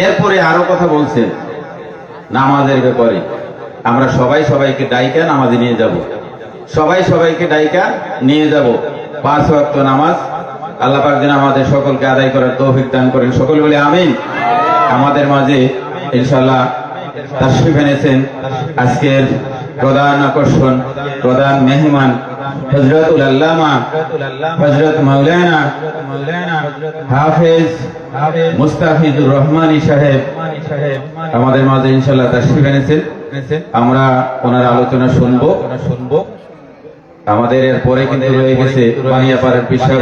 এরপরে আরো কথা বলছেন নামাজের ব্যাপারে। আমরা সবাইকে ডাইকা নামাজে নিয়ে যাব, সবাইকে ডাইকা নিয়ে যাব। 5 ওয়াক্ত নামাজ আল্লাহ পাক যেন আমাদের সকলকে আদায় করার তৌফিক দান করেন। সকলে বলে আমিন। আমাদের মাঝে ইনশাআল্লাহ তাশরীফ এনেছেন আজকের প্রধান আকর্ষণ, প্রধান মেহমান হযরতুল আল্লামা হযরত মাওলানা হাফেজ মুস্তাফিজুর রহমানী সাহেব আমাদের মাঝে ইনশাআল্লাহ তাশরীফ এনেছেন। আমরা ওনার আলোচনা শুনবো। আমাদের এরপরে কিন্তু রয়ে গেছে বানিয়াপাড়ার পিসা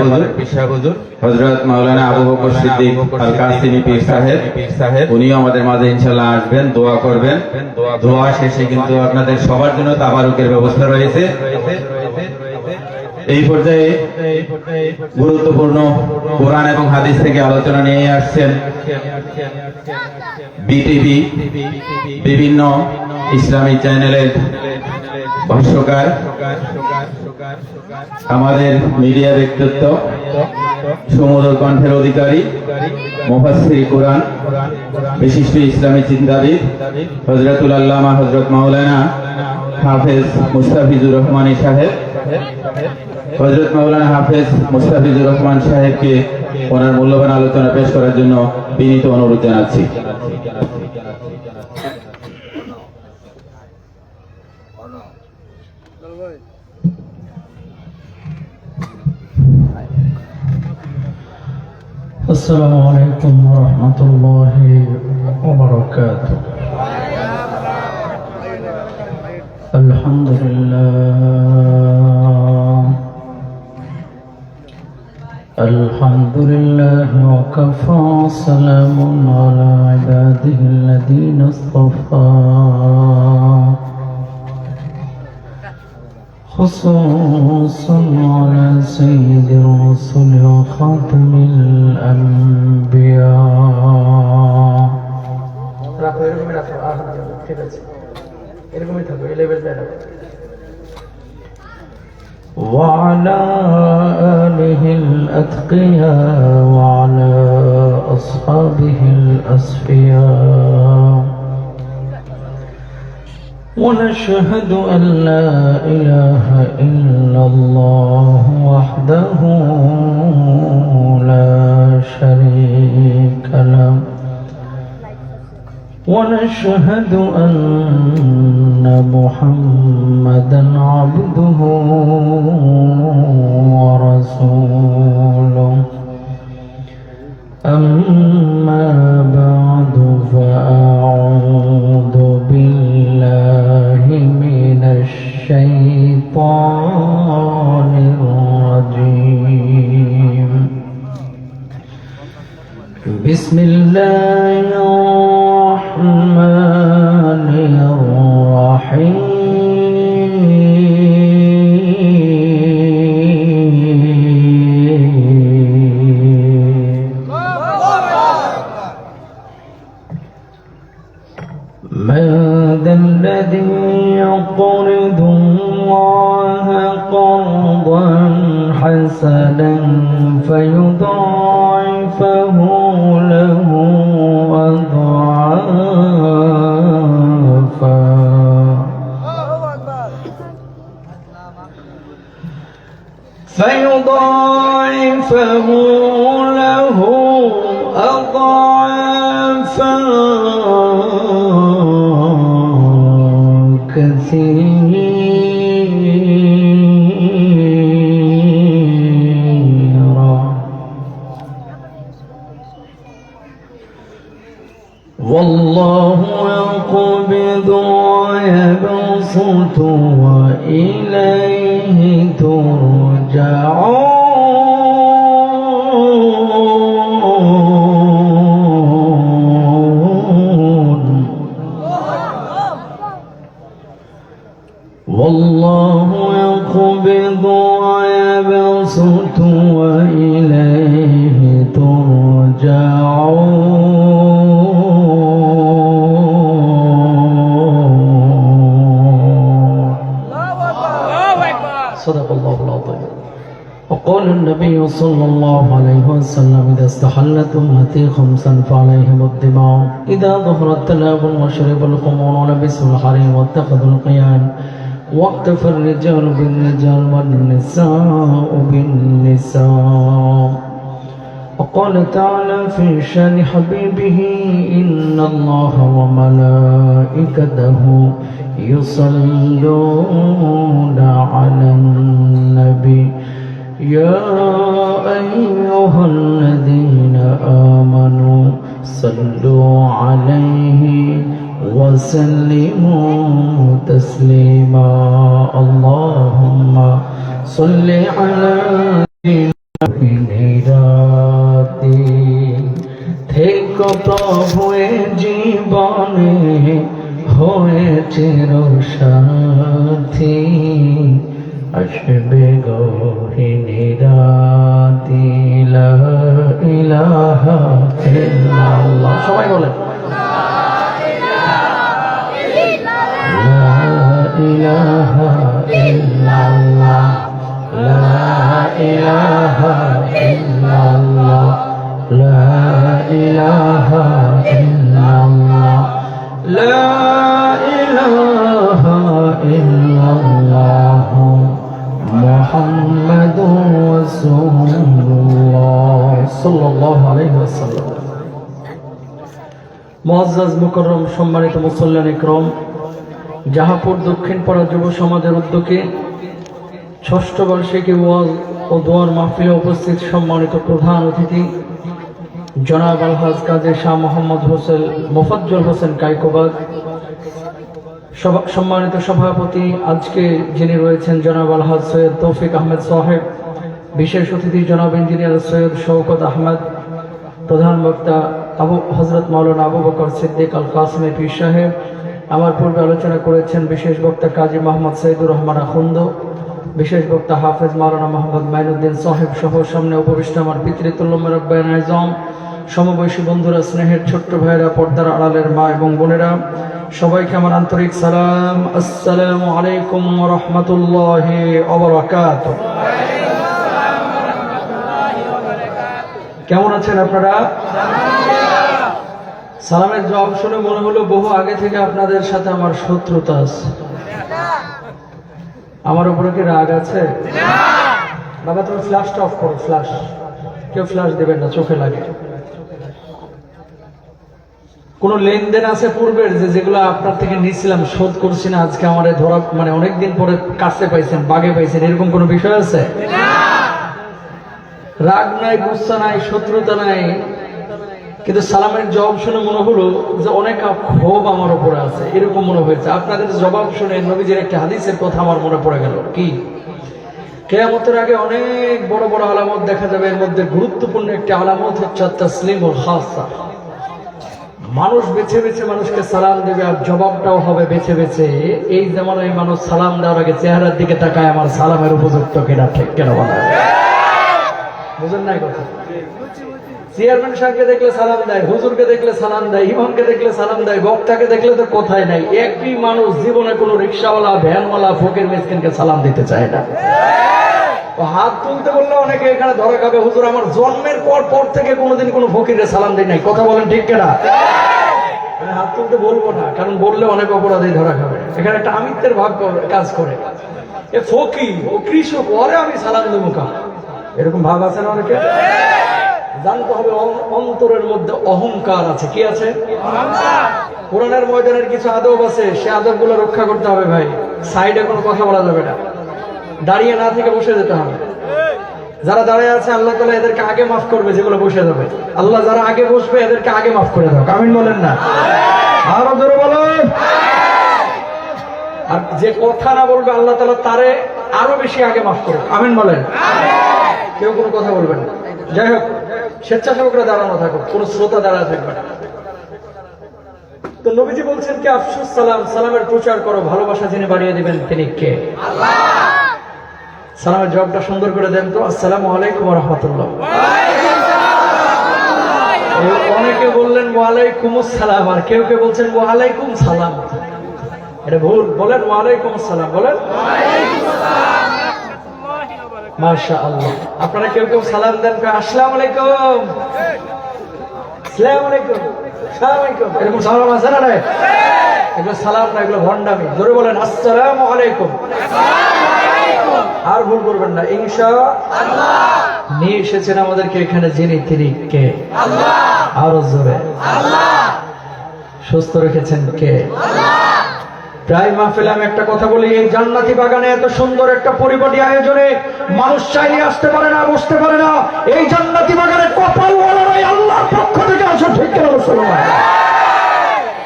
হুজুর হযরত মাওলানা আবু বকর সিদ্দিক আল কাসিমি পীর সাহেব, উনিও আমাদের মাঝে ইনশাআল্লাহ আসবেন, দোয়া করবেন। দোয়া শেষে কিন্তু আপনাদের সবার জন্য তাবারুকের ব্যবস্থা রয়েছে। এই পর্যায়ে গুরুত্বপূর্ণ কোরআন এবং হাদিস থেকে আলোচনা নিয়ে আসছেন বিটিভি বিভিন্ন ইসলামী চ্যানেলের ভাষ্যকার, আমাদের মিডিয়া ব্যক্তিত্ব, সুমধুর কণ্ঠের অধিকারী, মুফাসসির কোরআন, বিশিষ্ট ইসলামী চিন্তাবিদ হযরতুল আল্লামা হযরত মাওলানা হাফেজ মুস্তাফিজুর রহমানী সাহেব। হযরত মাওলানা হাফেজ মুস্তাফিজুর রহমান সাহেবকে ওনার মূল্যবান আলোচনা পেশ করার জন্য বিনীত অনুরোধ জানাচ্ছি। السلام عليكم ورحمة الله وبركاته. الحمد لله وكفى، سلام على عباده الذين اصطفى، خصوصا على سيد الرسل وخاتم الأنبياء وعلى آله الأتقياء وعلى أصحابه الأصفياء. ونشهد أن لا إله إلا الله وحده لا شريك له، ونشهد أن محمدا عبده ورسوله. أما بعد فأعوذ بالله من الشيطان الرجيم. بسم الله الرحمن الرحيم. من ذا الذي يقرض الله قرضا حسنا فيضاعفه له أضعافا كثيرا. والله يقبض ويبسط وإليه ترجعون. والله يقبض ويبسط وإليه ترجعون. صدق الله العظيم. وقال النبي صلى الله عليه وسلم إذا استحلت أمتي خمسا فعليهم الدماء إذا ظهر التلاب وشرب الخمور ولبسوا الحرير واتخذوا القيان واقتفى الرجال بالرجال والنساء بالنساء. وقال تعالى في شان حبيبه إن الله وملائكته يصلون على النبي يا أيها الذين آمنوا صلوا عليه وسلموا تسليما. اللهم صل على রাতে থেকো প্রভু এ জীবনে হয়েছে সাথী আসবে গহিনী রাতে লা ইলাহা ইল্লাল্লাহ সবাই বলেন লা ইলাহা ইল্লাল্লাহ লা ইলাহা ইল্লাল্লাহ লা ইলাহা ইল্লাল্লাহ লা ইলাহা ইল্লাল্লাহ মুহাম্মাদুর রাসূলুল্লাহ সাল্লাল্লাহু আলাইহি ওয়াসাল্লাম। মুআজ্জাজ মুকাররম সম্মানিত মুসল্লিয়ান ইকরাম, জাহাপুর দক্ষিণপাড়া যুব সমাজের উদ্যোগে ষষ্ঠ বার্ষিকী ওয়াজ ও দোয়ার মাহফিলে উপস্থিত সম্মানিত প্রধান অতিথি জনাব আলহাজ কাজী শাহ মোহাম্মদ হোসেন মোফাজ্জল হোসেন কায়কোবাদ, সম্মানিত সভাপতি আজকে যিনি রয়েছেন জনাব আলহাজ সৈয়দ তৌফিক আহমেদ সাহেব, বিশেষ অতিথি জনাব ইঞ্জিনিয়ার সৈয়দ শওকত আহমেদ, প্রধান বক্তা হযরত মাওলানা আবু বকর সিদ্দিক আল কাসিমি পীর সাহেব, আমার পূর্বে আলোচনা করেছেন বিশেষ বক্তা কাজী মোহাম্মদ সৈয়দুর রহমান আখুন্দ, বিশেষ বক্তা হাফেজ মাওলানা মোহাম্মদ মাইনুদ্দিন সাহেব সহ সামনে উপবিষ্ট আমার পিতৃতুল্য মুরব্বিয়ান আযম, সমবয়সী বন্ধুরা, স্নেহের ছোট্ট ভাইয়েরা, পর্দার আড়ালের মা এবং বোনেরা, সবাইকে আমার আন্তরিক সালাম। আসসালামু আলাইকুম ওয়া রাহমাতুল্লাহি ওয়া বারাকাতুহু। কেমন আছেন আপনারা? সালামের জবাব শুনে মনে হলো বহু আগে থেকে আপনাদের সাথে আমার শত্রুতা আছে। আমার উপরে কি রাগ আছে? বাবা তুমি ফ্ল্যাশটা অফ করো, ফ্ল্যাশ কেউ ফ্ল্যাশ দেবেন না, চোখে লাগে। কোন লেনদেন আছে পূর্বের যেগুলো আপনার থেকে নিয়েছিলাম শোধ করছি না, আজকে আমার ধরা মানে অনেকদিন পরে কাছে পাইছেন, বাগে পাইছেন, এরকম কোন বিষয় আছে? রাগ নাই, গুসা নাই, শত্রুতা নাই, কিন্তু সালামের জবাব শুনে মনে হলো যে অনেক ক্ষোভ আমার উপরে আছে, এরকম মনে হয়েছে। আপনাদের জবাব শুনে নবীজির একটা হাদিসের কথা আমার মনে পড়ে গেল। কি? কিয়ামতের আগে অনেক বড় বড় আলামত দেখা যাবে, এর মধ্যে গুরুত্বপূর্ণ একটি আলামত হচ্ছে তাসলিমুল খাসা। মানুষ বেছে বেছে মানুষকে সালাম দেবে, আর জবাবটাও হবে বেছে বেছে। এই জামানায় মানুষ সালাম দেওয়ার আগে চেহারার দিকে তাকায় আমার সালামের উপযুক্ত কিনা, ঠিক কেন বলা? বুঝেন নাই কথা? চেয়ারম্যান সাহেবকে দেখলে সালাম দেয়, হুজুরকে দেখলে সালাম দেয়, ইমামকে দেখলে সালাম দেয়, বক্তাকে দেখলে তো কথাই নাই। একই মানুষ জীবনে কোনো রিক্সাওয়ালা, ভ্যানওয়ালা, ফকির মিসকিনকে সালাম দিতে চায় না। হাত তুলতে বললে অনেকে এখানে ধরা খাবে, হুজুর আমার জন্মের পর থেকে কোনোদিন কোনো ফকিরের সালাম দেয় নাই। কথা বলেন ঠিক কেনা? হাত তুলতে বলবো না, কারণ বললে অনেক অপরাধী ধরা খাবে। এখানে একটা আমিত্বের ভাব কাজ করে, এ ফকির ও কৃষক, ওরে আমি সালাম দেবো কা, এরকম ভাব আছে না অনেকে। জানতে হবে অন্তরের মধ্যে অহংকার আছে। কি আছে? কোরআনের ময়দানের কিছু আদব আছে, সে আদব গুলো রক্ষা করতে হবে ভাই। সাইডে কোনো কথা বলা যাবে না, দাঁড়িয়ে না থেকে বসে যেতে হবে। যারা দাঁড়িয়ে আছে আল্লাহ তাআলা এদেরকে আগে মাফ করবে, যেগুলো বসে যাবে। আল্লাহ যারা আগে বসবে এদেরকে আগে মাফ করে দাও। আমিন বলেন না? আরো জোরে বলেন। আর যে কথা না বলবে আল্লাহ তাআলা তারে আরো বেশি আগে মাফ করবে। আমিন বলেন। কেউ কোনো কথা বলবেন না। যাই হোক, স্বেচ্ছাসেবকরা দাঁড়ানো থাকুক, কোন শ্রোতা দাঁড়ায় থাকবে না। তো নবীজি বলছেন কি আফসুস সালাম, সালামের প্রচার করো, ভালোবাসা যিনি বাড়িয়ে দিবেন তিনি কে? আল্লাহ। সালামের জবাবটা সুন্দর করে দেন তো, আসসালামু আলাইকুম ওয়া রাহমাতুল্লাহ। অনেকে বললেন ওয়ালাইকুম আসসালাম, আর কেউ কেউ বলছেন ওয়ালাইকুম সালাম। এটা ভুল, বলেন ওয়ালাইকুম আসসালাম, বলেন মাশাআল্লাহ। আপনারা কেউ কেউ সালাম দেন, আসসালামু আলাইকুম, আসসালামু আলাইকুম, আসসালামু আলাইকুম, এরকম সালাম আছে না? এগুলো সালাম না, এগুলো ভণ্ডামি। জোরে বলেন আসসালামু আলাইকুম। আর ভুল করবেন না, ইনশাআল্লাহ। নিয়ে এসেছেন আমাদেরকে এখানে যিনি, তিনি কে? আল্লাহ। আরো জোরে আল্লাহ। সুস্থ রেখেছেন কে? আল্লাহ। প্রায় মাহফিলে আমি একটা কথা বলি, এই জান্নাতি বাগানে এত সুন্দর একটা পরিপাটি আয়োজনে মানুষ চাইলে আসতে পারে না, বসতে পারে না। এই জান্নাতি বাগানে কপালওয়ালারাই আল্লাহর পক্ষ থেকে আসে, ঠিক কিনা মুসলমান?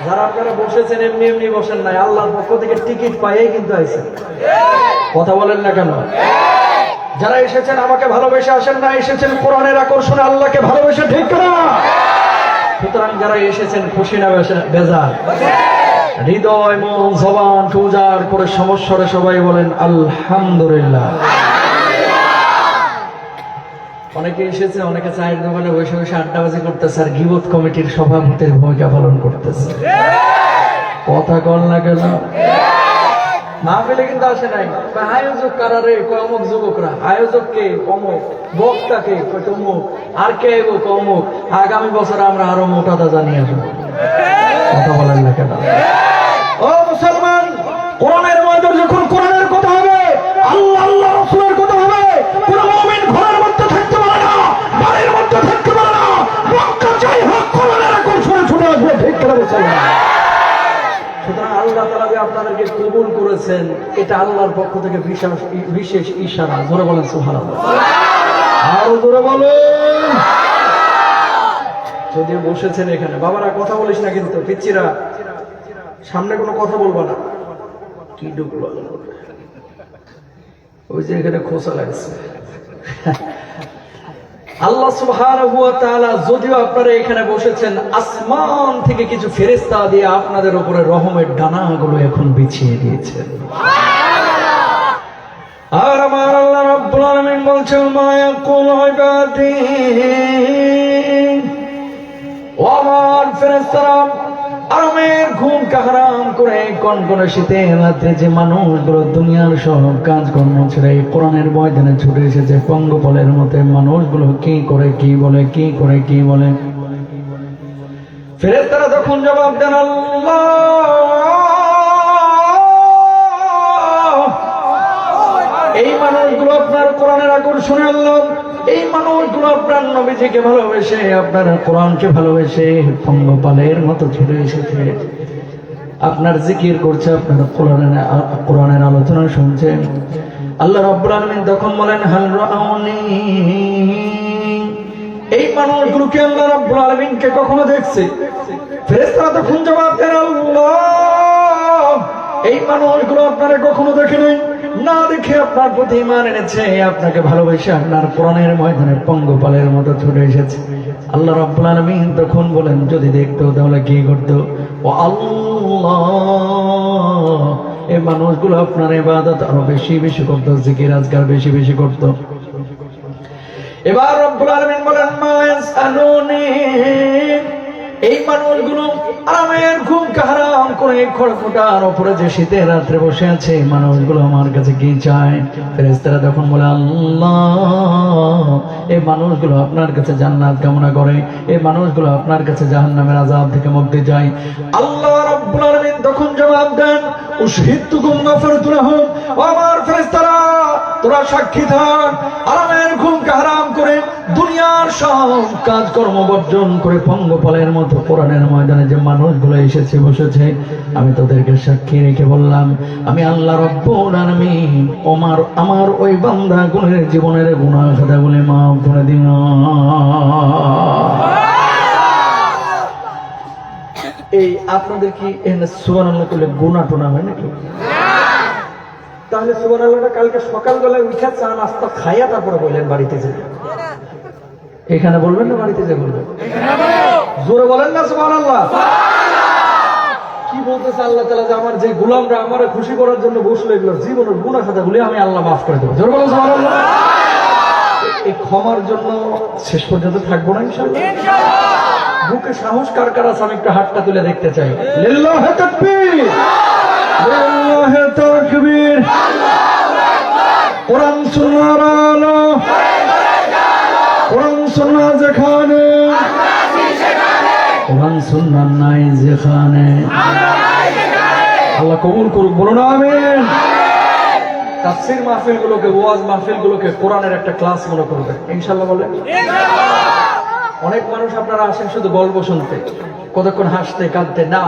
যারা আপনারা বসেছেন এমনি এমনি বসেন নাই, আল্লাহর পক্ষ থেকে টিকিট পাইয়ে কিন্তু আইছেন। কথা বলেন না কেন? যারা এসেছেন আমাকে ভালোবেসে আসেন না, এসেছেন কোরআনের আকর্ষণে, আল্লাহকে ভালোবেসে, ঠিক কিনা? সুতরাং যারা এসেছেন খুশি না বেজার? হৃদয়, মন, জবান উজাড় করে সমস্যারে সবাই বলেন আলহামদুলিল্লাহ। অনেকে এসেছে, অনেকে চায়ের দোকানে বসে বসে আড্ডাবাজি করতেছে আর গীবত কমিটির সভাপতির ভূমিকা পালন করতেছে। কথা কল না কেন? মাহফিলে কিন্তু আসে নাই। আয়োজক কারারে, অমুক যুবকরা। আয়োজক কে? অমুক। বক্তা কে? অমুক। আর কে? অমুক। আগামী বছর আমরা আরো মোটা দাজা নিয়ে আসবো। কথা বলেন না কেন? ও মুসলমান, কোরআনের মধ্যে যখন কোরআনের কথা হবে, আল্লাহ আল্লাহ রাসূলের কথা হবে, কোন মুমিন ঘরের মধ্যে থাকতে পারে না, বাড়ির মধ্যে থাকতে পারে না। বক্তা যাই হোক কোরআনের আকর্ষণে ছুটে আসবে, ঠিক করে মুসলমান। সুতরাং আল্লাহ তাআলা যে আপনাদেরকে কবুল করেছেন, এটা আল্লাহর পক্ষ থেকে বিশেষ ইশারা। জোরে বলেন সুবহানাল্লাহ। আরো জোরে বলেন। যদিও বসেছেন এখানে, বাবারা কথা বলিস না কিন্তু, পিচ্চিরা সামনে কোনো কথা বলবো না। কি ঢুকলো? ওই যে এখানে খোসা লাগছে। আল্লাহ সুবহানাহু ওয়া তাআলা যদিও আপনারা এখানে বসেছেন, আসমান থেকে কিছু ফেরেশতা দিয়ে আপনাদের উপরে রহমের ডানাগুলো এখন বিছিয়ে দিয়েছেন। আর আমার আল্লাহ রাব্বুল আলামিন বলছেন, মা ইয়াকুল ইবাদি, ও আমার ফেরেশতারা, আরামের ঘুমকে হারাম করে কনকনে শীতে রাত্রে যে মানুষগুলো দুনিয়ার সব কাজকর্ম ছেড়ে কোরআনের ময়দানে ছুটে এসেছে পঙ্গপালের মতো, মানুষগুলো কি করে কি বলে, কি করে কি বলে। ফেরেশতারা তখন জবাব দেন, আল্লাহ, এই মানুষগুলো আপনার কোরআনের আকর্ষণে, আল্লাহ, এই মানুষগুলো আপনার নবীজিকে ভালোবেসে, আপনার কোরআনকে ভালোবেসে পঙ্গপালের মতো ছুটে এসেছে, আপনার জিকির করছে, আপনার কোরআনের আলোচনা শুনছে। আল্লাহ রাব্বুল আলামিন তখন বলেন, হাল রাউনি, এই মানুষগুলোকে আল্লাহ রাব্বুল আলামিনকে কখনো দেখছে? ফেরেশতারা তখন জবাব দেন, আল্লাহ, এই মানুষগুলো আপনারা কখনো দেখে নাই, না দেখে আপনার প্রতি ঈমান এনেছে, আপনাকে ভালোবেসে আপনার কোরআনের ময়দানে পঙ্গপালের মতো ছুটে এসেছে। আল্লাহ রাব্বুল আলামিন তখন বলেন, যদি দেখতো তাহলে কি করতো? ও আল্লাহ, এই মানুষগুলো আপনার ইবাদত আরো বেশি বেশি করতো, জিকির আজকার বেশি বেশি করতো। এবার রব্বুল আলামিন বলেন, মা ইয়াসআলুনি, এই মানুষগুলো আরামের ঘুমকে হারাম করে খড়কুটার উপরে যে শীতের রাত্রে বসে আছে, এই মানুষগুলো আমার কাছে কি চায়? ফেরেশতারা তখন বলে, আল্লাহ, এই মানুষগুলো আপনার কাছে জান্নাত কামনা করে, এই মানুষগুলো আপনার কাছে জাহান্নামের আযাব থেকে মুক্তি চায়। আল্লাহ রাব্বুল আলামিন তখন জবাব দেন, উশহিদতুকুম গাফারতু লাহুম, আমার ফেরেশতারা তোরা সাক্ষী থাক, আরামের ঘুমকে হারাম করে দুনিয়ার সব কাজকর্ম বর্জন করে পঙ্গপালের মতো কোরআনের ময়দানে যে মানুষগুলো এসেছে বসেছে, আমি তোদেরকে সাক্ষী রেখে বললাম, আমি আল্লাহ রাব্বুল আলামিন আমার ওই বান্দাগুলোর জীবনের গুনাহ খাতাগুলো মাফ করে দিন। এই আপনাদের কি এখানে সুবহানাল্লাহ বলে গুনাহ টোনা হয় নাকি? তাহলে সুবহানাল্লাহটা কালকে সকালবেলায় উঠে চা নাস্তা খাইয়া তারপরে বললেন বাড়িতে যে, এখানে বলবেন না বাড়িতে যে বলবেন? জোরে বলেন না সুবহানাল্লাহ। কি বলতেছে আল্লাহ তাআলা, যে আমার যে গোলামরা আমারে খুশি করার জন্য বসলো, এগুলোর জীবনের গুনাহ খাতাগুলি আমি আল্লাহ মাফ করে দেবো। জোরে বলেন সুবহানাল্লাহ। এই ক্ষমার জন্য শেষ পর্যন্ত থাকবো না ইনশাআল্লাহ। বুকে সাহস কার কার আছে, আমি একটু হাতটা তুলে দেখতে চাই। লিল্লাহি তাকবীর, লিল্লাহি তাকবীর, আল্লাহু আকবার। কোরআন সুন্নাহর আলো, কোরআন সুন্নাহ যেখানে, কোরআন সুন্নাহ নাই যেখানে। আল্লাহ কবুল করুক, বলুন আমিন। তাফসীর মাহফিলগুলোকে, ওয়াজ মাহফিলগুলোকে কোরআনের একটা ক্লাস মনে করবেন, ইনশাআল্লাহ বলেন। অনেক মানুষ আপনারা আসেন শুধু গল্প শুনতে, কতক্ষণ হাসতে কাঁদতে না।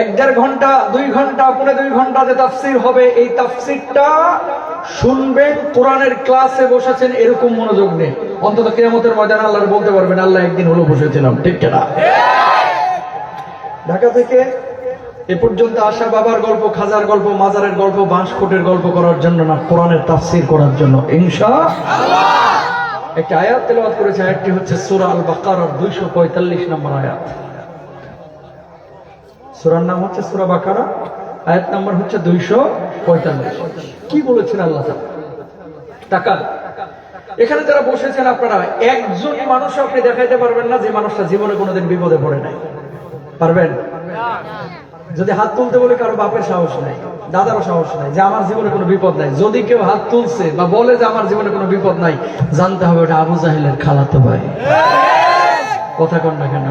1-1.5 ঘন্টা, 2 ঘন্টা, 2.5 ঘন্টা যে তাফসীর হবে, এই তাফসীরটা শুনবেন। কোরআনের ক্লাসে বসেছেন এরকম মনোযোগ নেই, অন্তত কিয়ামতের ময়দানে আল্লাহর বলতে পারবেন আল্লাহ একদিন হলো বসেছিলাম, ঠিক কিনা? ঢাকা থেকে এ পর্যন্ত আসা বাবার গল্প, খাজার গল্প, মাজারের গল্প, বাঁশকোটের গল্প করার জন্য না, কোরআনের তাফসীর করার জন্য, ইনশাআল্লাহ। একটা আয়াত তেলাওয়াত করেছে, আয়াতটি হচ্ছে সূরা আল বাকারার 245 নম্বর আয়াত। সূরার নাম হচ্ছে সূরা বাকারা, আয়াত নাম্বার হচ্ছে 245। কি বলেছেন আল্লাহ তাআলা? তাকান, এখানে যারা বসেছেন আপনারা, একজন মানুষ আপনি দেখাইতে পারবেন না যে মানুষটা জীবনে কোনোদিন বিপদে পড়ে নাই। পারবেন? যদি হাত তুলতে বলে কারো বাপের সাহস নাই, দাদারও সাহস নাই যে আমার জীবনে কোনো বিপদ নাই। যদি কেউ হাত তুলছে বা বলে যে আমার জীবনে কোনো বিপদ নাই, জানতে হবে ওটা আবু জাহেলের খালাতো ভাই। কথা কন না কেন?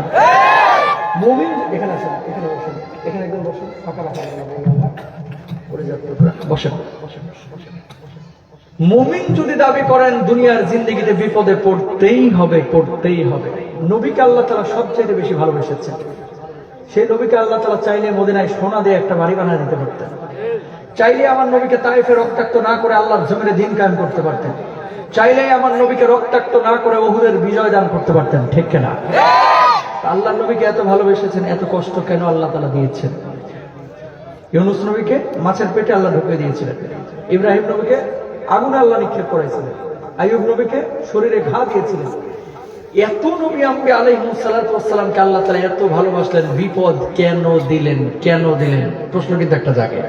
মুমিন এখানে আসেন, এখানে বসেন, এখানে একদম বসেন, ফাঁকা রাখা বসেন। মুমিন যদি দাবি করেন দুনিয়ার জিন্দেগিতে বিপদে পড়তেই হবে, পড়তেই হবে। নবীকে আল্লাহ তাআলা সবচেয়ে বেশি ভালোবেসেছেন। সেই নবীকে আল্লাহ তাআলা চাইলে মদিনায় সোনা দিয়ে একটা বাড়ি বানিয়ে দিতে পারতেন। চাইলে আমার নবীকে তায়েফে রক্তাক্ত না করে আল্লাহর জমিনে দিন কায়েম করতে পারতেন। চাইলে আমার নবীকে রক্তাক্ত না করে উহুদের বিজয় দান করতে পারতেন, ঠিক কিনা? আল্লাহর নবীকে এত ভালোবেসেছেন, এত কষ্ট কেন আল্লাহ তাআলা দিয়েছেন? ইউনূস নবীকে মাছের পেটে আল্লাহ ঢুকিয়ে দিয়েছিলেন। ইব্রাহিম নবীকে আগুনে আল্লাহ নিক্ষেপ করেছিলেন। আইয়ুব নবীকে শরীরে ঘা দিয়েছিলেন। এত নবী আম্বিয়া আলাইহিস সালাতু ওয়াস সালামকে আল্লাহ তাআলা এত ভালোবাসলেন, বিপদ কেন দিলেন? কেন দিলেন? প্রশ্ন কিন্তু একটা জাগে।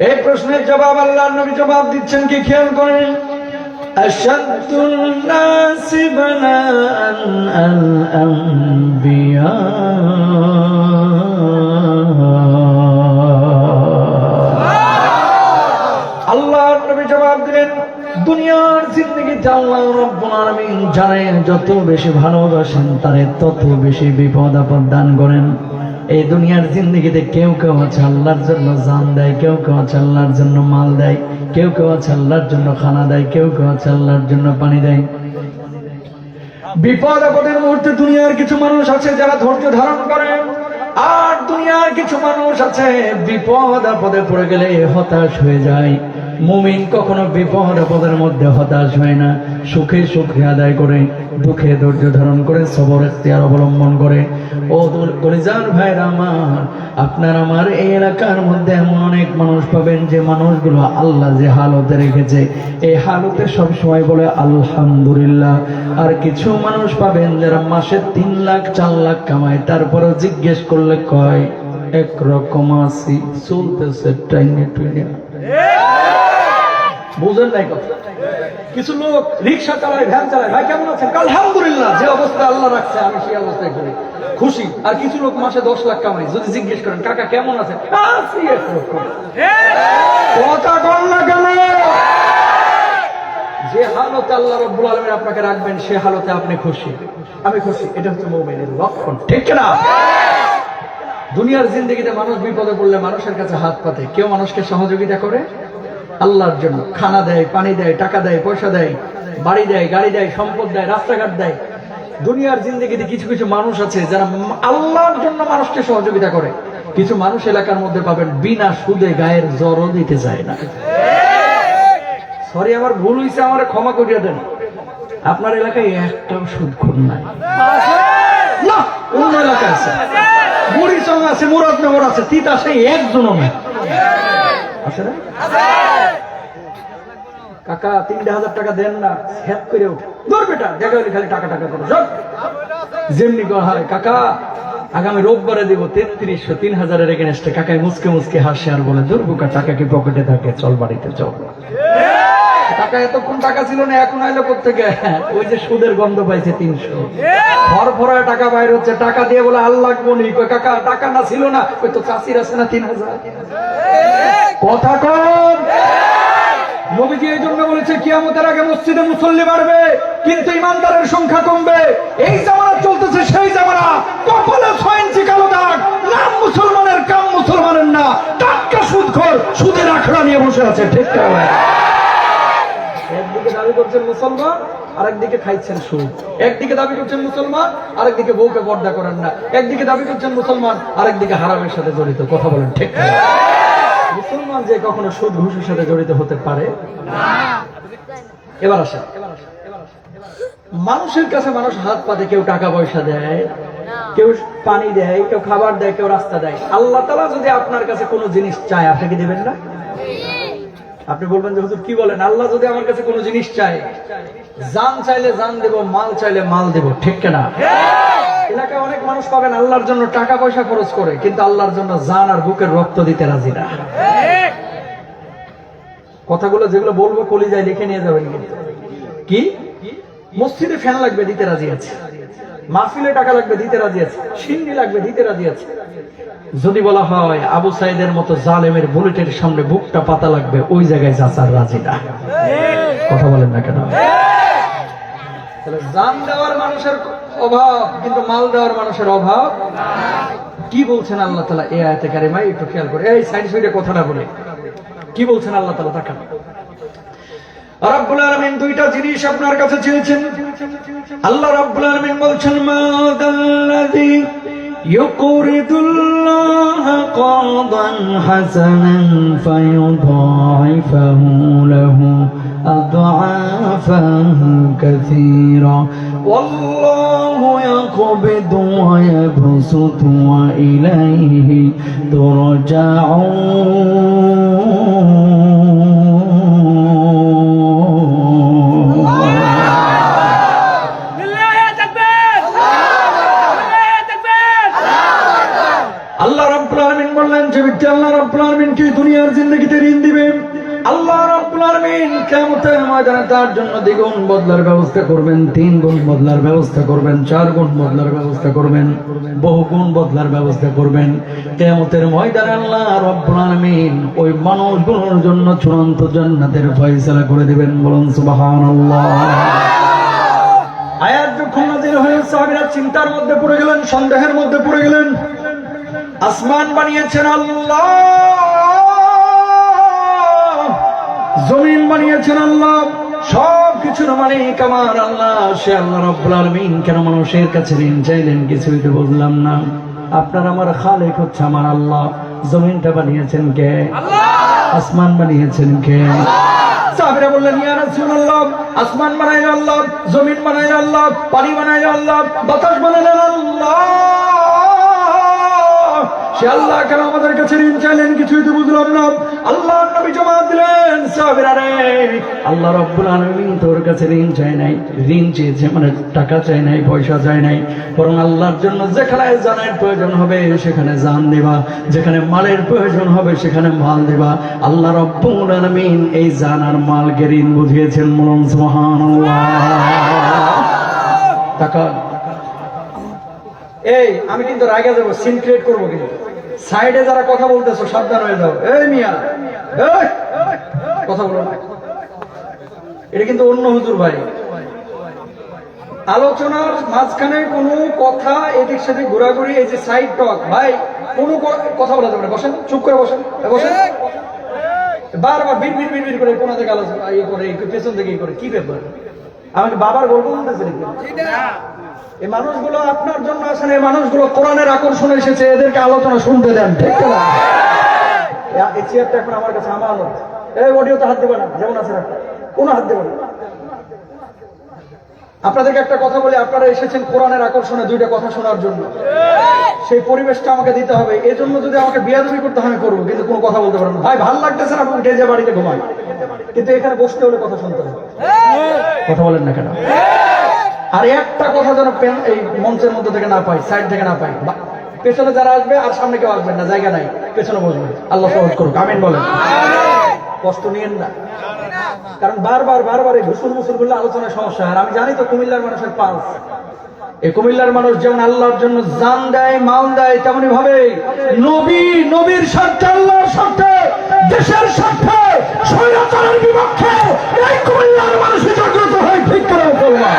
এই প্রশ্নের জবাব আল্লাহর নবী জবাব দিচ্ছেন কি, খেয়াল করেন। আশাদ্দুন নাসি বালাআন আল আম্বিয়া, আল্লাহর নবী জবাব দিলেন, দুনিয়ার জিন্দেগিতে আল্লাহ রাব্বুল আলামিন যারে যত বেশি ভালোবাসেন তারে তত বেশি বিপদ আপদ দান করেন। এই দুনিয়ার জিন্দেগিতে কেউ কেউ আছে আল্লাহর জন্য জান দেয়, কেউ কেউ আছে আল্লাহর জন্য মাল দেয়, কেউ কেউ আছে আল্লাহর জন্য খানা দেয়, কেউ কেউ আছে আল্লাহর জন্য পানি দেয়। বিপদ আপদের মুহূর্তে দুনিয়ার কিছু মানুষ আছে যারা ধৈর্য ধারণ করে, আর দুনিয়ার কিছু মানুষ আছে বিপদ আপদে পড়ে গেলে হতাশ হয়ে যায়। মুমিন কখনো বিপদ আপদের মধ্যে হতাশ হয় না, সুখে সুখে আদায় করে, দুঃখে ধৈর্য ধারণ করে, সবর ইখতিয়ার অবলম্বন করে। ও কলিজার ভাইরা আমার, আপনার আমার এই এলাকার মধ্যে এমন অনেক মানুষ পাবেন যে মানুষগুলো আল্লাহ যে হালতে রেখেছে এই হালতে সব সময় বলে আলহামদুলিল্লাহ। আর কিছু মানুষ পাবেন যারা মাসে 3 লাখ 4 লাখ কামায়, তারপরেও জিজ্ঞেস করলে কয় একরকম আছি, চলতেছে টাইনে টুইনে। বুঝেন নাই কথা? কিছু লোক রিক্সা চালায়, ভ্যান চালায়, ভাই কেমন আছেন? আলহামদুলিল্লাহ, যে অবস্থা আল্লাহ রাখছে আমি সেই অবস্থায় করি, খুশি। আর কিছু লোক মাসে 10 লাখ কামায়, যদি জিজ্ঞেস করেন কাকা কেমন আছেন, আছি একরকম। কথা কন না কেন? যে হালতে আল্লাহ রাব্বুল আলামিন আপনাকে রাখবেন সে হালতে আপনি খুশি, আমি খুশি, এটা হচ্ছে মুমিনের লক্ষণ, ঠিক না? দুনিয়ার জিন্দেগিতে মানুষ বিপদে পড়লে মানুষের কাছে হাত পাতে। কেউ মানুষকে সহযোগিতা করে আল্লাহর জন্য, খানা দেয়, পানি দেয়, টাকা দেয়, পয়সা দেয়, বাড়ি দেয়, গাড়ি দেয়, সম্পদ দেয়, রাস্তাঘাট দেয়। দুনিয়ার জিন্দেগিতে কিছু কিছু মানুষ আছে যারা আল্লাহর জন্য মানুষকে সহযোগিতা করে। কিছু মানুষ এলাকার মধ্যে পাবেন বিনা সুদে গায়ের জ্বরও দিতে চায় না। সরি, আমার ভুল হয়েছে, আমার ক্ষমা করিয়া দেন। আপনার এলাকায় একটাও সুদখোর নাই না? অন্য এলাকা আছে, বুড়িচং আছে, মুরাদনগর আছে, তিতাসে একজনও নাই, আছে না? কাকা 3000 টাকা দেন না, হ্যাপ করে উঠে দৌড় বেটা, দেখা হলে খালি টাকা টাকা করে সব যেমনি হয়। কাকা আগামী রোববারে দিব 3300, 3000-এর এগেনস্টে। কাকায় মুসকে মুসকে হাসে আর বলে দূর বোকা, টাকা কি পকেটে থাকে, চল বাড়িতে চল। টাকা এতক্ষণ টাকা ছিল না, এখন আইলো কোত্থেকে? ওই যে সুদের গন্ধ পাইছে 300, ভরভরায় টাকা বাইর হচ্ছে। টাকা দিয়ে বলে আল্লাহ লাগবো নি, কই কাকা টাকা না ছিল না, ওই তো চাষির আছে না 3000। কথা কম। নবীজি এই জন্য বলেছে কিয়ামতের আগে মসজিদে মুসল্লি বাড়বে কিন্তু ইমানদারের সংখ্যা কমবে। এই জামানা চলতেছে সেই জামানা, কপালে 6 ইঞ্চি কালো দাগ, নাম মুসলমানের কাম মুসলমানের না, টাটকা সুদখোর সুদের আখড়া নিয়ে বসে আছে। ঠিক না? একদিকে দাবি করছেন মুসলমান, আরেকদিকে খাইছেন সুদ। একদিকে দাবি করছেন মুসলমান, আরেকদিকে বউকে পর্দা করেন না। একদিকে দাবি করছেন মুসলমান, আরেকদিকে হারামের সাথে জড়িত। কথা বলেন ঠিক না? মুসলমান যে কখনো সুদ ঘুষের সাথে জড়িত হতে পারে না। এবার আসে, মানুষের কাছে মানুষ হাত পাতে, কেউ টাকা পয়সা দেয়, কেউ পানি দেয়, কেউ খাবার দেয়, কেউ রাস্তা দেয়। আল্লাহ তাআলা যদি আপনার কাছে কোনো জিনিস চায়, আপনি কি দিবেন না? আপনি বলবেন যে হুজুর কি বলেন, আল্লাহ যদি আমার কাছে কোনো জিনিস চায়, জান চাইলে জান দেব, মাল চাইলে মাল দেব। ঠিক কিনা? এলাকায় অনেক মানুষ পাবেন আল্লাহর জন্য টাকা পয়সা খরচ করে, কিন্তু আল্লাহর জন্য জান আর বুকের রক্ত দিতে রাজি না। কথাগুলো যেগুলো বলবো কলিজায় লিখে নিয়ে যাবেন। কি মসজিদে ফ্যান লাগবে, দিতে রাজি আছে। মাহফিলে টাকা লাগবে, দিতে রাজি আছে। সিন্নি লাগবে, দিতে রাজি আছে। যদি বলা হয় আবু সাইদের মতো জালেমের বুলেটের সামনে বুকটা পাতা লাগবে, ওই জায়গায় যাচার রাজি না। কথা বলেন না কেন? তাহলে জান দেওয়ার মানুষের অভাব, কিন্তু মাল দেওয়ার মানুষের অভাব। কি বলছেন আল্লাহ তাআলা এই আয়াতে কারিমায়? একটু খেয়াল করে, এই সাইড সাইডে কথাটা বলে কি বলছেন আল্লাহ তাআলা? তাকান। রব্বুল আলামিন দুইটা জিনিস আপনার কাছে চেয়েছেন। আল্লাহ রব্বুল আলামিন বলছেন, মাদাল্লাযী ইউকরিদুল্লাহ কারদান হাসানান ফায়ুদাইফাহু লাহু আদআফান কাসীরা ওয়াল্লাহু ইয়াকবিদু ওয়া ইয়াবসুতু ওয়া ইলাইহি তুরজাউন। আল্লাহ রাব্বুল আলামিন বললেন, যে ব্যক্তি আল্লাহ রাব্বুল আলামিনকে দুনিয়ার জিন্দেগিতে ঋণ দিবে, আল্লাহ রাব্বুল আলামিন কিয়ামতের ময়দানে তার জন্য দ্বিগুণ বদলার ব্যবস্থা করবেন, 3 গুণ বদলার ব্যবস্থা করবেন, 4 গুণ বদলার ব্যবস্থা করবেন, বহু গুণ বদলার ব্যবস্থা করবেন। কিয়ামতের ময়দানে আল্লাহ রাব্বুল আলামিন ওই মানুষগুলোর জন্য চূড়ান্ত জান্নাতের ফয়সালা করে দিবেন। বলুন সুবহানাল্লাহ। আয়াত যখন নাযিল হয়ে সাহাবীরা চিন্তার মধ্যে পড়ে গেলেন, সন্দেহের মধ্যে পড়ে গেলেন। আসমান বানিয়েছেন আল্লাহ, জমিন বানিয়েছেন আল্লাহ, সবকিছুর মালিক আমার আল্লাহ। সে আল্লাহ রাব্বুল আলামিন কেন মানুষের কাছে ঋণ চাইলেন? কিছুই তো বুঝলাম না। আপনার আমার খালেক হচ্ছে আমার আল্লাহ। জমিনটা বানিয়েছেন কে? আল্লাহ। আসমান বানিয়েছেন কে? সাহাবীরা বললেন, ইয়া রাসূলুল্লাহ, আসমান বানাইলেন আল্লাহ, জমিন বানাইলেন আল্লাহ, পানি বানাইলেন আল্লাহ, বাতাস বানাইলেন আল্লাহ। সে আল্লাহ কেন আমাদের কাছে ঋণ চাইলেন? কিছুই তো বুঝলাম না। আল্লাহর নবী জবাব দিলেন, সাহাবীরা রে, আল্লাহ রাব্বুল আলামিন তোর কাছে ঋণ চায় নাই, ঋণ চেয়েছে মানে টাকা চায় নাই, পয়সা চায় নাই, বরং আল্লাহর জন্য যেখানে জানের প্রয়োজন হবে সেখানে জান দিবা, যেখানে মালের প্রয়োজন হবে সেখানে মাল দিবা। আল্লাহ রাব্বুল আলামিন এই জান আর মালকে ঋণ বুঝিয়েছেন। বলুন সুবহানাল্লাহ। টাকা এই আমি কিন্তু রাগে যাবো, সিন ক্রিয়েট করবো, কিন্তু সাইডে যারা কথা বলতেছো সাবধান হয়ে যাও। এই মিয়া, এই কথা বলো না, এটা কিন্তু অন্য হুজুর ভাই। আলোচনার মাঝখানে কোনো কথা এদিক সাথে ঘোরাঘুরি, এই যে সাইড টক ভাই, কোনো কথা বলা যাবে না। বসেন, চুপ করে বসেন, বসেন। বারবার বিড় বিড় বিড় বিড় করে কোনা থেকে আলোচনা ইয়ে করে, পেছন থেকে ইয়ে করে, কি ব্যাপার? আমাকে বাবার গল্প বলতেছে নাকি? এই মানুষগুলো আপনার জন্য আসেন, এই মানুষগুলো কোরআনের আকর্ষণে এসেছে, এদেরকে আলোচনা শুনতে দেন। ঠিক না? এই চেয়ারটা এখন আমার কাছে আমানত। এই অডিওতে হাত দেবে না, যেমন আছে রাখা, কোনো হাত দেবে না। আপনাদেরকে একটা কথা বলি, আপনারা এসেছেন কোরআনের আকর্ষণে 2টা কথা শোনার জন্য। সেই পরিবেশটা আমাকে দিতে হবে। এই জন্য যদি আমাকে বিয়াদবি করতে হয় আমি করবো, কিন্তু কোনো কথা বলতে পারবো না। ভাই ভাল লাগতেছে না, উঠে যে বাড়িতে ঘুমাই, কিন্তু এখানে বসতে হলে কথা শুনতে হবে। কথা বলেন না কেন? আর একটা কথা যেন এই মঞ্চের মধ্যে থেকে না পাই, সাইড থেকে না পাই। পেছনে যারা আসবে আর সামনে কেউ আসবেন না, জায়গা নাই, পেছনে বসবেন। আল্লাহ সহজ করুক, আমিন বলেন। কষ্ট নিয়েন না। কারণ বারবার এই ঘুষুর মুসুর গুলো আলোচনার সমস্যা হয়। আর আমি জানি তো কুমিল্লার মানুষের পালস, এই কুমিল্লার মানুষ যেমন আল্লাহর জন্য জান দেয়, মাল দেয়, তেমনি ভাবে নবীর স্বার্থে, আল্লাহর স্বার্থে, দেশের স্বার্থে, স্বৈরাচারের বিপক্ষে এই কুমিল্লার মানুষ জাগ্রত হয়। ঠিক করে বলবা।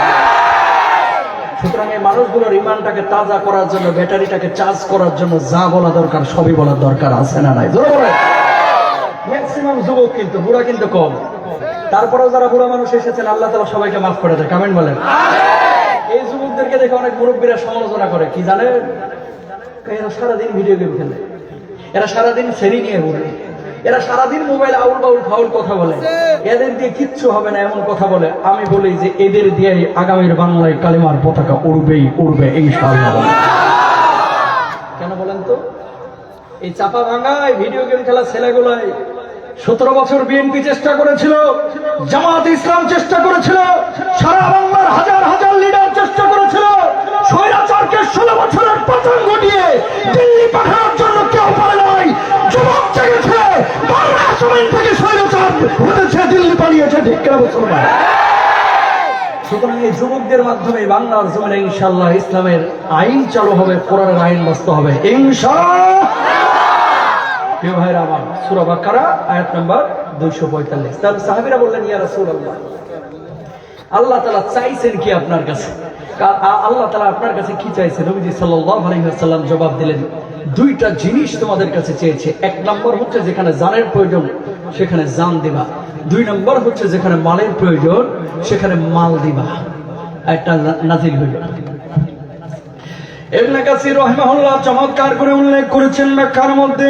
সুতরাং এই মানুষগুলোর ইমানটাকে তাজা করার জন্য, ব্যাটারিটাকে চার্জ করার জন্য যা বলা দরকার সবই বলার দরকার আছে না নাই? জোরে বলে। ম্যাক্সিমাম যুবক কিন্তু, বুড়া কিন্তু কম। তারপরেও যারা বুড়া মানুষ এসেছেন আল্লাহ তাআলা সবাইকে মাফ করে দেয়। কমেন্ট বলেন। এই যুবকদেরকে দেখে অনেক মুরব্বীরা সমালোচনা করে, কি জানেন? এরা সারাদিন ভিডিও গেম খেলে, এরা সারাদিন ফেরি নিয়ে ঘুরে, এরা সারাদিন মোবাইল আউল বাউল ফাউল কথা বলে, এদের দিয়ে কিচ্ছু হবে না এমন কথা বলে। আমি বলি যে এদের দিয়ে আগামীর বাংলায় কালিমার পতাকা উড়বে ইনশাআল্লাহ। কেন বলেন তো? এই চাপা ভাঙায় ভিডিও গেম খেলা ছেলেগুলাই 17 বছর বিএনপি চেষ্টা করেছিল, জামাত ইসলাম চেষ্টা করেছিল, সারা বাংলার হাজার লিডার চেষ্টা করেছিল, স্বৈরাচারকে 16 বছরের পতন ঘটিয়ে দিল্লি পাঠানোর জন্য কেউ পারে নাই। যুবক জেগেছে, বাংলা জমিন থেকে স্বৈরাচার হতেছে, দিল্লি পালিয়েছে। ঠিক কেন মুসলমান? সুতরাং এই যুবকদের মাধ্যমে বাংলার জমিনে ইনশাআল্লাহ ইসলামের আইন চালু হবে, কোরআনের আইন বাস্তব হবে ইনশাআল্লাহ। প্রিয় ভাইরা আমার, সূরা বাকারা আয়াত নাম্বার 245। তাহলে সাহাবীরা বললেন, ইয়া রাসূলুল্লাহ, আল্লাহ তাআলা চাইছেন কি আপনার কাছে? আল্লাহ তাআলা আপনার কাছে কি চাইছে? নবীজি সাল্লাল্লাহু আলাইহি ওয়াসাল্লাম জবাব দিলেন, দুইটা জিনিস তোমাদের কাছে চেয়েছে। এক নম্বর হচ্ছে যেখানে জানের প্রয়োজন সেখানে জান দিবা, 2 নম্বর হচ্ছে যেখানে মালের প্রয়োজন সেখানে মাল দিবা। একটা নাজিল হইল। ইবনে কাসির রাহিমাহুল্লাহ চমৎকার করে উল্লেখ করেছেন মক্কার মধ্যে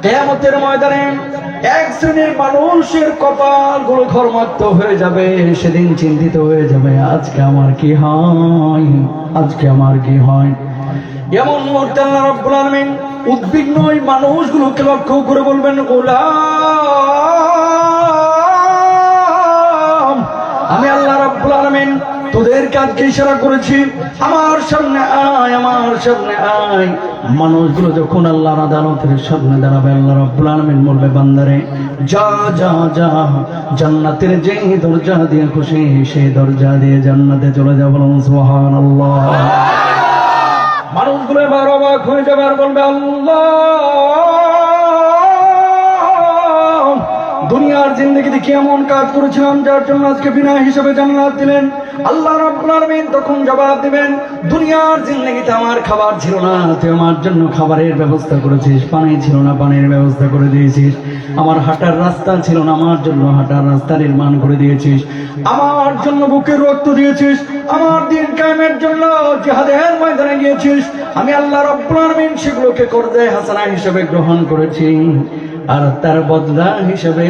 কিয়ামতের ময়দানে এক শ্রেণীর মানুষের কপালগুলো ঘর্মাক্ত হয়ে যাবে, সেদিন চিন্তিত হয়ে যাবে, আজকে আমার কি হয়, আজকে আমার কি হয়। এমন মুহূর্তে আল্লাহ রাব্বুল আলামিন উদ্বিগ্ন ওই মানুষগুলোকে লক্ষ্য করে বলবেন, গোলাম, আমি আল্লাহ রাব্বুল আলামিন তোদেরকে আজকে ইশারা করেছি, আমার সামনে আয়, আমার সামনে আয়। মানুষগুলো যখন আল্লাহর আদালতের সামনে দাঁড়াবে, আল্লাহ রাব্বুল আলামিন বলবে, বান্দারে যা যা যা, জান্নাতের যে দরজা দিয়ে খুশি সেই দরজা দিয়ে জান্নাতে চলে যাব। সুবহানাল্লাহ। মানুষগুলো এবার অবাক হয়ে যাবে আর বলবে, আল্লাহ, দুনিয়ার জিন্দেগিতে কি এমন কাজ করেছিলাম যার জন্য আজকে বিনা হিসাবে জান্নাত দিলেন? আল্লাহ রাব্বুল আলামিন তখন জবাব দিবেন, দুনিয়ার জিন্দেগিতে আমার খাবার ছিল না, তুই আমার জন্য খাবারের ব্যবস্থা করেছিস, পানি ছিল না, পানির ব্যবস্থা করে দিয়েছিস, আমার হাঁটার রাস্তা ছিল না, আমার জন্য হাঁটার রাস্তা নির্মাণ করে দিয়েছিস, আমার জন্য বুকের রক্ত দিয়েছিস, আমার দিন কায়েমের জন্য জিহাদের ময়দানে গিয়েছিস। আমি আল্লাহ রাব্বুল আলামিন সেগুলোকে করদে হাসানা হিসেবে গ্রহণ করেছি, আর তার বদলা হিসেবে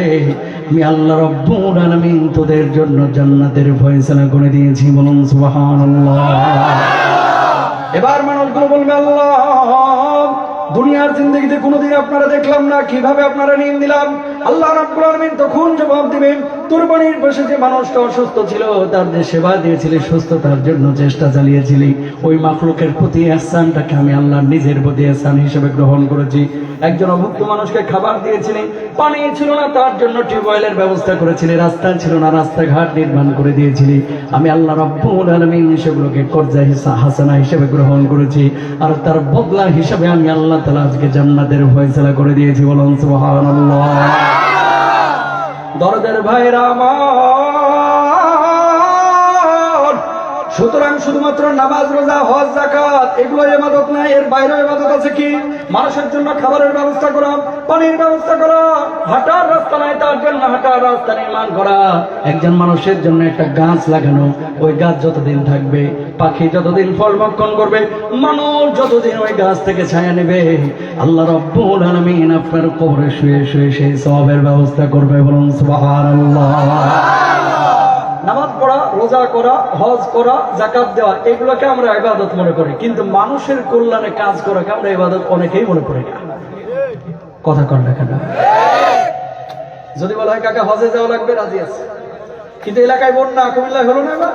আমি আল্লাহ রাব্বুল আলামিন তোদের জন্য জান্নাতের ফয়সালা করে দিয়েছি। বলুন সুবহানাল্লাহ। এবার মানুষগুলো বলবে, আল্লাহ, দুনিয়ার জিন্দেগিতে কোনোদিন আপনারা দেখলাম না, কিভাবে আপনারা নিয়ে দিলাম? আল্লাহ রাব্বুল আলামিন তখন জবাব দিবেন, তোর বাড়ির পাশে যে মানুষটা অসুস্থ ছিল তার যে সেবা দিয়েছিলি, সুস্থতার জন্য চেষ্টা চালিয়েছিলি, ওই মাখলুকের প্রতি ইহসানটাকে আমি আল্লাহ নিজের প্রতি ইহসান হিসেবে গ্রহণ করেছি। একজন অভুক্ত মানুষকে খাবার দিয়েছিলি, পানি ছিল না তার জন্য টিউবওয়েলের ব্যবস্থা করেছিলি, রাস্তা ছিল না রাস্তাঘাট নির্মাণ করে দিয়েছিলি, আমি আল্লাহ রাব্বুল আলামিন সেগুলোকে করজা হাসানা হিসেবে গ্রহণ করেছি, আর তার বদলা হিসেবে আমি আল্লাহ তাআলা আজকে জান্নাতের ফয়সালা করে দিয়েছি। বলুন সুবহানাল্লাহ। দরদের ভাইরা আমার, সুতরাং শুধুমাত্র নামাজ, রোজা, হজ, যাকাত এগুলো ইবাদত না, এর বাইরে ইবাদত আছে কি? মানুষের জন্য খাবারের ব্যবস্থা করা, পানির ব্যবস্থা করা, হাঁটার রাস্তা নাই তার জন্য হাঁটার রাস্তা নির্মাণ করা, একজন মানুষের জন্য একটা গাছ লাগানো, ওই গাছ যতদিন থাকবে, পাখি যতদিন ফল ভক্ষণ করবে, মানুষ যতদিন ওই গাছ থেকে ছায়া নেবে, আল্লাহ রাব্বুল আলামিন আপনার কবরে শুয়ে শুয়ে সেই সওয়াবের ব্যবস্থা করবে। বলুন সুবহানাল্লাহ। নামাজ পড়া, রোজা করা, হজ করা, যাকাত দেওয়া এগুলোকে আমরা ইবাদত মনে করি, কিন্তু মানুষের কল্যাণে কাজ করাকে আমরা ইবাদত অনেকেই মনে করি না। কথা কন না কেন? যদি বলা হয় কাকা হজে যাওয়া লাগবে, রাজি আছে, কিন্তু এলাকায় বন্যা, কুমিল্লায় হলো না, এবার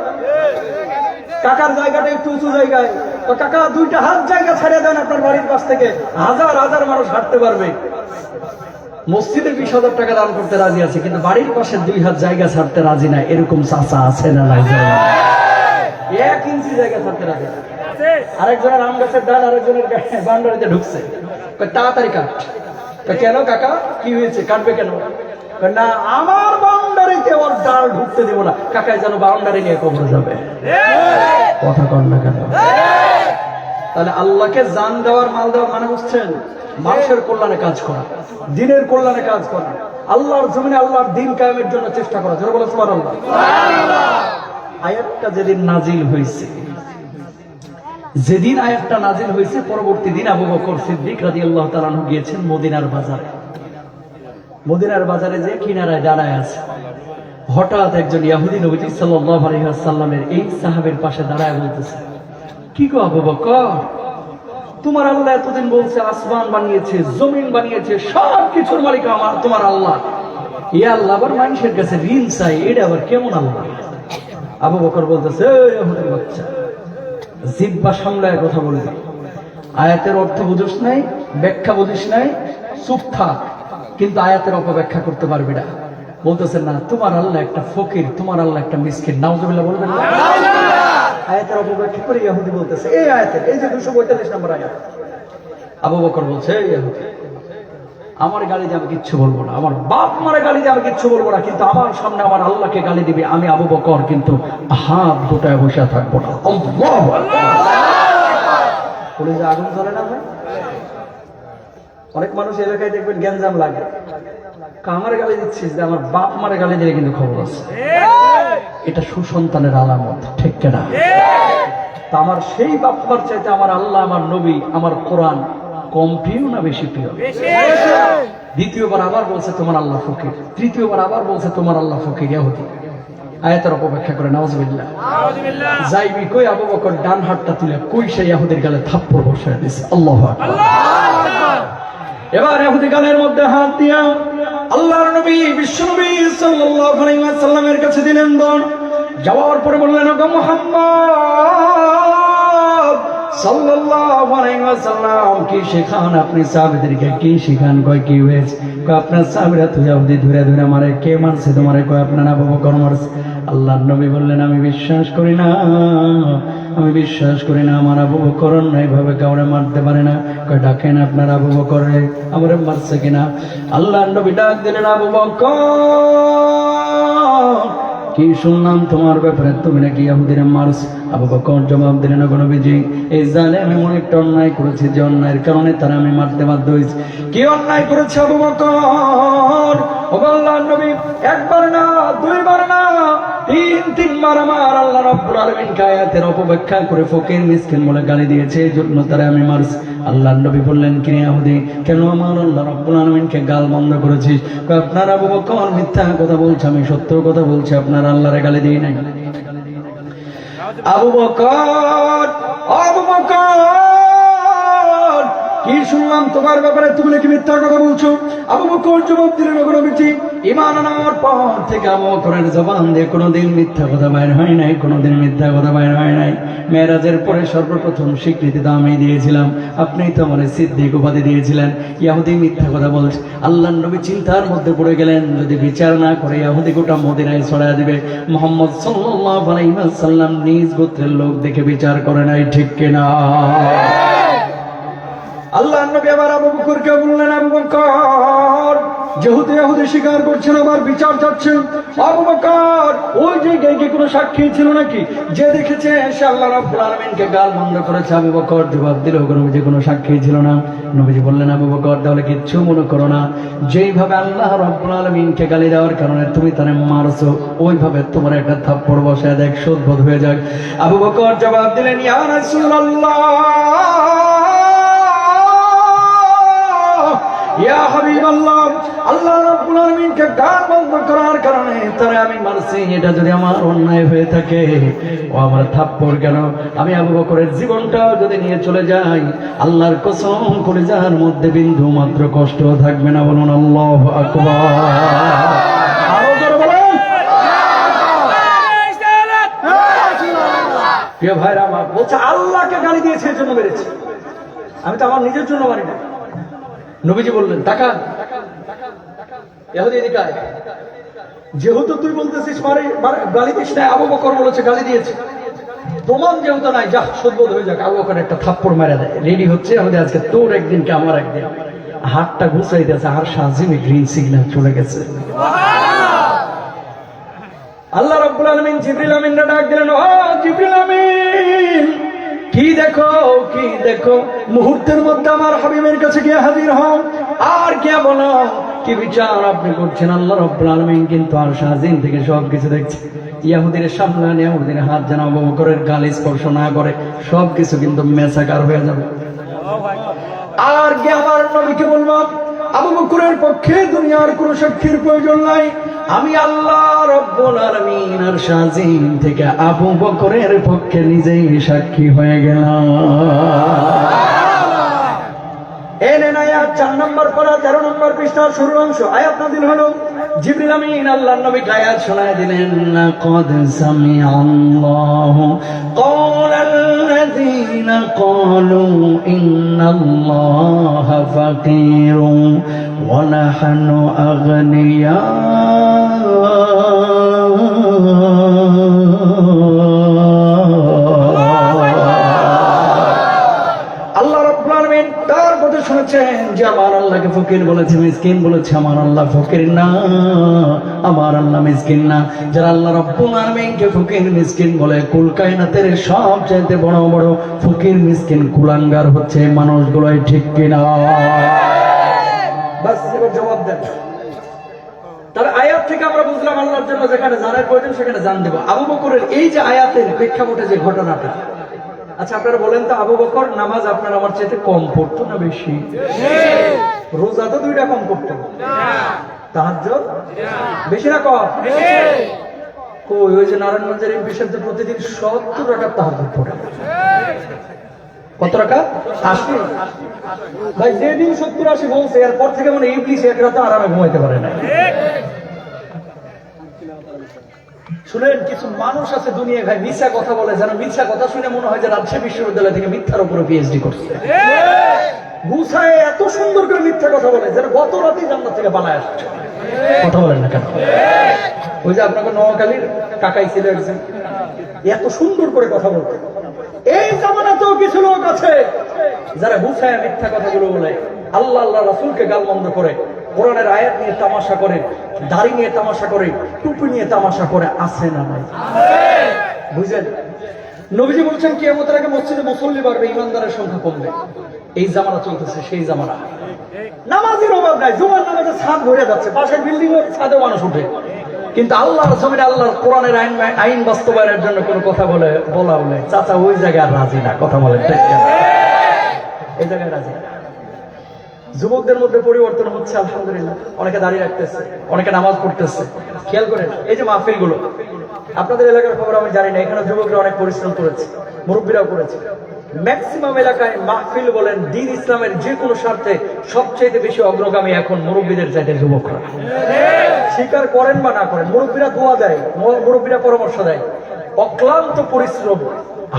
কাকার জায়গাটা একটু উঁচু জায়গায়, তো কাকা 2টা হাত জায়গা ছেড়ে দেন আপনার বাড়ির পাশ থেকে, হাজার হাজার মানুষ হাঁটতে পারবে। মসজিদে 20,000 টাকা দান করতে রাজি আছে, কিন্তু বাড়ির পাশে 2 হাত জায়গা ছাড়তে রাজি না, এরকম চাচা আছে না নাই? 1 ইঞ্চি জায়গা ছাড়তে রাজি না। আরেকজনের আম গাছের ডাল আরেকজনের বাউন্ডারিতে ঢুকছে, তাড়াতাড়ি কাট। কেন কাকা, কি হয়েছে, কাটবে কেন? না, আমার বাউন্ডারিতে ওর ডাল ঢুকতে দেবো না। কাকায় যেন বাউন্ডারি নিয়ে কবরে যাবে। কথা কর না কেন? তাহলে আল্লাহকে জান দেওয়ার, মাল দেওয়ার মানে বুঝছেন? মানুষের কল্যাণে কাজ করা, দিনের কল্যাণে কাজ করা, আল্লাহর জমিনে আল্লাহর দিন কায়েমের জন্য চেষ্টা করা। যারা বলে সুবহানাল্লাহ। আয়াতটা যেদিন নাজিল হয়েছে, যেদিন আয়াতটা নাজিল হয়েছে, পরবর্তী দিন আবু বকর সিদ্দিক রাদিয়াল্লাহু তাআলা আনহু গিয়েছেন মদিনার বাজারে। মদিনার বাজারে যে কিনারায় দাঁড়ায় আছে, হঠাৎ একজন ইহুদি নবী সাল্লাল্লাহু আলাইহি ওয়াসাল্লামের এই সাহাবের পাশে দাঁড়ায় বলতেছে, কি গো আবু বকর, তোমার আল্লাহ এতদিন বলছে আসমান বানিয়েছে, জমিন বানিয়েছে, সব কিছুর মালিক আমার তোমার আল্লাহ। এই আল্লাহ আবার মানুষের কাছে ঋণ চাই, এটা আবার কেমন আল্লাহ? আবু বকর বলতেছে, এই ইহুদির বাচ্চা, জিহ্বা সামলায় কথা বলবি, আয়াতের অর্থ বুঝিস নাই, ব্যাখ্যা বুঝিস নাই, চুপ থাক, কিন্তু আয়াতের অপব্যাখ্যা করতে পারবি না। বলতেছেন না, তোমার আল্লাহ একটা ফকির, তোমার আল্লাহ একটা মিসকিন। নাউজুবিল্লাহ বলবেন না? আয়াতের অপব্যাখ্যা করে ইহুদি বলতেছে, এই আয়াতের, এই যে 242 নম্বর আয়াত। আবু বকর বলছে, এই ইহুদি, আমার গালি দিয়ে আমি কিচ্ছু বলবো না, আমার বাপ মারা গালি দিয়ে আমি কিচ্ছু বলবো না, কিন্তু আমার সামনে আমার আল্লাহকে গালি দিবে, আমি আবু বকর কিন্তু হাত গোটায় বসে থাকবো না। আল্লাহু আকবার। বলে যে আগুন জ্বলে না ভাই? অনেক মানুষ এলাকায় দেখবেন গ্যাঞ্জাম লাগে, আমার গালি দিচ্ছিস, আমার বাপ মারা গালি দিলে কিন্তু খবর আছে। এটা সুসন্তানের আলামত, ঠিক কিনা? তা আমার সেই বাপ মার চাইতে আমার আল্লাহ, আমার নবী, আমার কোরআন কম প্রিয় না বেশি প্রিয়? দ্বিতীয়বার আবার বলছে তোমার আল্লাহ ফকির, তৃতীয়বার আবার বলছে তোমার আল্লাহ ফকির। ইহুদি আয়াতের অপব্যাখ্যা করে, নাউজুবিল্লাহ। যাইবি কই, আবু বকর ডান হাতটা তুলে কই সেই ইহুদির গালে থাপ্পড় বসায় দিয়েছে। আল্লাহু আকবার। এবার ইহুদি গালের মধ্যে হাত দিয়া আল্লাহর নবী বিশ্বনবী সাল্লাল্লাহু আলাইহি ওয়াসাল্লামের কাছে দিলেন দৌড়। যাওয়ার পরে বললেন, ওগো মুহাম্মদ সাল্লাল্লাহু আলাইহি ওয়াসাল্লাম, কি শেখান আপনি সাহাবীদেরকে? কি শেখান? কয় কি হয়েছে? কয় আপনার সাহাবীরা তো ইহুদি ধরে ধরে মারে। কে মারছে তোমারে? কয় আপনার আবু বকর মারছে। আল্লাহর নবী বললেন, আমি বিশ্বাস করি না, আমি বিশ্বাস করি না আমার আবু বকর এইভাবে কাউরে মারতে পারে না। কয় ডাকেন আপনার আবু বকরে, আমারে মারছে কিনা। আল্লাহর নবী ডাক দিলেন, আবু বকর, কি শুনলাম তোমার ব্যাপারে, তুমি নাকি ইহুদিরা মারছ? আবু বকর জবাব দিলেন, ওগো নবীজি, এই জালেম এমন একটা অন্যায় করেছে যে অন্যায়ের কারণে তারা আমি মারতে বাধ্য হয়েছি। কি অন্যায় করেছে আবু বকর? ওগো আল্লাহর নবী, একবার না, দুইবার না, তিনবার আমার আল্লাহ রাব্বুল আলামিনকে আয়াতের অপব্যাখ্যা করে ফকির মিসকিন বলে গালি দিয়েছে, এই জন্য তারা আমি মারছি। আল্লাহর নবী বললেন, কি ইহুদি, কেন আমার আল্লাহ রাব্বুল আলামিনকে গাল বন্ধ করেছিস? আপনার আবু বকর মিথ্যা কথা বলছে, আমি সত্য কথা বলছি, আপনার আল্লাহরে গালি দিই নাই। আবু বকর, আবু বকর, কি শুনলাম তোমার ব্যাপারে, তুমি নাকি মিথ্যা কথা বলছো? আবু বকর জবাব দিলেন, ওগো নবীজি, ঈমান আনার পর থেকে আবু বকরের জবান দিয়ে কোনোদিন মিথ্যা কথা বাইর হয় নাই, কোনোদিন মিথ্যা কথা বাইর হয় নাই। মেরাজের পরে সর্বপ্রথম স্বীকৃতি তো আমি দিয়েছিলাম, আপনিই তো আমার সিদ্দিক উপাধি দিয়েছিলেন। ইহুদি মিথ্যা কথা বলছে। আল্লাহর নবী চিন্তার মধ্যে পড়ে গেলেন, যদি বিচার না করে ইহুদি গোটা মদিনায় ছড়ায় দিবে। মুহাম্মদ সাল্লাল্লাহু আলাইহি ওয়াসাল্লাম নিজ গোত্রের লোক দেখে বিচার করে নাই, ঠিক কিনা? আল্লাহর নবী আবার আবু বকরকে বললেন, আবু বকর, যেহেতু ইহুদি স্বীকার করছেন, আবার বিচার চাচ্ছেন। আবু বকর, ওই জায়গায় কি কোনো সাক্ষী ছিল নাকি? যে দেখেছে সে আল্লাহ রাব্বুল আলামিনকে গাল বন্ধ করেছে। আবু বকর জবাব দিল, নবীজি, কোনো সাক্ষী ছিল না। নবীজি বললেন, আবু বকর, তাহলে কিচ্ছু মনে করো না, যেইভাবে আল্লাহ রাব্বুল আলামিনকে গালি দেওয়ার কারণে তুমি তারে মারছো, ওইভাবে তোমার একটা থাপ্পড় বসায় দেখ, শোধবোধ হয়ে যাক। আবু বকর জবাব দিলেন, ইয়া রাসূলুল্লাহ, ইয়া হাবিবাল্লাহ, আল্লাহ রাব্বুল আলামিনকে গাল বন্ধ করার কারণে তারে আমি মারছি, এটা যদি আমার অন্যায় হয়ে থাকে, ও আমার থাপ্পড় কেন? আমি আবু বকরের জীবনটাও যদি নিয়ে চলে যাই, আল্লাহর কসম করে যার মধ্যে বিন্দু মাত্র কষ্ট থাকবে না। বলুন আল্লাহু আকবার। আরো জোরে বলেন। প্রিয় ভাইরা আমার, বলছে আল্লাহকে গালি দিয়েছে এর জন্য মেরেছে, আমি তো আমার নিজের জন্য মারি না। নবীজি বললেন তাকান, ইহুদি এদিকে আয়। যেহেতু তুই বলতেছিস গালি দিস নাই, আবু বকর বলেছে গালি দিয়েছে, প্রমাণ যেহেতু নাই, যা সদ্বোধ হয়ে যাক, আবু বকর একটা থাপ্পড় মেরে দেয়। রেডি হচ্ছে আমাদের আজকে তোর একদিন কে আমার একদিন, হাতটা ঘুষাই দিয়েছে, আর সাজিমে গ্রিন সিগন্যাল চলে গেছে। আল্লাহ রাব্বুল আলামিন জিবরিল আমিনকে ডাক দিলেন, ও জিবরিল আমিন, কি দেখো কি দেখো, মুহূর্তের মধ্যে আমার হাবিবের কাছে গিয়ে হাজির হও, আর কে বলো কি বিচার আপনি করছেন। আল্লাহ রাব্বুল আলামিন কিন্তু আর সাজিম থেকে সবকিছু দেখছে। ইহুদির সামনে ইহুদির হাত যেন আবু বকরের গালি স্পর্শ না করে, সবকিছু কিন্তু মেসাকার হয়ে যাবে। আর কে আমার নবীকে বলবো, আবু বকরের পক্ষে দুনিয়ার কোন সাক্ষীর প্রয়োজন নাই, আমি আল্লাহ রাব্বুল আলামিন আর সাজিম থেকে আবু বকরের পক্ষে নিজেই সাক্ষী হয়ে গেলাম। আয়াত 4 নম্বর পারা 13 নম্বর পৃষ্ঠার শুরুর অংশ আয়াত নাযিল হলো। জিবরিল আমিন আল্লাহর নবীকে আয়াত শোনায় দিলেন, লাকাদ সামিআল্লাহু কাওলাল্লাযীনা ক্বালু ইন্নাল্লাহা ফাকীরুন ওয়া নাহনু আগনিয়া। শুনেছেন যে আমার আল্লাহকে ফকির বলেছে, মিসকিন বলেছে। আমার আল্লাহ ফকির না, আমার আল্লাহ মিসকিন না। যারা আল্লাহ রাব্বুল আলামিনকে ফকির মিসকিন বলে, কুল কায়নাতের সবচাইতে বড় বড় ফকির মিসকিন কুলাঙ্গার হচ্ছে মানুষগুলোই, ঠিক কিনা? বাস এবার জবাব দেন। তাহলে আয়াত থেকে আমরা বুঝলাম আল্লাহর জন্য যেখানে জানার প্রয়োজন সেখানে জান দেব। আবু বকরের এই যে আয়াতের প্রেক্ষাপটে যে ঘটনাটা, আচ্ছা আপনারা বলেন তো, আবু বকর নামাজ আপনার আমার চাইতে কম পড়তো না বেশি? রোজা তো 2টা কম পড়তো, তাহাজ্জুদ বেশি না কম? কই ওই যে নারায়ণগঞ্জের এমপি সাহেব প্রতিদিন 70 রাকাত তাহাজ্জুদ পড়ে। কত রাকাত? 80। ভাই যেদিন 70-80 বলছে এরপর থেকে মনে ইবলিস এক রাতে আরামে ঘুমাইতে পারে না। শুনেন, কিছু মানুষ আছে দুনিয়ায় ভাই মিথ্যা কথা বলে, যেন মিথ্যা কথা শুনে মনে হয় যে রাজশাহী বিশ্ববিদ্যালয় থেকে মিথ্যার উপরে পিএইচডি করছে। গুছায় এত সুন্দর করে মিথ্যা কথা বলে যেন গত রাতেই জান্নাত থেকে পালায় আসছে। কথা বলেন না কেন? ওই যে আপনাকে নোয়াখালীর কাকাই ছিল একজন, এত সুন্দর করে কথা বলতে। এই জামানাতেও কিছু লোক আছে যারা গুছায় মিথ্যা কথাগুলো বলে, আল্লাহ আল্লাহ রাসূলকে গালমন্দ করে, কোরআনের আয়াত নিয়ে তামাশা করে, দাড়ি নিয়ে তামাশা করে, টুপি নিয়ে তামাশা করে, আছে না নাই? বুঝলেন? নবীজি বলছেন কিয়ামতের আগে মসজিদে মুসল্লি বাড়বে, ইমানদারের সংখ্যা কমবে। এই জামানা চলতেছে সেই জামানা। নামাজের অভাব নাই, জুমার নামাজে ছাদ ভরে যাচ্ছে, পাশের বিল্ডিং এর ছাদে মানুষ উঠে, কিন্তু আল্লাহর জমিনে আল্লাহর কোরআনের আইন বাস্তবায়নের জন্য কোনো কথা বলা বলে চাচা ওই জায়গায় রাজি না। কথা বলেন ঠিক না? এই জায়গায় রাজি না। যুবকদের মধ্যে পরিবর্তন হচ্ছে আলহামদুলিল্লাহ, অনেকে দাঁড়িয়ে রাখতেছে, অনেকে নামাজ পড়তেছে। খেয়াল করেন এই যে মাহফিল গুলো, আপনাদের এলাকার খবর আমি জানি না, এখানে যুবকরা অনেক পরিশ্রম করেছে, মুরব্বীরাও করেছে। ম্যাক্সিমাম এলাকায় মাহফিল বলেন, দ্বীন ইসলামের যে কোনো স্বার্থে সবচেয়ে বেশি অগ্রগামী এখন মুরব্বীদের চাইতে যুবকরা। স্বীকার করেন বা না করেন, মুরব্বীরা দোয়া দেয়, মুরব্বীরা পরামর্শ দেয়। অক্লান্ত পরিশ্রম,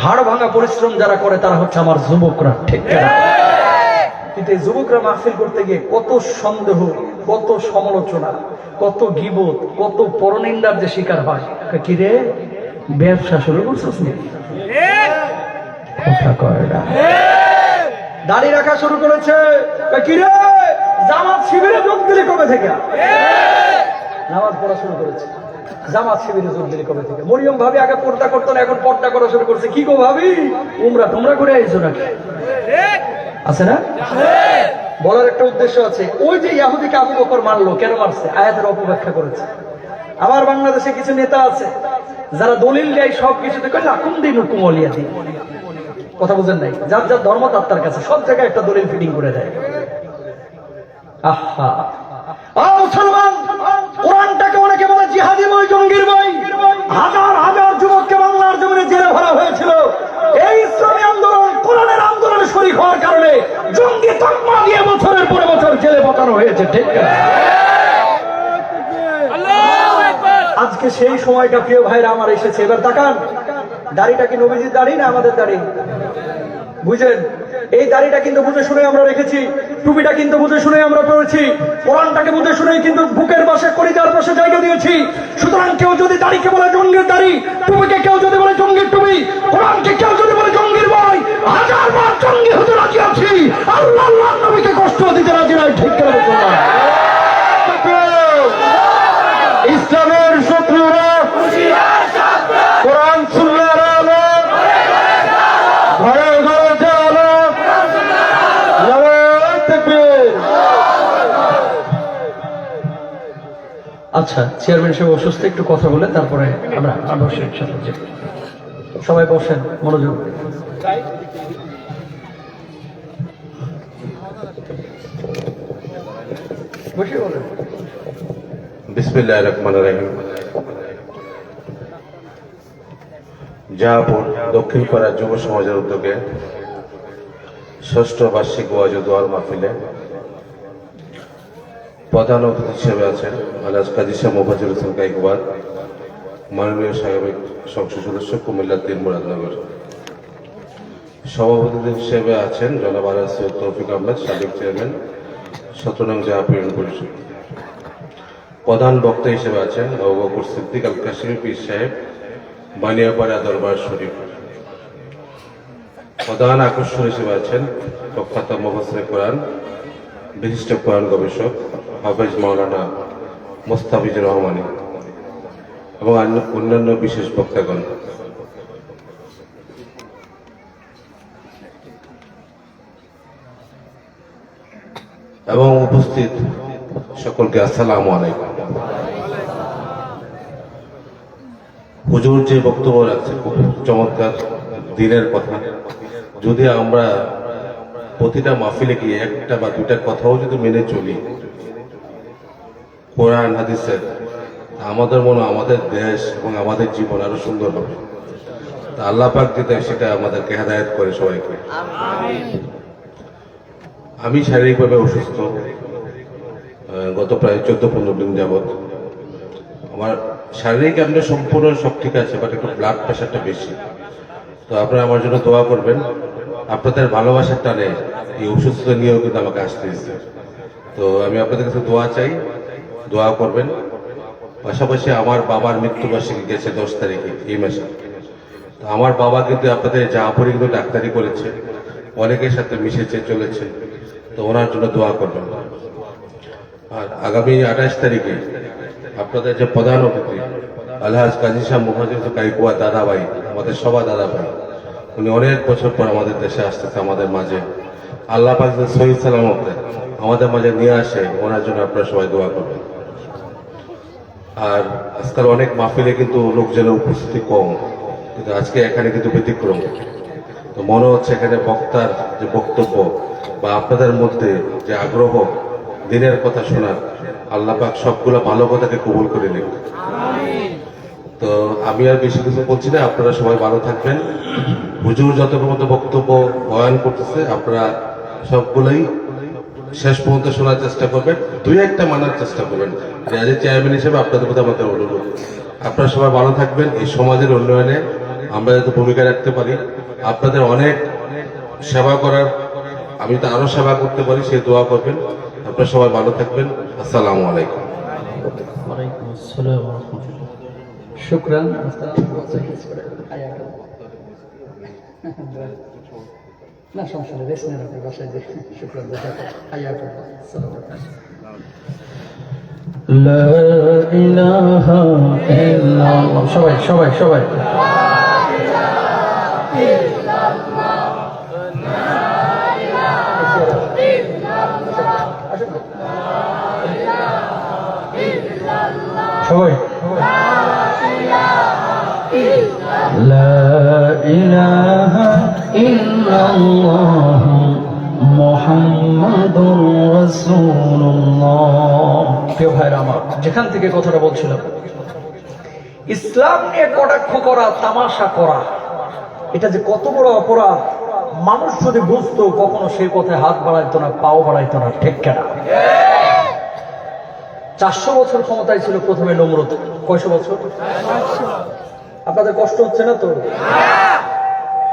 হাড় ভাঙা পরিশ্রম যারা করে তারা হচ্ছে আমার যুবকরা, ঠিক না? কিন্তু এই যুবকরা মাহফিল করতে গিয়ে কত সন্দেহ, কত সমালোচনা, কত গীবত, কত পরনিন্দার যে শিকার হয়। কি রে, ব্যবসা শুরু করছিস না? কথা কয় না। দাড়ি রাখা শুরু করেছে। কি রে, জামাত শিবিরে যোগ দিলে কবে থেকে? নামাজ পড়া শুরু করেছে। জামাত শিবিরে যোগ দিলে কবে থেকে? মরিয়ম ভাবি আগে পর্দা করতো না, এখন পর্দা করা শুরু করছে। কি গো ভাবি, উমরা তোমরা করে আইছো নাকি? আছে না? বলার একটা উদ্দেশ্য আছে। ওই যে ইহুদিকে আবু বকর মারলো, কেন মারছে? আয়াতের অপব্যাখ্যা করেছে। আমার বাংলাদেশে কিছু নেতা আছে যারা দলিল দেয় সবকিছুতে, কয় লাকুম দিনুকুম ওয়ালিয়া দিন। কথা বুঝেন নাই? যার যার ধর্ম তার কাছে, সব জায়গায় একটা দলিল ফিটিং করে দেয়। আহা, মুসলমান, কোরআনটাকে অনেকে বলে জিহাদি বই, জঙ্গির বই। হাজার হাজার যুবককে বাংলার জমিনে জেলে ভরা হয়েছিল। এই ইসলামী আন্দোলন কোরআনের আন্দোলনে শরীক হওয়ার কারণে জঙ্গি তকমা দিয়ে বছরের পরে বছর জেলে পাঠানো হয়েছে, ঠিক না? আজকে সেই সময়টা প্রিয় ভাইরা আমার এসেছে। এবার তাকান, দাড়িটা কি নবীজির দাড়ি না আমাদের দাড়ি? বুঝলেন? এই দাড়িটা কিন্তু বুঝে শুনে আমরা রেখেছি, টুপিটা কিন্তু বুঝে শুনে আমরা পড়েছি, কোরআনটাকে বুঝে শুনে কিন্তু বুকের পাশে কলিজার পাশে জায়গা দিয়েছি। সুতরাং কেউ যদি দাড়িকে বলে জঙ্গির দাড়ি, টুপিকে কেউ যদি বলে জঙ্গির টুপি, কোরআনকে কেউ যদি বলে জঙ্গির বই, 1000 বার জঙ্গি হতে রাজি আছি, আল্লাহ আল্লাহ নবীকে কষ্ট দিতে রাজি নাই। ঠিক করে বললাম। ইসলামের শত্রুরা কোরআন সুন্নাহর আলো ঘরে ঘরে জালো। নারায়ে তাকবীর। আচ্ছা, চেয়ারম্যান সাহেব অসুস্থ, একটু কথা বলে তারপরে আমরা বসে সবাই বসেন, মনোযোগ। বসে বলেন। বিসমিল্লাহির রহমানির রহিম। জাহাপুর দক্ষিণ পাড়া যুব সমাজের উদ্যোগে 6ষ্ঠ বার্ষিক ওয়াজ ও দোয়ার মাহফিলে প্রধান অতিথি হিসেবে আছেন আলহাজ কাজী শাহ মোফাজ্জল হোসেন কাইকবাদ, মাননীয় সাবেক সংসদ সদস্য কুমিল্লা 3 মুরাদনগর। সভাপতি হিসেবে আছেন জনাব আলহাজ সৈয়দ তৌফিক আহমেদ, সাবেক চেয়ারম্যান 17 নং জাহাপুর ইউনিয়ন পরিষদ। প্রধান বক্তা হিসেবে আছেন আবু বকর সিদ্দিক আল কাশিমি পীর সাহেব, বানিয়াপাড়া দরবার শরীফ। প্রধান আকর্ষণ হিসেবে আছেন প্রখ্যাত মুফাসসির কোরআন, বিশিষ্ট কোরআন গবেষক হাফেজ মাওলানা মোস্তাফিজুর রহমানী এবং অন্যান্য বিশেষ বক্তাগণ। এবং উপস্থিত সকলকে আসসালামু আলাইকুম। হুজুর যে বক্তব্য রাখছে খুব চমৎকার দিনের কথা। যদি আমরা প্রতিটা মাহফিলে গিয়ে একটা বা দুটা কথাও যদি মেনে চলি কোরআন হাদিসের, আমাদের মনে আমাদের দেশ এবং আমাদের জীবন আরো সুন্দর হবে। তা আল্লাহ পাক যদি সেটা আমাদেরকে হেদায়েত করে সবাইকে। আমি শারীরিকভাবে অসুস্থ গত প্রায় 14-15 দিন যাবৎ। আমার শারীরিক এমনি সম্পূর্ণ সব ঠিক আছে, বাট একটু ব্লাড প্রেশারটা বেশি। তো আপনারা আমার জন্য দোয়া করবেন। আপনাদের ভালোবাসার টানে এই অসুস্থতা নিয়েও কিন্তু আমাকে আসতে দিচ্ছে। তো আমি আপনাদের কাছে দোয়া চাই, দোয়া করবেন। পাশাপাশি আমার বাবার মৃত্যুবার্ষিকী গেছে 10 তারিখে এই মাসে। তো আমার বাবা কিন্তু আপনাদের জাহাপুরে কিন্তু ডাক্তারি করেছে, অনেকের সাথে মিশেছে চলেছে। তো ওনার জন্য দোয়া করবেন। আর আগামী 28 তারিখে আপনাদের যে প্রধান অতিথি আলহাজ কাজী শাহ মোফাজ্জল হোসেন কাইকবাদ দাদাভাই, আমাদের সবার দাদাভাই, উনি অনেক বছর পর আমাদের দেশে আসতেছে, আমাদের মাঝে। আল্লাহ পাক সহি সালামতে আমাদের মাঝে নিয়ে আসে, ওনার জন্য আপনারা সবাই দোয়া করবেন। আর আজকাল অনেক মাহফিলে কিন্তু লোকজনের উপস্থিতি কম, কিন্তু আজকে এখানে কিন্তু ব্যতিক্রম। তো মনে হচ্ছে এখানে বক্তার যে বক্তব্য বা আপনাদের মধ্যে যে আগ্রহ দিনের কথা শোনার, আল্লাহ পাক সবগুলো ভালো কথাকে কবুল করে নিন। তো আমি আর বেশি কিছু বলছি না, আপনারা সবাই ভালো থাকবেন। হুজুর যতক্ষণ মতো বক্তব্য বয়ান করতেছে আপনারা সবগুলোই শেষ পর্যন্ত শোনার চেষ্টা করবেন, 2-1টা মানার চেষ্টা করবেন। যে চেয়ারম্যান হিসেবে আপনাদের প্রতি আমাদের অনুরোধ, আপনারা সবাই ভালো থাকবেন। এই সমাজের উন্নয়নে আমরা যাতে ভূমিকা রাখতে পারি, আপনাদের অনেক সেবা করার, আমি তো আরো সেবা করতে পারি, সেই দোয়া করবেন। আপনারা সবাই ভালো থাকবেন। আসসালামু আলাইকুম। ওয়ালাইকুম আসসালাম ওয়া রাহমাতুল্লাহ। শুকরান। না সমস্যা নেই, রেস্ট নেন আপনি বাসায় যে। শুকরান, লা ইলাহা ইল্লাল্লাহ। সবাই সবাই সবাই সবাই লা ইলাহা ইল্লাল্লাহ মুহাম্মাদুর রাসূলুল্লাহ। প্রিয় ভাইরা আমার, যেখান থেকে কথাটা বলছিলাম, ইসলাম নিয়ে কটাক্ষ করা, তামাশা করা, এটা যে কত বড় অপরাধ মানুষ যদি বুঝতো কখনো সেই পথে হাত বাড়াইতো না, পাও বাড়াইতো না। ঠিক কেনা? 400 বছর ক্ষমতায় ছিল প্রথমে নমরুদ। কয়শো বছর? আপনাদের কষ্ট হচ্ছে না তো?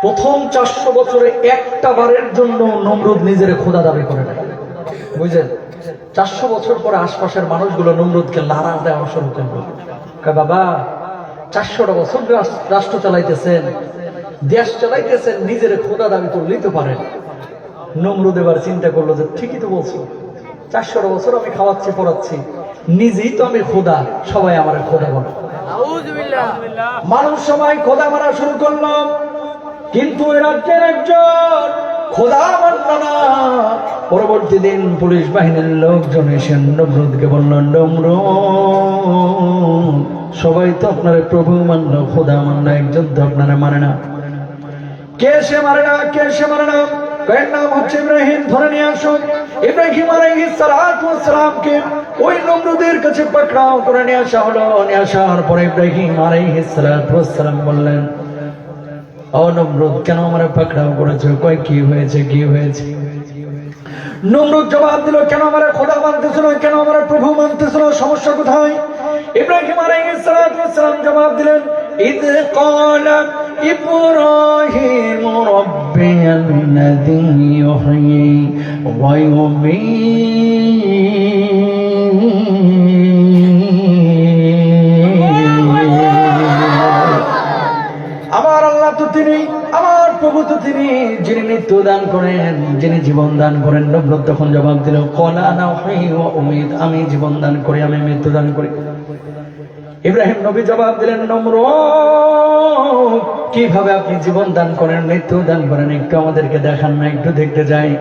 প্রথম 400 বছরে একটা বারের জন্য নমরুদ নিজের খোদা দাবি করে নাই। বুঝলেন? 400 বছর পরে আশপাশের মানুষগুলো নমরুদকে লারা দেওয়া শুরু করলো। কয় বাবা 400টা বছর রাষ্ট্র চালাইতেছেন, দেশ চালাইতেছেন, নিজের খোদা দাবি করলেই তো পারেন। নমরুদ এবার চিন্তা করলো যে ঠিকই তো বলছো, 400টা বছর আমি খাওয়াচ্ছি পড়াচ্ছি, নিজেই তো আমি খোদা, সবাই আমার খোদা বলে। মানুষ সবাই খোদা মানা শুরু করলো, কিন্তু এ রাজ্যের একজন খোদা মানল না। পরবর্তী দিন পুলিশ বাহিনীর লোকজন এসে নমরুদকে বলল, নমরুদ সবাই তো আপনার প্রভু মানলো, খোদা মানলো, একজন তো আপনারা মানে না। কে সে মানে না, কে সে মানে না? কয়ের নাম হচ্ছে ইব্রাহিম, ধরে নিয়ে আসুন। ইব্রাহিম আলাইহিস সালাতু ওয়াস সালামকে ওই নমরুদের কাছে পাকড়াও করে নিয়ে আসা হলো। নিয়ে আসার পরে ইব্রাহিম আলাইহিস সালাতু ওয়াস সালাম বললেন, ও নমরুদ কেন আমারে পাকড়াও করেছো? কয় কি হয়েছে, কি হয়েছে? নমরুদ জবাব দিল, কেন আমারে খোদা মানতেছ না, কেন আমারে প্রভু মানতেছ না, সমস্যা কোথায়? ইব্রাহিম আলাইহিস সালাতু ওয়াস সালাম জবাব দিলেন, ইদ ক্বালা ইব্রাহিম রাব্বিয়াল্লাযী ইউহয়ী ওয়া ইউমীত। আমার আল্লাহ তো তিনি, আমার প্রভু তো তিনি, যিনি মৃত্যু দান করেন, যিনি জীবন দান করেন। নমরুদ তখন জবাব দিল, ক্বালা আনা উহয়ী ওয়া উমীত, আমি জীবন দান করি, আমি মৃত্যু দান করি। ইব্রাহিম নবী জবাব দিলেন, নমরুদ কিভাবে আপনি জীবন দান করেন, মৃত্যু দান করেন, একটু আমাদেরকে দেখান না, একটু দেখতে যাই।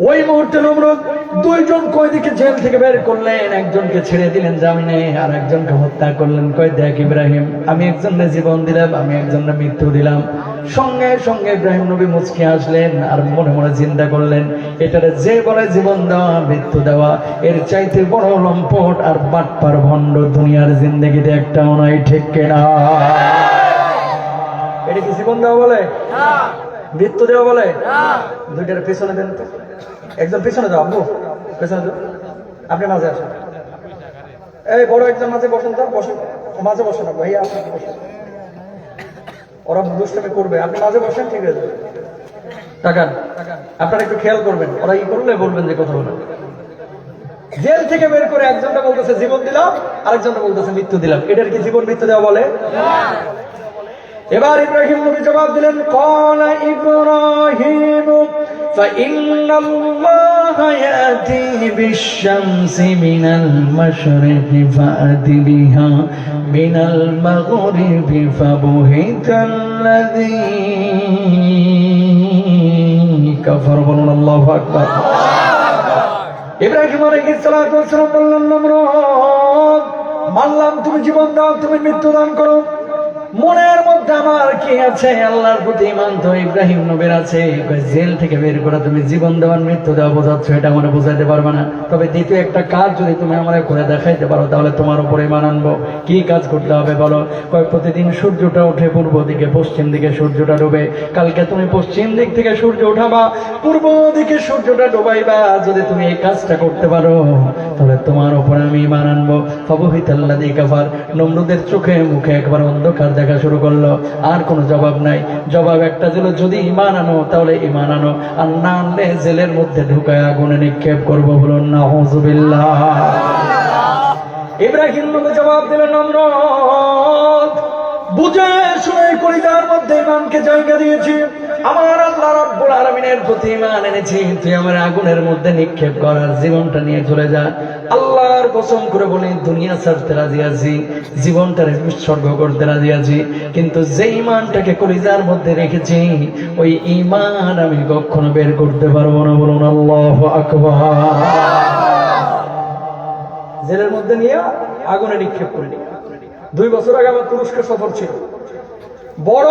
ওই মুহূর্তে নমরুদ দুইজন কয়েদিকে জেল থেকে বের করলেন, একজনকে ছেড়ে দিলেন জামিনে, আর একজনকে হত্যা করলেন। কয় দেখ ইব্রাহিম, আমি একজনের জীবন দিলাম, আমি একজনের মৃত্যু দিলাম। সঙ্গে সঙ্গে ইব্রাহিম নবী মুচকি আসলেন আর মনে মনে চিন্তা করলেন, এটারে যে বলে জীবন দেওয়া, মৃত্যু দেওয়া, এর চাইতে বড় লম্পট আর বাটপার ভণ্ড দুনিয়ার জিন্দেগিতে একটাও নাই, ঠিক কিনা? এটা কি জীবন দেওয়া বলে? মৃত্যু দেওয়া বলে? দুইটার পেছনে দেন তো, একজন পেছনে যাও, আব্বু পেছনে যাও, আপনি মাঝে আসেন। এই বড় একজন মাঝে বসেন তো, বসেন মাঝে বসেন, ভাইয়া আপনি বসেন, ওরা দুষ্টামি করবে, আপনি মাঝে বসেন, ঠিক আছে? তাকান, আপনারা একটু খেয়াল করবেন, ওরা ই করলে বলবেন যে কথা বলেন। জেল থেকে বের করে একজনটা বলতেছে জীবন দিলাম, আরেকজনটা বলতেছে মৃত্যু দিলাম। এটার কি জীবন মৃত্যু দেওয়া বলে? এবার ইব্রাহিম নবী জবাব দিলেন, ক্বালা ইব্রাহিম ফাইন্নাল্লাহা ইয়াতি বিশ-শামসি মিনাল মাশরিকি ফাআতি বিহা মিনাল মাগরিবি ফাবুহিতাল্লাযী কাফার। বলুন আল্লাহু আকবার। ইব্রাহিম আলাইহিস সালাতু ওয়াস সালাম বললেন, নমরুদ মানলাম তুমি জীবন দাও, তুমি মৃত্যু দান করো, মনের মধ্যে আমার কি আছে? আল্লাহর প্রতি ঈমান তো ইব্রাহিম নবীর আছে। জেল থেকে বের করে তুমি জীবন দেওয়ার মৃত্যু দেওয়া বোঝাচ্ছ, এটা আমার বোঝাইতে পারবে না। তবে দ্বিতীয় একটা কাজ যদি তুমি আমার করে দেখাইতে পারো, তাহলে তোমার উপরে ঈমান আনবো। কি কাজ করতে হবে বলো? কয় প্রতিদিন সূর্যটা ওঠে পূর্ব দিকে, পশ্চিম দিকে সূর্যটা ডুবে। কালকে তুমি পশ্চিম দিক থেকে সূর্য উঠাবা, পূর্ব দিকে সূর্যটা ডুবাইবা। যদি তুমি এই কাজটা করতে পারো, তাহলে তোমার উপরে আমি ঈমান আনবো। ফাবুহিতাল্লাযী কাফার। নমরুদের চোখে মুখে একবার অন্ধকার দেখা শুরু করলো, আর কোনো জবাব নাই। জবাব একটা ছিল, যদি ঈমান আনো তাহলে ঈমান আনো, আর না আনলে জেলের মধ্যে ঢুকায় আগুনে নিক্ষেপ করবো। বলুন নাউযুবিল্লাহ। ইব্রাহিম নবী জবাব দিলেন, নমরুদ বুঝে শুনে কলিজার মধ্যে ঈমানকে জায়গা দিয়েছি, আমার আল্লাহ রাব্বুল আলামিনের প্রতি ঈমান এনেছি, তুই আমার আগুনের মধ্যে নিক্ষেপ করার জীবনটা নিয়ে চলে যা। আল্লাহর কসম করে বলি, দুনিয়া ছাড়তে রাজি আছি, জীবনটারে উৎসর্গ করতে রাজি আছি, কিন্তু যে ঈমানটাকে কলিজার মধ্যে রেখেছি, ওই ঈমান আমি কখনো বের করতে পারবো না। বলুন আল্লাহু আকবার। জেলের মধ্যে নিয়ে আগুনে নিক্ষেপ করে। 2 বছর আগে আমার তুরস্ক সফর ছিল, বড়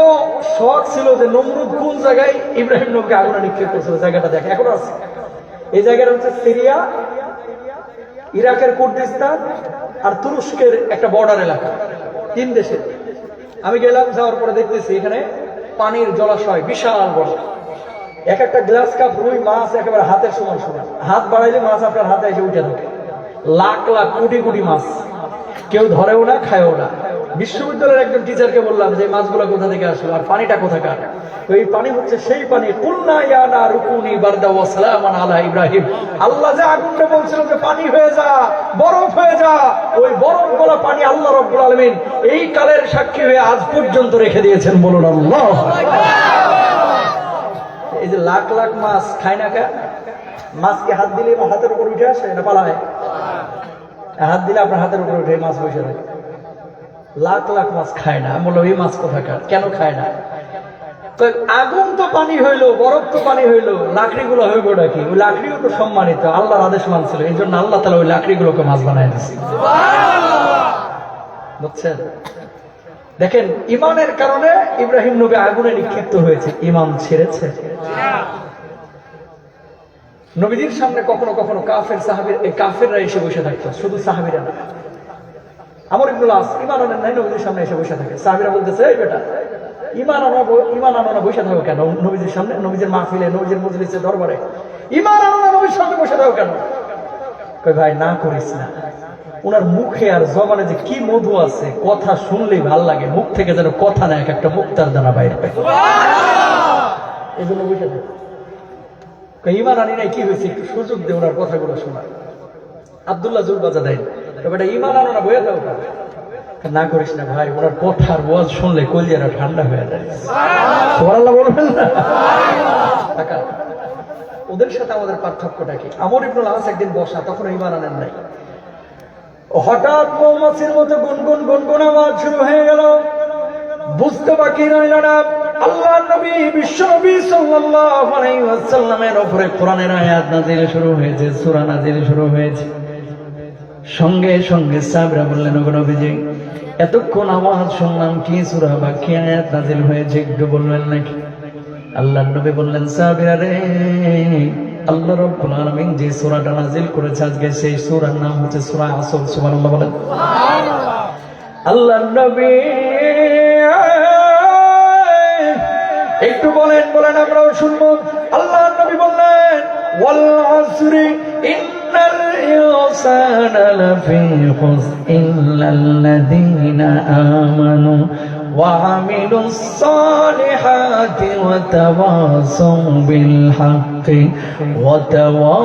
শখ ছিল যে নমরুদ কোন জায়গায় ইব্রাহিম নবীকে আগুনে নিক্ষেপ করেছিল, জায়গাটা দেখে এখনো আছে। এই জায়গাটা হচ্ছে সিরিয়া, ইরাকের কুর্দিস্তান আর তুরস্কের একটা বর্ডার এলাকা, 3 দেশের। আমি গেলাম, যাওয়ার পরে দেখতেছি এখানে পানির জলাশয় বিশাল বড়, এক একটা গ্লাস কাপ রুই মাছ একেবারে হাতের সমান সমান, হাত বাড়াইলে মাছ আপনার হাতে এসে উঠে থাকে, লাখ লাখ কোটি কোটি মাছ, কেউ ধরেও না, খায়ও না, বিশ্ববিদ্যালয়ের একজন টিচারকে বললাম যে মাছগুলো কোথা থেকে আসলো আর পানিটা কোথাকার। তো এই পানি হচ্ছে সেই পানি, কুলনা ইয়া নারু কুনি বারদা ওয়া সালামান আলা ইব্রাহিম। আল্লাহ যে আগুনটা বলছিল যে পানি হয়ে যা, বরফ হয়ে যা, ওই বরফ গলা পানি আল্লাহ রাব্বুল আলামিন এই কালের সাক্ষী হয়ে আজ পর্যন্ত রেখে দিয়েছেন। বলুন আল্লাহ। এই যে লাখ লাখ মাছ খায় না কে? মাছকে হাত দিলে হাতের উপর উঠে আসে না পালায়? হাত দিলে আপনার হাতের উপর উঠে মাছ বসে থাকে। লাখ লাখ মাছ খায় না। আমি বললাম এই মাছ কোথাকার, কেন খায় না? আগুন তো পানি হইলো, বরফ তো পানি হইলো, লাকড়ি গুলো হইব নাকি? ওই লাকড়িও তো সম্মানিত, আল্লাহর আদেশ মানছিল, এই জন্য আল্লাহ তাআলা ওই লাকড়ি গুলোকে মাছ বানায় দিচ্ছে। বুঝছেন? দেখেন, ইমানের কারণে ইব্রাহিম নবী আগুনে নিক্ষিপ্ত হয়েছে, ইমান ছেড়েছে। নবীজির সামনে কখনো কখনো কাফেররা এসে বসে থাকতো, শুধু সাহাবীরা না। আমর ইবনুল আস ইমান আনেন নাই, নবীজির সামনে এসে বসে থাকে। সাহাবীরা বলতেছে, এই বেটা ইমান আনো না, বসে থাকো কেন নবীজির সামনে, নবীজির মাহফিলে, নবীজির মজলিসে, দরবারে? ইমান আনো না, নবীর সামনে বসে থাকো কেন? কই ভাই না করিস না, ওনার মুখে আর জবানে যে কি মধু আছে, কথা শুনলেই ভাল লাগে, মুখ থেকে যেন কথা না এক একটা মুক্তার দানা বাইরে পায়, এই জন্য বসে থাকে। ইমান আনি নাই, কি হয়েছে, একটু সুযোগ দে ওনার কথাগুলো শোনার। আব্দুল্লাহ জুলবাজা দেয়, বেটা ইমান আনো না, বয়ে দাও না করিস না ভাই, ওনার কথার ওয়াজ শুনলে কলিজাটা ঠান্ডা হয়ে যায়। সুবহানাল্লাহ বলবেন না? ওদের সাথে আমাদের পার্থক্যটা কি? আমর ইবনুল আস একদিন বসা, তখন ঈমান আনেন নাই। হঠাৎ মৌমাছির মতো গুনগুন গুনগুন আওয়াজ শুরু হয়ে গেল, বুঝতে বাকি রইল না আল্লাহর নবী বিশ্বনবী সাল্লাল্লাহু আলাইহি ওয়াসাল্লামের উপরে কোরআনের আয়াত নাযিল শুরু হয়েছে, সূরা নাযিল শুরু হয়েছে। সঙ্গে সঙ্গে সাহাবীরা বললেন, ওগো নবীজি এতক্ষণ আওয়াজ শুনলাম, কি সূরা বা কি আয়াত নাযিল হয়েছে একটু বলবেন নাকি? আল্লাহর নবী বললেন, সাহাবীরা রে, আল্লাহ রাব্বুল আলামিন যে সূরাটা নাযিল করেছে আজকে, সেই সূরার নাম হচ্ছে সূরা আসর। সুবহানাল্লাহ বলেন। আল্লাহর নবী একটু বলেন আমরাও শুনবো। আল্লাহর নবী বললেন, ওয়াল আসরি ইন্নাল ইনসানা লাফি খুসর ইল্লাল্লাযীনা আমানু ওয়া আমিলুস সালিহাতি ওয়া তাওয়াসাউ বিল হাক্কি ওয়া তাওয়াসাউ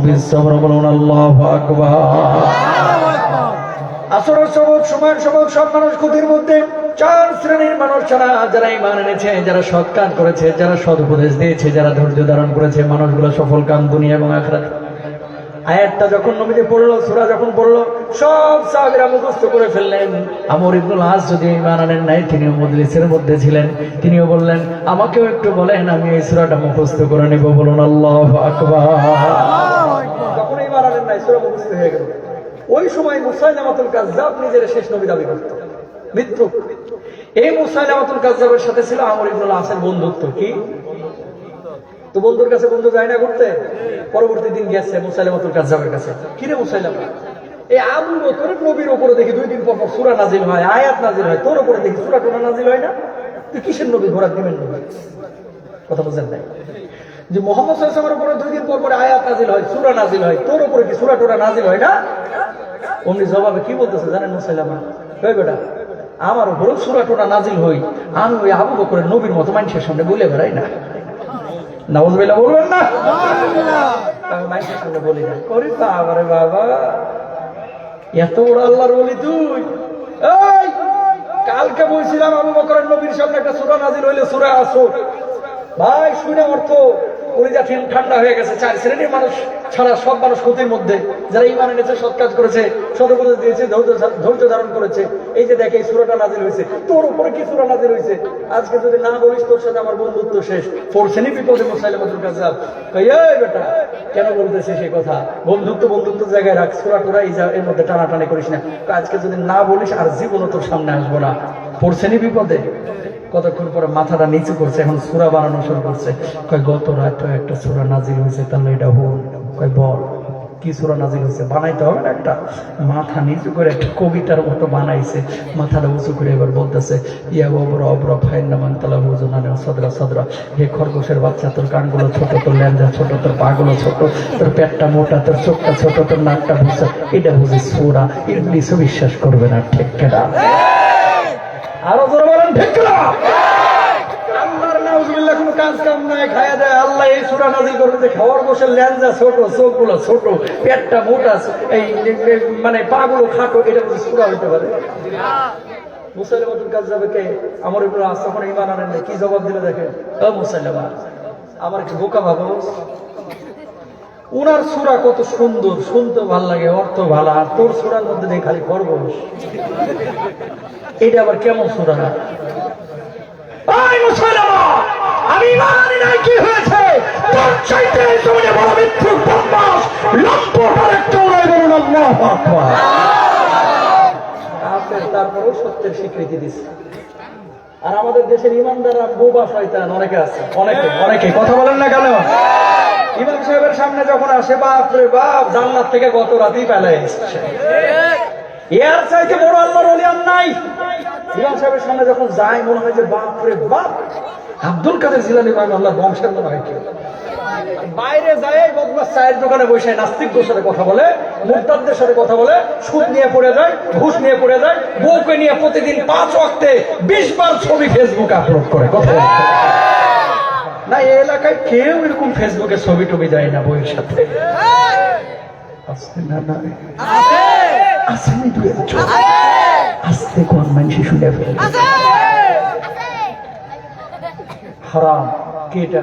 বিস সাবর। বলুন আল্লাহু আকবার। আসরের সময়ের সব মানুষ ক্ষতির মধ্যে। চার শ্রেণীর মানুষ ছাড়া, যারা ঈমান এনেছে, যারা সৎ কাজ করেছে, যারা সৎ উপদেশ দিয়েছে, যারা ধৈর্য ধারণ করেছে, মানুষগুলো সফল কাম দুনিয়া এবং আখিরাতে। আয়াতটা যখন নবীজি পড়লো, সূরা যখন পড়লো, সব সাহাবীরা মুখস্থ করে ফেললেন। আমর ইবনুল আস যদি ঈমান আনেন নাই, তিনিও মজলিসের মধ্যে ছিলেন, তিনিও বললেন, আমাকেও একটু বলেন, আমি এই সূরাটা মুখস্থ করে নিব। বলুন আল্লাহু আকবার। যখন ঈমান আনেন নাই, সূরা মুখস্থ হয়ে গেল। ওই সময় মুসাইলামাতুল কাযযাব নিজের শেষ নবী দাবি করত, মৃত্যু। এই মুসাইলামাতুল কাযযাবের সাথে ছিল আমর ইবনুল আসের বন্ধুত্ব। কি তো বন্ধুর কাছে বন্ধু যায় না ঘুরতে? পরবর্তী দিন গেছে মুসাইলামাতুল কাযযাবের কাছে, কিরে মুসাইলামা, এই আবু বকরের নবীর উপরে দেখি 2 দিন পর পর সূরা নাযিল হয়, আয়াত নাযিল হয়, তোর উপরে দেখি সূরা টোনা নাযিল হয় না, তুই কিসের নবী, ঘোড়ার ডিমের নবী? কথা বুঝেন নাই যে মুহাম্মদ সাল্লাল্লাহু আলাইহি ওয়াসাল্লামের উপরে 2 দিন পর পর আয়াত নাযিল হয়, সূরা নাযিল হয়, তোর উপরে কি সূরা টোনা নাযিল হয় না? অমনি জবাবে কি বলতেছে জানেন মুসাইলামা? কই বেটা, আমার উপরে সূরা টোনা নাযিল হই, আমি ওই আবু বকরের নবীর মতো মানুষের সামনে বলে বেড়াই না। নাউযুবিল্লাহ বলবেন না? আমি মানুষের সামনে বলি না। করি তা আমারে বাবা, এত বড় আল্লাহর ওলি তুই। এই কালকে বলছিলাম আবু বকরের নবীর সামনে একটা সূরা নাযিল হইলে সূরা আসর। ভাই শুনে অর্থ কলিজা ঠান্ডা হয়ে গেছে। 4 শ্রেণীর মানুষ ছাড়া সব মানুষ ক্ষতির মধ্যে, যারা ঈমান এনেছে, সৎ কাজ করেছে, সৎ উপদেশ দিয়েছে, ধৈর্য ধারণ করেছে। এই যে দেখে এই সূরাটা নাযিল হয়েছে, তোর উপরে কি সূরা নাযিল হয়েছে? আজকে যদি না বলিস তোর সাথে আমার বন্ধুত্ব শেষ। পড়ছেনি বিপদে মুসাইলামাতুল কাযযাব। কই এই বেটা কেন বলতেছিস সেই কথা? বন্ধুত্ব জায়গায় রাখ, সূরা টোরা এর মধ্যে টানাটানি করিস না। আজকে যদি না বলিস আর জীবনও তোর সামনে আসবো না। পড়ছেনি বিপদে। কতক্ষণ পরে মাথাটা নিচু করছে, এখন সূরা বানানো শুরু করছে। কয় গত রাতে একটা সূরা নাযিল হয়েছে, তাহলে এটা হল। কয় বল। কি সূরা নাযিল হয়েছে বানাইতে হবে না, একটা মাথা নিচু করে একটা কবিতার মতো বানাইছে, মাথাটা উঁচু করে এবার বলতেছে ইয়া অবরা অবরা ফাইন্না মান তালাহু জুনানা সদরা সদরা, হে খরগোশের বাচ্চা তোর কানগুলো ছোট, তোর ল্যাঞ্জা ছোট, তোর পাগুলো ছোট, তোর পেটটা মোটা, তোর চোখটা ছোট, তোর নাকটা ভুসা, এটা বুঝি সূরা। ইবলিসও বিশ্বাস করবে না, ঠিক কিনা? আরো জোরে বলেন ঠিক কিনা? আল্লাহর নাউজুবিল্লাহ কোনো কাজ কাম নাই, খায়া দেয়। আল্লাহ এই সূরা নাযিল করবে যে খাওয়ার বসে ল্যাঞ্জা ছোট, চোখগুলো ছোট, পেটটা মোটা, এই মানে পাগুলো খাটো, এটা বুঝি সূরা হইতে পারে? মুসাইলামাতুল কাযযাবে কে? আমার উপর যখন ঈমান আনেন কি জবাব দিলে দেখেন, ও মুসাইলামা আমার কি বোকা ভাবো? উনার সূরা কত সুন্দর, শুনতে ভাল লাগে, অর্থ ভালো, আর তোর সূরার মধ্যে নেই খালি খরগোশ। এটা আবার কেমন সূরা? এই মুসাইলামা, আমি ঈমান আনি নাই, কি হয়েছে? তোর চাইতে জমিনে বড় মিথ্যুক বদমাশ লম্পট আরেকটা উনাই বলুন আল্লাহু আকবার। তারপরেও সত্যের স্বীকৃতি দিচ্ছে। আর আমাদের দেশের ইমানদাররা বোবা শয়তান অনেকে আছে, অনেকে কথা বলেন না কেন? ইমাম সাহেবের সামনে যখন আসে, বাপ রে বাপ, জান্নাত থেকে গত রাতেই পালায় এসেছে, এর চাইতে বড় আল্লাহর ওলি আর নাই। ইমাম সাহেবের সামনে যখন যায় মনে হয় যে বাপ রে বাপ, আব্দুল কাদের জিলানী ভাই আল্লাহর বংশের মনে হয় কেউ। বাইরে যায় বদমাস চায়ের দোকানে বসে নাস্তিকদের সাথে কথা বলে, মুরতাদদের সাথে কথা বলে, সুদ নিয়ে পড়ে যায়, ঘুষ নিয়ে পড়ে যায়, বউকে নিয়ে প্রতিদিন 5 ওয়াক্তে 20 বার ছবি ফেসবুকে আপলোড করে কথা বলে। না, এই এলাকায় কেউ এরকম ফেসবুকে ছবি টবি যায় না বউয়ের সাথে? না না আসেনি, তুই আসতে কোন মানুষ শুনে ফেলে হারাম। কি এটা?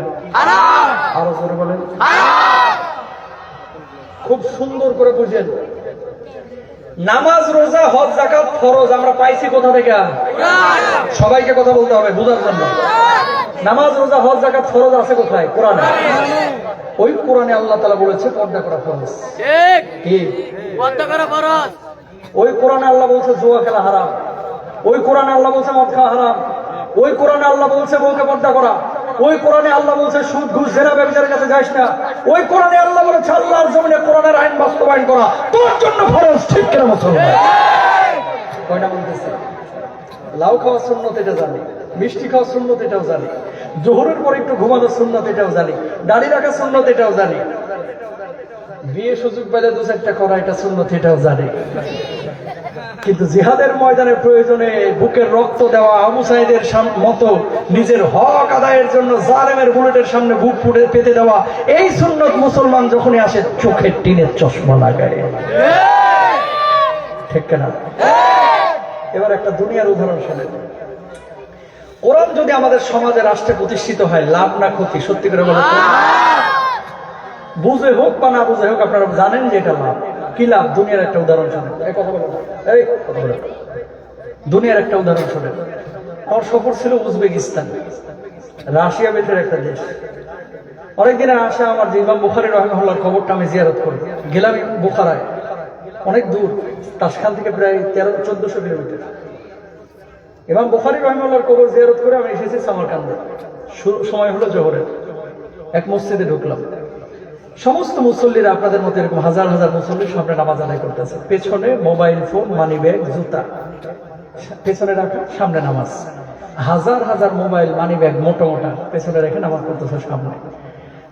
আরো জোরে বলেন। খুব সুন্দর করে বুঝেন, নামাজ রোজা হজ যাকাত ফরজ আমরা পাইছি কোথা থেকে? সবাইকে কথা বলতে হবে বুঝার জন্য। নামাজ রোজা হজ যাকাত ফরজ আছে কোথায়? কোরআনে। ওই কোরআনে আল্লাহ তাআলা বলেছে পর্দা করা ফরজ। ঠিক, কি পর্দা করা ফরজ? ওই কোরআনে আল্লাহ বলছে জুয়া খেলা হারাম, ওই কোরআনে আল্লাহ বলছে মদ খাওয়া হারাম, ওই কোরআনে আল্লাহ বলছে বউকে পর্দা করা, ওই কোরআনে আল্লাহ বলছে সুদ ঘুষ জেনা ব্যভিচারের কাছে যাস না, ওই কোরআনে আল্লাহ বলেছে আল্লাহর জমিনে কোরআনের আইন বাস্তবায়ন করা তোর জন্য ফরজ। ঠিক কিনা মুসলমান? কয়টা বলতেছে? লাউ খাওয়া সুন্নত এটা জানি, মিষ্টি খাওয়া সুন্নত এটাও জানি, জোহরের পর একটু ঘুমানো সুন্নত এটাও জানি, দাড়ি রাখা সুন্নত এটাও জানি, বিয়ে সুযোগ পেলে 2-4টা করা এটা সুন্নত এটাও জানি। কিন্তু জিহাদের ময়দানে প্রয়োজনে বুকের রক্ত দেওয়া, আবু সাঈদের মতো নিজের হক আদায়ের জন্য জালেমের বুলেটের সামনে বুক ফুটে পেতে দেওয়া, এই সুন্নত মুসলমান যখনই আসে চোখের টিনের চশমা লাগায়। ঠিক না? এবার একটা দুনিয়ার উদাহরণ শোনেন। কোরআন যদি আমাদের সমাজে রাষ্ট্রে প্রতিষ্ঠিত হয়, লাভ না ক্ষতি? সত্যি করে বলেন, বুঝে হোক বা না বুঝে হোক, আপনারা জানেন যে এটা লাভ। কি লাভ? দুনিয়ার একটা উদাহরণ শোনেন। এই কথা বলেন, এই কথা বলেন। দুনিয়ার একটা উদাহরণ শোনেন। আমার সফর ছিল উজবেকিস্তান, রাশিয়া বেতের একটা দেশ। অনেকদিনের আশা আমার যে ইমাম বুখারী রাহিমাহুল্লাহর কবরটা আমি জিয়ারত করব। গেলাম বুখারায়, অনেক দূর, তাশখান থেকে প্রায় 1300-1400 কিলোমিটার। ইমাম বুখারী রাহিমাহুল্লাহর কবর জিয়ারত করে আমি এসেছি সামারকান্দে। সময় হলো জোহরের। এক মসজিদে ঢুকলাম, সমস্ত মুসল্লিরা আপনাদের মতো এরকম হাজার হাজার মুসল্লির সামনে নামাজ আদায় করতেছে। পেছনে মোবাইল ফোন, মানি ব্যাগ, জুতা পেছনে রাখা, সামনে নামাজ। হাজার হাজার মোবাইল, মানি ব্যাগ মোটা মোটা পেছনে রেখে নামাজ পড়তেছে সামনে।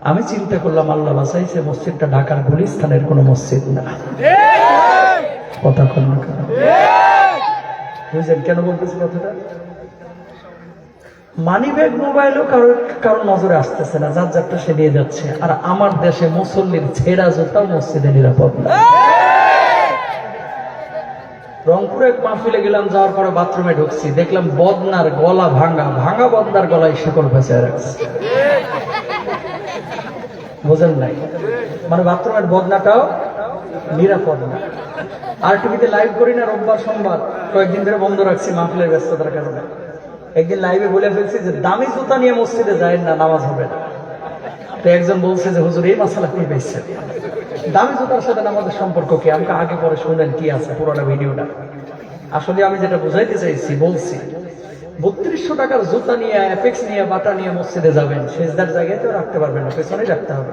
আমি চিন্তা করলাম, আল্লাহ বাঁচাইছে, মসজিদটা ঢাকার গুলিস্তানের কোনো মসজিদ না। কথা কন না কেন? বুঝলেন কেন বলতেছি কথাটা? মানি ব্যাগ, মোবাইলও কারোর নজরে আসতেছে না, যার যারটা সে নিয়ে যাচ্ছে। আর আমার দেশে মুসল্লির ছেঁড়া জুতাও মসজিদে নিরাপদ না। রংপুরে এক মাহফিলে গেলাম, যাওয়ার পরে বাথরুমে ঢুকছি, দেখলাম বদনার গলা ভাঙা, ভাঙা বদনার গলায় শিকল ফেঁসে রাখছে। বোঝেন নাই? মানে বাথরুমের বদনাটাও নিরাপদ না। আর টিভিতে লাইভ করি না রোববার সোমবার, কয়েকদিন ধরে বন্ধ রাখছি মাহফিলের ব্যস্ততার কারণে। একদিন লাইভে বলে ফেলছি যে দামি জুতা নিয়ে মসজিদে যায় না, নামাজ হবে না। তো একজন বলছে যে হুজুর এই মাসালা কি পাইছেন, দামি জুতার সাথে নামাজের সম্পর্ক কি? আমাকে আগে পরে শুনেন কি আছে পুরোটা ভিডিওটা। আসলে আমি যেটা বুঝাইতে চাইছি বলছি, 3200 টাকার জুতা নিয়ে, অ্যাপেক্স নিয়ে, বাটা নিয়ে মসজিদে যাবেন, সেজদার জায়গায় তো রাখতে পারবেন না, পেছনেই রাখতে হবে।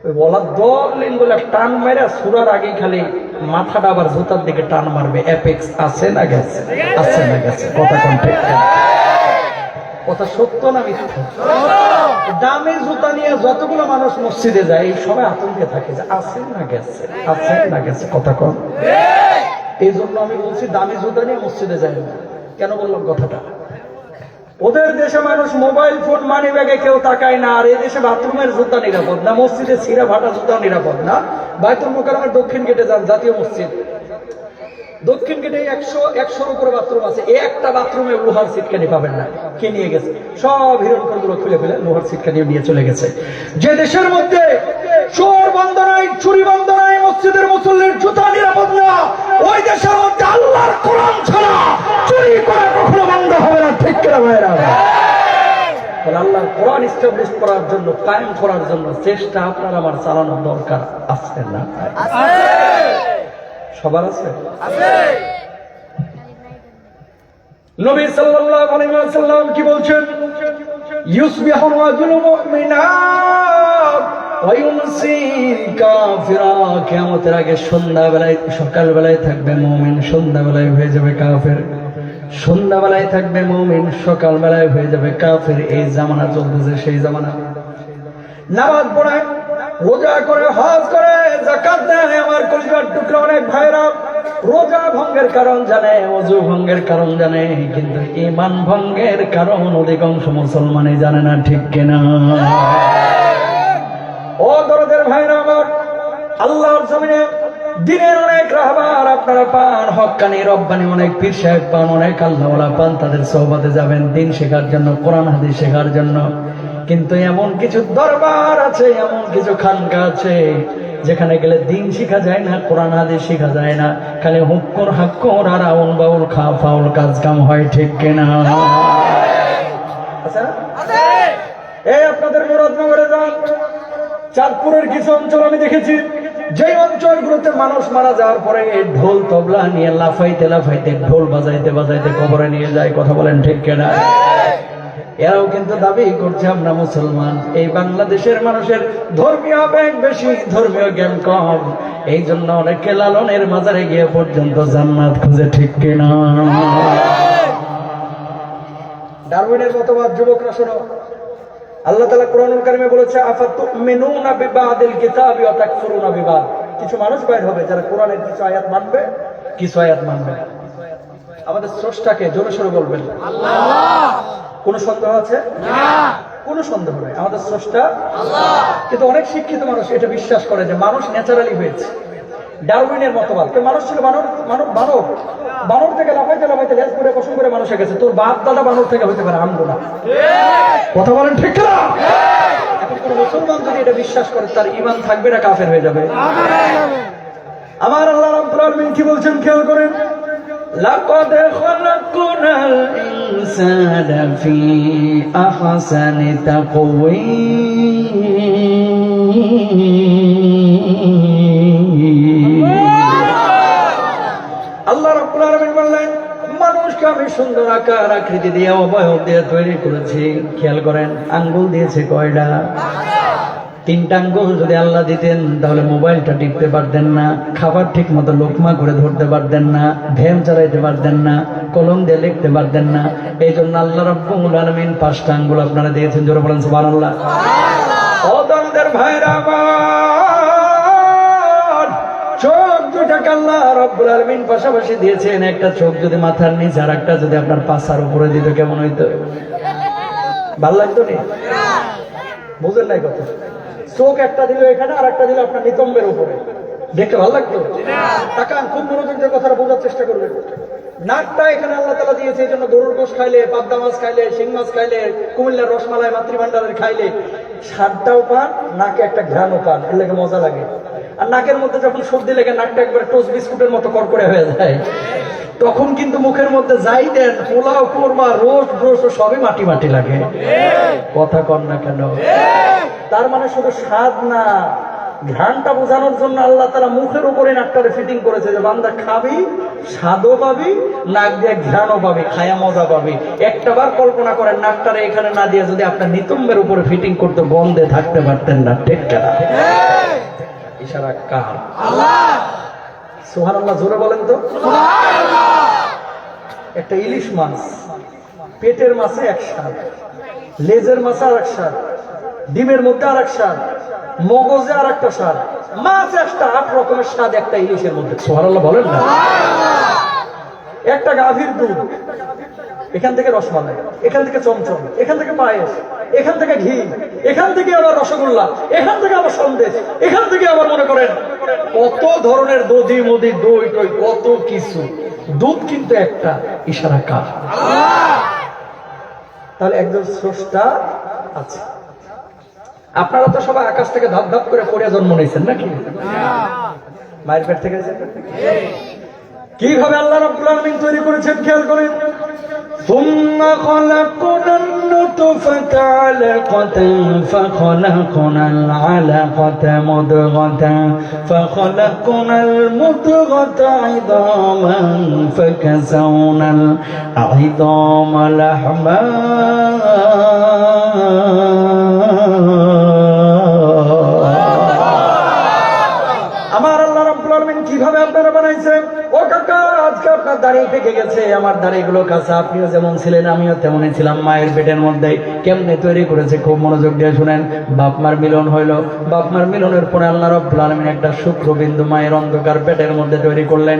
ওই বলার দলিন বলে টান মেরে সুরার আগে খালি মাথাটা আবার জুতার দিকে টান মারবে। অ্যাপেক্স আছে না গেছে? আছে না গেছে? কথা কোন ঠিক? কথা সত্য না মিথ্যা? দামি জুতা নিয়ে যতগুলো মানুষ মসজিদে যায় এই সবাই আতঙ্কে থাকে যে আছে না গেছে, আছে না গেছে। কথা কম। এই জন্য আমি বলছি দামি জুতা নিয়ে মসজিদে যায় না। কেন বললাম কথাটা? ওদের দেশে মানুষ মোবাইল ফোন মানি ব্যাগে কেউ তাকায় না, আর এই দেশে বাথরুমের জুতা নিরাপদ না, মসজিদে ছিঁড়া ফাটা জুতা নিরাপদ না। বাইতুল মোকাররমের দক্ষিণ গেটে যান, জাতীয় মসজিদ, দক্ষিণ গেটে 100-100-র উপরে বাথরুম আছে, একটা বাথরুমে লোহার সিটকানি পাবেন না। কে নিয়ে গেছে? সব হিরণপুরগুলো খুলে ফেলে লোহার সিটকানি নিয়ে চলে গেছে। যে দেশের মধ্যে চোর বন্ধ নাই, চুরি বন্ধ নাই, মসজিদের মুসল্লির জুতা নিরাপদ না, ওই দেশের মধ্যে আল্লাহর কোরআন ছাড়া চুরি করা কখনো বন্ধ হবে না। ঠিক করে ভাইরা, আল্লাহর কোরআন এস্টাবলিশ করার জন্য, কায়েম করার জন্য চেষ্টা আপনার আমার চালানোর দরকার আছে না? সবার আছে। নবী সাল্লাল্লাহু আলাইহি ওয়াসাল্লাম কি বলছেন? ইউসবিহু রাজুলু মুমিনা ওয়া ইউমসি কাফিরা। কিয়ামতের আগে সন্ধ্যাবেলায়, সকালবেলায় থাকবে মুমিন, সন্ধ্যাবেলায় হয়ে যাবে কাফের। সন্ধ্যাবেলায় থাকবে মুমিন, সকালবেলায় হয়ে যাবে কাফের। এই জামানা চলতেছে, সেই জামানা। নামাজ পড়ে, রোজা করে, হজ করে, যাকাত দেয়, আমার কলিজার টুকরা অনেক ভাইরা রোজা ভঙ্গের কারণ জানে, ওযু ভঙ্গের কারণ জানে, কিন্তু ঈমান ভঙ্গের কারণ অধিকাংশ মুসলমানই জানে না। ঠিক কিনা? ও দরদের ভাইরা আমার, আল্লাহর জমিনে দিনের অনেক রাহবার আপনারা পান, হক্কানি রব্বানি অনেক পীর সাহেব পান, অনেক আল্লাহওয়ালা পান। তাদের সোহবতে যাবেন দিন শেখার জন্য, কোরআন হাদিস শেখার জন্য। কিন্তু এমন কিছু দরবার আছে, এমন কিছু খানকা আছে যেখানে গেলে দিন শিখা যায় না, কোরআন হাদিস শিখা যায় না, খালি হুক্কর হাক্কর আর আউল বাউল ফাউল কাজ কাম হয়। ঠিক কিনা? আচ্ছা, এই আপনাদের মুরাদনগরে যান, চাঁদপুরের কিছু অঞ্চল আমি দেখেছি, যে অঞ্চলগুলোতে মানুষ মারা যাওয়ার পরে ঢোল তবলা নিয়ে লাফাইতে লাফাইতে, ঢোল বাজাইতে বাজাইতে কবরে নিয়ে যায়। কথা বলেন ঠিক কিনা? এরাও কিন্তু দাবি করছে আমরা মুসলমান। এই বাংলাদেশের মানুষের ধর্মীয় আবেগ বেশি, ধর্মীয় জ্ঞান কম, এই জন্য অনেকে লালনের মাজারে গিয়ে পর্যন্ত জান্নাত খুঁজে। ঠিক কিনা? ডারউইনের মতবাদ, যুবকরা শোনো, আল্লাহ তাআলা কোরআনুল কারীমে বলেছে আফাতুমিনুনা বিবাদিল কিতাবি ওয়া তাকফুরুনা বিবাদ। কিছু মানুষ বাইর হবে যারা কোরআনের কিছু আয়াত মানবে, কিছু আয়াত মানবে না। আমাদের স্রষ্টাকে জোরে সোরে বলবেন আল্লাহ। কোন সন্দেহ আছে? না, কোনো সন্দেহ নাই, আমাদের স্রষ্টা আল্লাহ। কিন্তু অনেক শিক্ষিত মানুষ এটা বিশ্বাস করে যে মানুষ ন্যাচারালি হয়েছে। ডারউইনের মতবাদ, মানুষ ছিল বানর থেকে লাফাইতে লাফাইতে লেজ করে পশম করে মানুষ হয়ে গেছে। তোর বাপ দাদা বানর থেকে হইতে পারে, আমগো না। কথা বলেন ঠিক না? এখন কোন মুসলমান যদি এটা বিশ্বাস করে তার ঈমান থাকবে না, কাফের হয়ে যাবে। আমার আল্লাহ রাব্বুল আলামিন কি বলছেন খেয়াল করেন, লাকাদ খালাকনাল ইনসানা ফি আহসানি তাকওয়িম। আল্লাহ রাব্বুল আলামিন বললেন মানুষকে আমি সুন্দর আকার আকৃতি দিয়ে, অবয়ব দিয়ে তৈরি করেছি। খেয়াল করেন, আঙ্গুল দিয়েছে কয়টা? 3টা আঙ্গুল যদি আল্লাহ দিতেন তাহলে মোবাইলটা টিপতে পারতেন না, খাবার ঠিক মতো লোকমা করে ধরতে পারতেন না, ভ্যান চালাইতে পারতেন না, কলম দিয়ে লিখতে পারতেন না। এই জন্য আল্লাহ রাব্বুল আলামিন 5টা আঙ্গুল আপনারা দিয়েছেন। জোরে বলেন সুবহানাল্লাহ। ও দরদের ভাইরা আমার, চোখ দুটাকে আল্লাহ রাব্বুল আলামিন পাশাপাশি দিয়েছেন। একটা চোখ যদি মাথার নিচে আর একটা যদি আপনার পাছার উপরে দিত কেমন হইতো? ভালো লাগতো না? বুঝেন নাই কথা? চোখ একটা দিল এখানে আর একটা দিল আপনার নিতম্বের উপরে, দেখতে ভালো লাগতো? তাকান, খুব মনোযোগ দিয়ে কথাটা বোঝার চেষ্টা করবেন। নাকটা এখানে আল্লাহ তাআলা দিয়েছে, এই জন্য গরুর গোশত খাইলে, পাবদা মাছ খাইলে, শিং মাছ খাইলে, কুমিল্লার রসমালাই, মাতৃভান্ডারের খাইলে স্বাদটাও পান, নাকে একটা ঘ্রাণও পান, এর লাগে মজা লাগে। আর নাকের মধ্যে যখন সর্দি লেগে নাকটা একবার টোস্ট বিস্কুটের মতো করকরে হয়ে যায়, তখন কিন্তু মুখের মধ্যে যাই দেন, পোলাও, কোরমা, রোস্ট ব্রোস্ট সবই মাটি মাটি লাগে। কথা কন না কেন? তার মানে শুধু স্বাদ না, ঘ্রাণটা বোঝানোর জন্য আল্লাহ তাআলা মুখের উপরে নাকটারে ফিটিং করেছে যে বান্দা খাবি, স্বাদও পাবি, নাক দিয়ে ঘ্রাণও পাবি, খায়া মজা পাবি। একটা বার কল্পনা করেন নাকটারে এখানে না দিয়ে যদি আপনার নিতম্বের উপরে ফিটিং করতে, গন্ধে থাকতে পারতেন না। ঠিক না? ইশারা কার? আল্লাহ। সুবহানাল্লাহ, জোরে বলেন তো। একটা ইলিশ মাছ, পেটের মাছে এক স্বাদ, লেজের মাছে আর এক স্বাদ, ডিমের মধ্যে আর এক স্বাদ, মগজে আর একটা স্বাদ, মাছ একটা 8 রকমের স্বাদ একটা ইলিশের মধ্যে। সুবহানাল্লাহ বলেন না। একটা গাভীর দুধ, এখান থেকে রসমালাই, এখান থেকে চমচম, এখান থেকে পায়েস, এখান থেকে ঘি, এখান থেকে আবার রসগোল্লা, এখান থেকে আবার সন্দেশ, এখান থেকে আবার মনে করেন কত ধরনের দধি মধি দই টই কত কিছু। দুধ কিন্তু একটা। ইশারা কার? তাহলে একজন স্রষ্টা আছে। আপনারা তো সবাই আকাশ থেকে ধাপ ধাপ করে পড়ে জন্ম নিয়েছেন নাকি? মায়ের পেট থেকে কিভাবে আল্লাহ রাব্বুল আলামিন তৈরি করেছেন খেয়াল করেন। ثم خلقنا النطفة علقة فخلقنا العلقة مضغة فخلقنا المضغة عظاما فكسونا العظام لحما আমার আল্লাহ রাব্বুল আলামিন কিভাবে আপনারা বানাইছেন? ও কাকা, আজকে আপনার দাড়ি পেকে গেছে, আমার দাড়িগুলো কাঁচা, আপনিও যেমন ছিলেন আমিও তেমনই ছিলাম মায়ের পেটের মধ্যে। কেমনে তৈরি করেছে খুব মনোযোগ দিয়ে শুনেন। বাপ মার মিলন হইল, বাপ মার মিলনের পরে আল্লাহ রাব্বুল আলামিন একটা শুক্রবিন্দু মায়ের অন্ধকার পেটের মধ্যে তৈরি করলেন।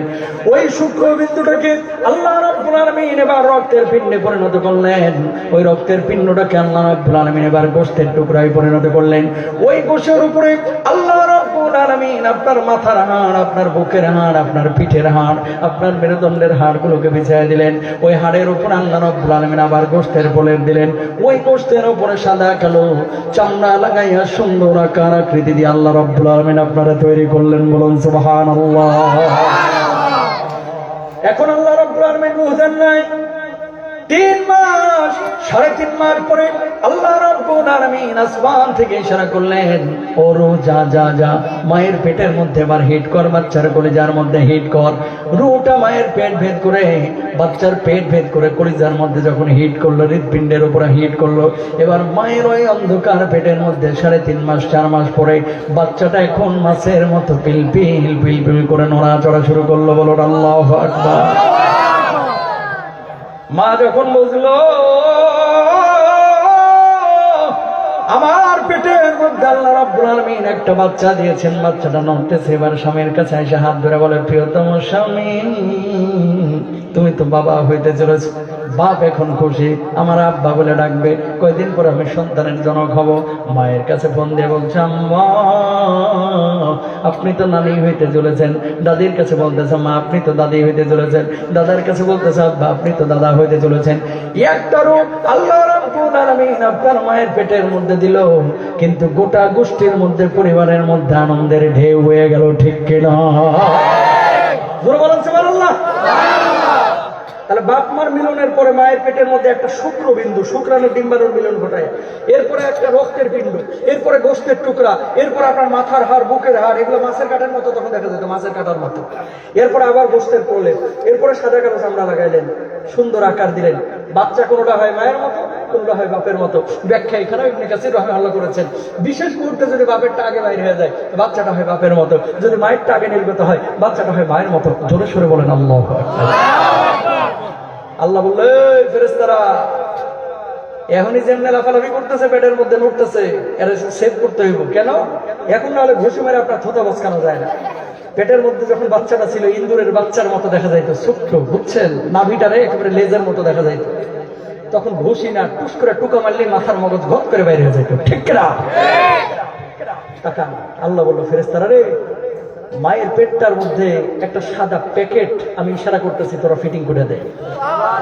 ওই শুক্রবিন্দুটাকে আল্লাহ রাব্বুল আলামিন এবার রক্তের পিণ্ডে পরিণত করলেন। ওই রক্তের পিণ্ডটাকে আল্লাহ রাব্বুল আলামিন এবার গোশতের টুকরায় পরিণত করলেন। ওই গোশের উপরে আল্লাহ রাব্বুল আলামিন আপনার মাথার হাড়, আপনার বুকের হাড়, আপনার পিঠের হাড়, আপনার মেরুদণ্ডের হাড়গুলোকে বিছায় দিলেন। ওই হাড়ের উপর আল্লাহ রাব্বুল আলামিন আবার গোশতের প্রলেপ দিলেন। ওই গোশতের উপরে সাদা কালো চামড়া লাগাইয়া সুন্দর আকার আকৃতি দিয়ে আল্লাহ রাব্বুল আলামিন আপনারা তৈরি করলেন। বলুন সুবহানাল্লাহ। এখন আল্লাহ রাব্বুল আলামিন বুঝেন নাই 3 মাস, 3.5 মাস পরে আল্লাহ রাব্বুল আলামিন আসমান থেকে ইশারা করলেন, ও রূহ যা যা যা মায়ের পেটের মধ্যে এবার হিট কর, বাচ্চার কলিজার মধ্যে হিট কর। রূহটা মায়ের পেট ভেদ করে, বাচ্চার পেট ভেদ করে কলিজার মধ্যে যখন হিট করলো, হৃদপিণ্ডের উপরে হিট করলো, এবার মায়ের ওই অন্ধকার পেটের মধ্যে 3.5 মাস 4 মাস পরে বাচ্চাটা এখন মাছের মতো পিলপিল পিলপিল করে নড়াচড়া শুরু করলো। বলো আল্লাহু আকবার। মা যখন বুঝলো আমার পেটের মধ্যে আল্লাহ রাব্বুল আলামিন একটা বাচ্চা দিয়েছেন, বাচ্চাটা নড়তেছে, এবার স্বামীর কাছে এসে হাত ধরে বলে, প্রিয়তম স্বামী, তুমি তো বাবা হইতে চলেছ। বাপ এখন খুশি, আমার আব্বা বলে ডাকবে। কয়দিন পর আমি সন্তানের জনক হব। মায়ের কাছে ফোন দিয়ে বলছে, আম্মা আপনি তো নানি হইতে চলেছেন। দাদির কাছে বলতেছে, মা আপনি তো দাদি হইতে চলেছেন। দাদার কাছে বলতেছে, আব্বা আপনি তো দাদা হইতে চলেছেন। একটা রূপ আল্লাহ রাব্বুল আলামিন আপনার মায়ের পেটের মধ্যে দিল, কিন্তু গোটা গোষ্ঠীর মধ্যে, পরিবারের মধ্যে আনন্দের ঢেউ হয়ে গেল। ঠিক কিনা? বলেন সুবহানাল্লাহ। তাহলে বাপ মার মিলনের পরে মায়ের পেটের মধ্যে একটা শুক্রবিন্দু, শুক্রাণু ডিম্বাণুর মিলন ঘটায়, এরপরে একটা রক্তের পিণ্ড, এরপরে গোশতের টুকরা, এরপরে আপনার মাথার হাড়, বুকের হাড়, এগুলো মাছের কাটার মতো তখন দেখা যেত, মাছের কাটার মতো। এরপরে আবার গোশতের প্রলেপ, এরপরে সাদা কালো চামড়া লাগাইলেন, সুন্দর আকার দিলেন। বাচ্চা কোনোটা হয় মায়ের মতো, কোনোটা হয় বাপের মতো। ব্যাখ্যা এখানেও ইবনে কাসির রাহিমাহুল্লাহ করেছেন। বিশেষ মুহূর্তে যদি বাপেরটা আগে বাইরে হয়ে যায়, বাচ্চাটা হয় বাপের মতো। যদি মায়েরটা আগে নির্গত হয়, বাচ্চাটা হয় মায়ের মতো। জোরে সরে বলেন আল্লাহু আকবার। আল্লাহ বললে, ফেরেশতারা এখনই যেমন লাফালাফি করতেছে, পেটের মধ্যে নড়তেছে, এরা সেভ করতে হইব। কেন? এখন না হলে ঘুষি মেরে আপনার থোতা বসকানো যায় না। পেটের মধ্যে যখন বাচ্চাটা ছিল, ইন্দুরের বাচ্চার মতো দেখা যাইতো, ছোট্ট, বুঝছেন, নাভিটারে একেবারে লেজের মতো দেখা যাইতো। তখন ঘুষি না, টুস করে টুকা মারলে মাথার মগজ ঘট করে বাইরে হয়ে যাইতো। ঠিক না? তাকান, আল্লাহ বললো, ফেরেশতারা রে, মায়ের পেটটার মধ্যে একটা সাদা প্যাকেট আমি ইশারা করতেছি, তোরা ফিটিং করে দে।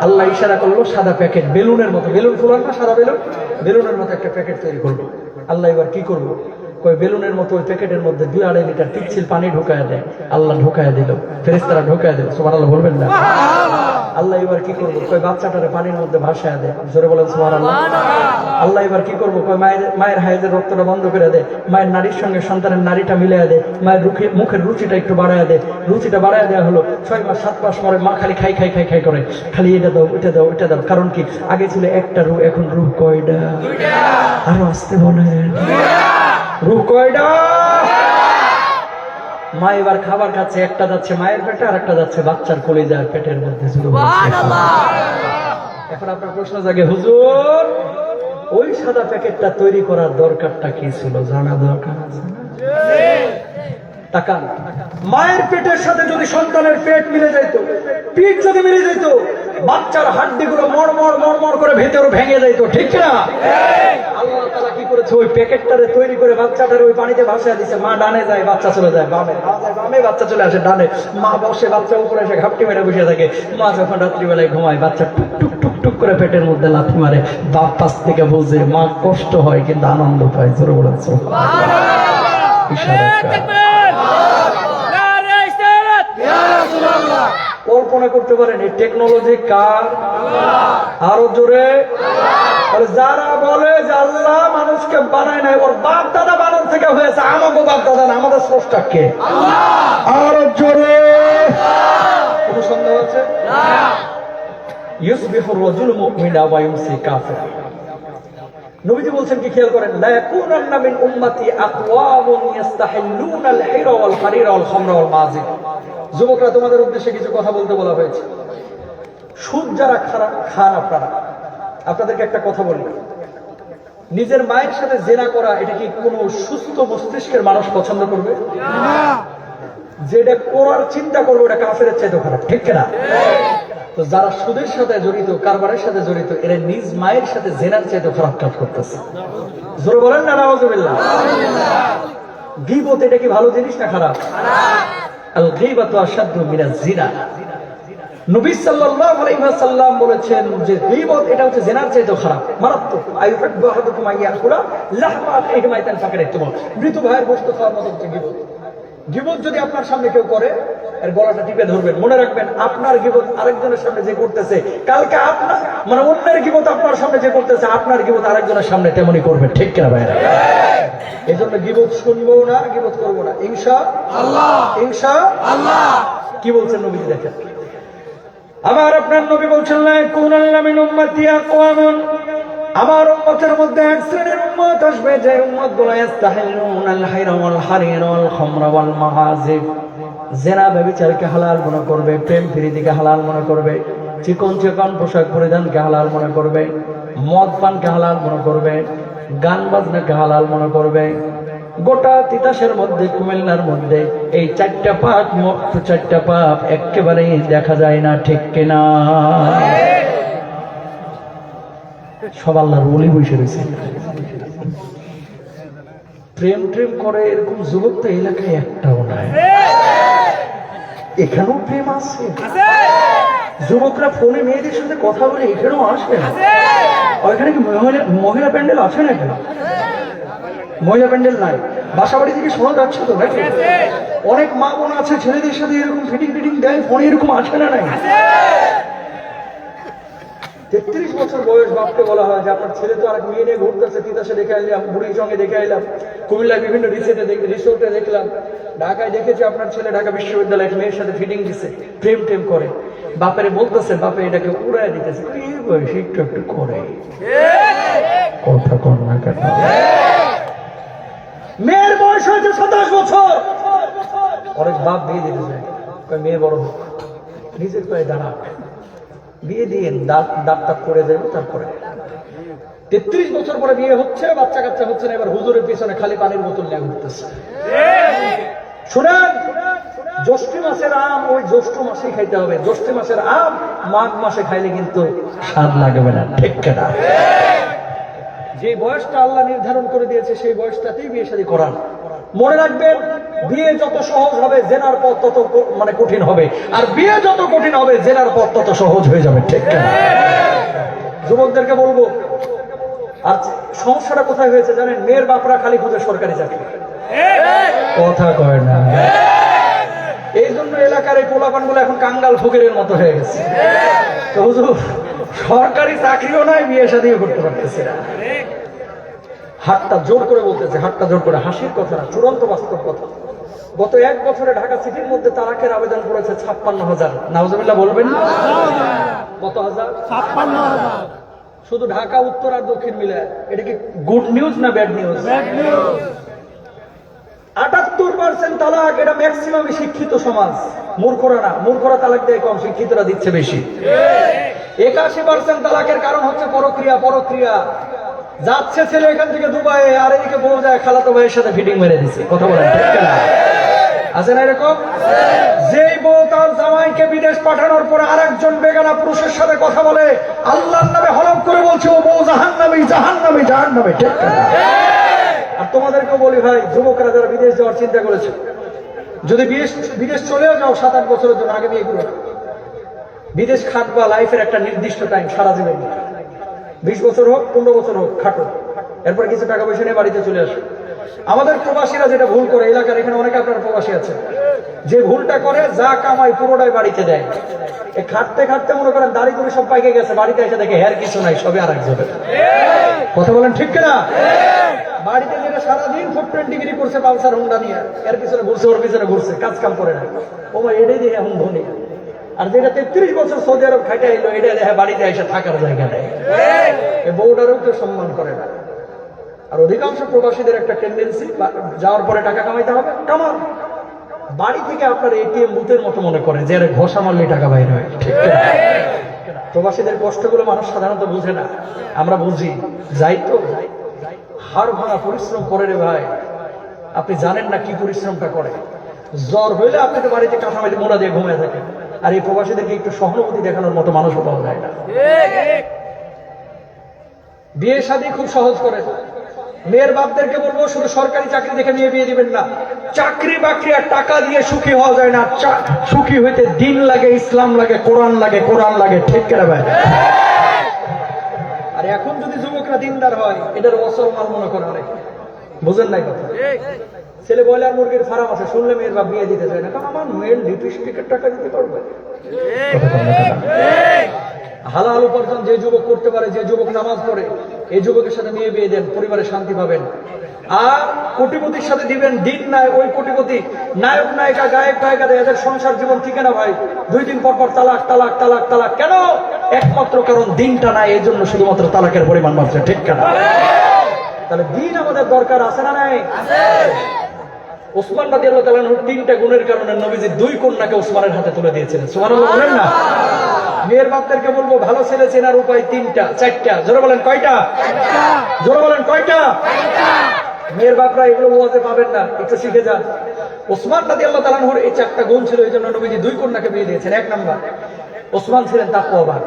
আল্লাহ ইশারা করলো, সাদা প্যাকেট, বেলুনের মতো, বেলুন ফুলান না, সাদা বেলুন, বেলুনের মতো একটা প্যাকেট তৈরি করলো। আল্লাহ এবার কি করবো? কই বেলুনের মতো ওই প্যাকেটের মধ্যে 2-2.5 লিটার পিচ্ছিল পানি ঢোকায় দেয়। আল্লাহ ঢোকায় দিল, ফেরেশতারা ঢোকায় দিল। সুবহানাল্লাহ বলবেন না? আল্লাহ এবার কি করবো? কই বাচ্চাটারে পানির মধ্যে ভাসায় দেয়। জোরে বলেন সুবহানাল্লাহ। আল্লাহ এবার কি করবো? মায়ের হায়েজের রক্তটা বন্ধ করে দে, মায়ের নারীর সঙ্গে সন্তানের নারীটা মিলিয়ে দে, মায়ের মুখের রুচিটা একটু বাড়ায় দে। রুচিটা বাড়ায় দেওয়া হলো। 6 মাস 7 মাস পরে মা খালি খাই খাই খাই খাই করে, খালি এটা দাও এটা দাও এটা দাও। কারণ কি? আগে ছিল একটা রূপ, এখন রূপ কয়টা? আরো আসতে বলেন, রূপ কয়টা? মা এবার খাবার খাচ্ছে, একটা যাচ্ছে মায়ের পেটে আর একটা যাচ্ছে বাচ্চার কলিজার পেটের মধ্যে। এখন আপনার প্রশ্ন জাগে, হুজুর ওই সাদা প্যাকেটটা তৈরি করার দরকারটা কি ছিল? জানা দরকার আছে না? তাকান, মায়ের পেটের সাথে যদি সন্তানের পেট মিলে যেত, পিঠ যদি মিলে যেত, বাচ্চার হাড্ডিগুলো মড়মড় মড়মড় করে ভেতরে ভেঙে যেত, ঠিক না? আল্লাহ তাআলা কি করেছে? ওই প্যাকেটটারে তৈরি করে বাচ্চাটার ওই পানিতে ভাসায় দিচ্ছে। মা ডানে যায়, বাচ্চা চলে যায় বামে, বামে বাচ্চা চলে আসে ডানে। মা বসে, বাচ্চা উপরে এসে ঘাপটি মেরে বসে থাকে। মা যখন রাত্রিবেলায় ঘুমায়, বাচ্চা টুক টুক টুক টুক করে পেটের মধ্যে লাথি মারে। বাপ পাশ থেকে বোঝে, মা কষ্ট হয় কিন্তু আনন্দ পায়। জোরে বলেছে কল্পনা করতে পারেন এই টেকনোলজি কার? আরো জোরে। যারা বলে যে আল্লাহ মানুষকে বানায় নাই, ওর বাপ দাদা বানর থেকে হয়েছে, আমাকে বাপ দাদা না, আমাদের স্রষ্টা কে? আরো জোরে। কোনো সন্দেহ আছে? ইউসবিহু রাজুলু মুমিনা ওয়া ইউমসি কাফিরা। নবীজি বলছেন কি? খেয়াল করেন, লা ইয়াকুনান্না মিন উম্মতি আকওয়ামুন ইস্তাহিল্লুনাল হিরা ওয়াল হারিরা ওয়াল খামরা ওয়াল মাযিদ। যুবকরা, তোমাদের উদ্দেশ্যে কিছু কথা বলতে বলা হয়েছে। সুদ যারা খান আপনাদেরকে একটা কথা বলি, নিজের মায়ের সাথে জেনা করা, এটা কি কোনো সুস্থ মস্তিষ্কের মানুষ পছন্দ করবে? যেটা করার চিন্তা করবে ওটা কাফেরের চাইতে খারাপ, ঠিক না? তো যারা সুদের সাথে জড়িত, কারবারের সাথে জড়িত, এরা নিজ মায়ের সাথে জেনার চাইতে খারাপ কাজ করতেছে। জোরে বলেন না নাউযুবিল্লাহ। গীবত এটা কি ভালো জিনিস না খারাপ? আল গীবাতু আশাদ্দু মিনাজ জিনা। নবী সাল্লাল্লাহু আলাইহি ওয়াসাল্লাম বলেছেন যে গীবত এটা হচ্ছে জিনার চাইতে খারাপ, মারাত্মক। আইয়ুহিব্বু আহাদুকুম আইয়াকুলা লাহমা আখিহি মাইতান ফাকারিহতুমু। মৃত ভাইয়ের গোশত খাওয়ার মতো হচ্ছে গীবত। গীবত যদি আপনার সামনে কেউ করে, এর গলাটা টিপে ধরবেন। মনে রাখবেন, আপনার গীবত আরেকজনের সামনে যে করতেছে, কালকে আপনার মানে অন্যের গীবত আপনার সামনে যে করতেছে, আপনার গীবত আরেকজনের সামনে তেমনি করবেন, ঠিক কিনা ভাইরা? এই জন্য গীবত শুনবো না, গীবত করবো না, ইনশাআল্লাহ। ইনশাআল্লাহ। কি বলছেন নবী? দেখেন, আমার আপনার নবী বলছেন, লা ইয়াকুনান্না মিন উম্মতি আকওয়ামুন, আমার উম্মতের মধ্যে এক শ্রেণীর উম্মত আসবে যে উম্মতগুলো ইস্তাহিল্লুনাল হিরা ওয়াল হারিরা ওয়াল খামরা ওয়াল মাআজিব। জেনা ব্যভিচারকে হালাল মনে করবে, প্রেম প্রীতিকে হালাল মনে করবে, চিকন চিকন পোশাক পরিধানকে হালাল মনে করবে, মদ পানকে হালাল মনে করবে, গান বাজনাকে হালাল মনে করবে। গোটা তিতাসের মধ্যে, কুমিল্লার মধ্যে এই চারটা পাপ একেবারেই দেখা যায় না, ঠিক কিনা? সব আল্লাহর ওলি বসে রয়েছে। প্রেম ট্রেম করে এরকম যুবক তো এলাকায় একটাও নাই। এখানেও প্রেম আছে। যুবকরা ফোনে মেয়েদের সাথে কথা বলে এখানেও আসে। ওইখানে কি মহিলা প্যান্ডেল আছে নাকি? মহিলা প্যান্ডেল নাই। বাসাবাড়ি থেকে শোনা যাচ্ছে তো নাকি? অনেক মা বোন আছে ছেলেদের সাথে এরকম ফিটিং ফিটিং দেয় ফোনে, এরকম আসে না নাই? 33 বছর বয়স বাপকে বলা হয় যে আপনার ছেলে তো আর মেয়ে নিয়ে ঘুরতেছে, তিতাসে দেখে আইলাম, বুড়ির সঙ্গে দেখে আইলাম, কুমিল্লার বিভিন্ন রিসোর্টে দেখলাম, ঢাকায় দেখেছি আপনার ছেলে ঢাকা বিশ্ববিদ্যালয়ের মেয়ের সাথে ফিটিং দিছে, প্রেম টেম করে। বাপেরে বলতেছে, বাপে এটাকে উড়ায় দিতেছে, এই বয়সে একটু একটু করে কথা কর না কেন? মেয়ের বয়স হয়েছে 27 বছর, অনেক বাপ বিয়ে দিতে চায়, মেয়ে বড় হোক, নিজের পায়ে দাঁড়াক, বিয়ে দিয়ে দাঁত করে দেবে। তারপরে 33 বছর পরে বিয়ে হচ্ছে, বাচ্চা কাচ্চা হচ্ছে না, এবার হুজুরের পিছনে খালি পানির বোতল নিয়ে ঘুরতেছে। শুনেন, জ্যৈষ্ঠ মাসের আম ওই জ্যৈষ্ঠ মাসেই খাইতে হবে। জ্যৈষ্ঠ মাসের আম মাঘ মাসে খাইলে কিন্তু স্বাদ লাগবে না, ঠিক না? যে বয়সটা আল্লাহ নির্ধারণ করে দিয়েছে সেই বয়সটাতেই বিয়ে শাদী করান। মনে রাখবেন, বিয়ে যত সহজ হবে জেনার পথ তত মানে কঠিন হবে, আর বিয়ে যত কঠিন হবে জেনার পথ তত সহজ হয়ে যাবে, ঠিক না? যুবকদেরকে বলবো, আজ সমস্যাটা কোথায় হয়েছে জানেন? মেয়ের বাপরা খালি খুঁজে সরকারি চাকরি, কথা কয় না। এই জন্য এলাকার এই পোলাপানগুলো এখন কাঙ্গাল ফকিরের মতো হয়ে গেছে। তো হুজুর, সরকারি চাকরিও নাই, বিয়ে শাদীও করতে পারতেছে না। হাতটা জোর করে বলতেছে, হাতটা জোর করে, হাসির কথা না, চূড়ান্ত বাস্তব কথা। গত 1 বছরে ঢাকা সিটির মধ্যে তালাকের আবেদন করেছে 56,000। নাউজুবিল্লাহ বলবেন না? কত হাজার? 56,000। শুধু ঢাকা উত্তর আর দক্ষিণ মিলে। এটা কি গুড নিউজ না ব্যাড নিউজ? 78% তালাক, এটা ম্যাক্সিমাম শিক্ষিত সমাজ, মূর্খরা না। মূর্খরা তালাক দেয় কম, শিক্ষিতরা দিচ্ছে বেশি। 81% তালাকের কারণ হচ্ছে পরক্রিয়া। পরক্রিয়া যাচ্ছে ছেলে এখান থেকে দুবাইয়ে, আর এদিকে বউ যায় খালাতো ভাইয়ের সাথে ফিটিং মেরে দিচ্ছে। কথা বলেন ঠিক না? আছে না এরকম? যেই বউ তার জামাইকে বিদেশ পাঠানোর পরে আরেকজন বেগানা পুরুষের সাথে কথা বলে, আল্লাহর নামে হলফ করে বলছে ও বউ জাহান্নামী, জাহান্নামী, জাহান্নামী। ঠিক না? আর তোমাদেরকেও বলি ভাই, যুবকরা যারা বিদেশ যাওয়ার চিন্তা করেছে, যদি বিদেশ চলেও যাও 7-8 বছরের জন্য, আগে বিয়ে করো। বিদেশ খাটবা লাইফের একটা নির্দিষ্ট টাইম, সারা জীবন। 20 বছর হোক, 15 বছর হোক, খাটো। এরপর কিছু টাকা পয়সা নিয়ে বাড়িতে চলে আসো। আমাদের প্রবাসীরা যেটা ভুল করে, এলাকার এখানে অনেকে আপনার প্রবাসী আছে, যে ভুলটা করে, যা কামাই পুরোটাই বাড়িতে দেয়। খাটতে খাটতে মনে করেন দাড়ি করে সব পাইকে গেছে, বাড়িতে এসে দেখে হের কিছু নাই, সবই আর একজনের। কথা বলেন ঠিক কিনা? বাড়িতে যেটা সারাদিন 420 ডিগ্রি করছে পালসার হুন্ডা নিয়ে, এর পিছনে ঘুরছে, ওর পিছনে ঘুরছে, কাজ কাম করে না। ও এটাই দেখে এখন ধনী। আর যেটা 33 বছর সৌদি আরব খাইটা এলো, এটা দেখে বাড়িতে এসে থাকার জায়গা নেই, এই বউটারও কেউ সম্মান করে না। আর অধিকাংশ প্রবাসীদের একটা টেন্ডেন্সি, যাওয়ার পরে টাকা কামাইতে হবে, কামান। বাড়ি থেকে আপনার এটিএম বুথের মতো মনে করে যে আরে ঘষা মারলে টাকা বাইরে হয়। ঠিক না? প্রবাসীদের কষ্টগুলো মানুষ সাধারণত বুঝে না, আমরা বুঝি। যাই তো হাড় ভাঙা পরিশ্রম করে রে ভাই, আপনি জানেন না কি পরিশ্রমটা করে। জ্বর হইলে আপনি তো বাড়িতে কাঁথা মাইলে মোড়া দিয়ে ঘুমিয়ে থাকেন, আর এই প্রবাসীদেরকে একটু সহানুভূতি দেখানোর মতো মানুষও পাওয়া যায় না। বিয়ে শাদী খুব সহজ করে। মেয়ের বাপদেরকে বলবো, শুধু সরকারি চাকরি দেখে মেয়ে বিয়ে দিবেন না। চাকরি বাকরি আর টাকা দিয়ে সুখী হওয়া যায় না। সুখী হইতে দিন লাগে, ইসলাম লাগে, কোরআন লাগে, কোরআন লাগে। ঠিক করে ভাই? আর এখন যদি যুবকরা দিনদার হয়, এটার অসল মাল মনে করে অনেক। বুঝেন নাই কথা? ছেলে বয়লার মুরগির ফার্ম আছে, শুনলে মেয়ের বাপ বিয়ে দিতে চায় না, কারণ আমার মেয়ের লিপস্টিকের টাকা দিতে পারবে। হালাল উপার্জন যে যুবক করতে পারে, যে যুবক নামাজ পড়ে, এই যুবকের সাথে মেয়ে বিয়ে দেন, পরিবারে শান্তি পাবেন। আর কোটিপতির সাথে দিবেন, দিন নাই, ওই কোটিপতি নায়ক নায়িকা গায়ক গায়িকা, এদের সংসার জীবন ঠিক না ভাই। 2 দিন পর পর তালাক, তালাক, তালাক, তালাক। কেন? একমাত্র কারণ দিনটা নাই, এই জন্য শুধুমাত্র তালাকের পরিমাণ বাড়ছে। ঠিক না? তাহলে দিন আমাদের দরকার আছে না নাই? ওসমান রাদিয়াল্লাহু তাআলা আনহু 3টা গুণের কারণে নবীজি 2 কন্যাকে ওসমানের হাতে তুলে দিয়েছিলেন। সুবহানাল্লাহ বলেন না? মেয়ের বাপদেরকে বলবো, ভালো ছেলে চেনার উপায় 3টা 4টা। জোরে বলেন কয়টা? জোরে বলেন কয়টা? মেয়ের বাপরা এগুলো ওয়াজে পাবেন না, একটু শিখে যান। ওসমান রাদিয়াল্লাহু তাআলা আনহুর এই 4টা গুণ ছিল, এই জন্য নবীজি 2 কন্যাকে বিয়ে দিয়েছেন। 1 নাম্বার, ওসমান ছিলেন তাকওয়াবান।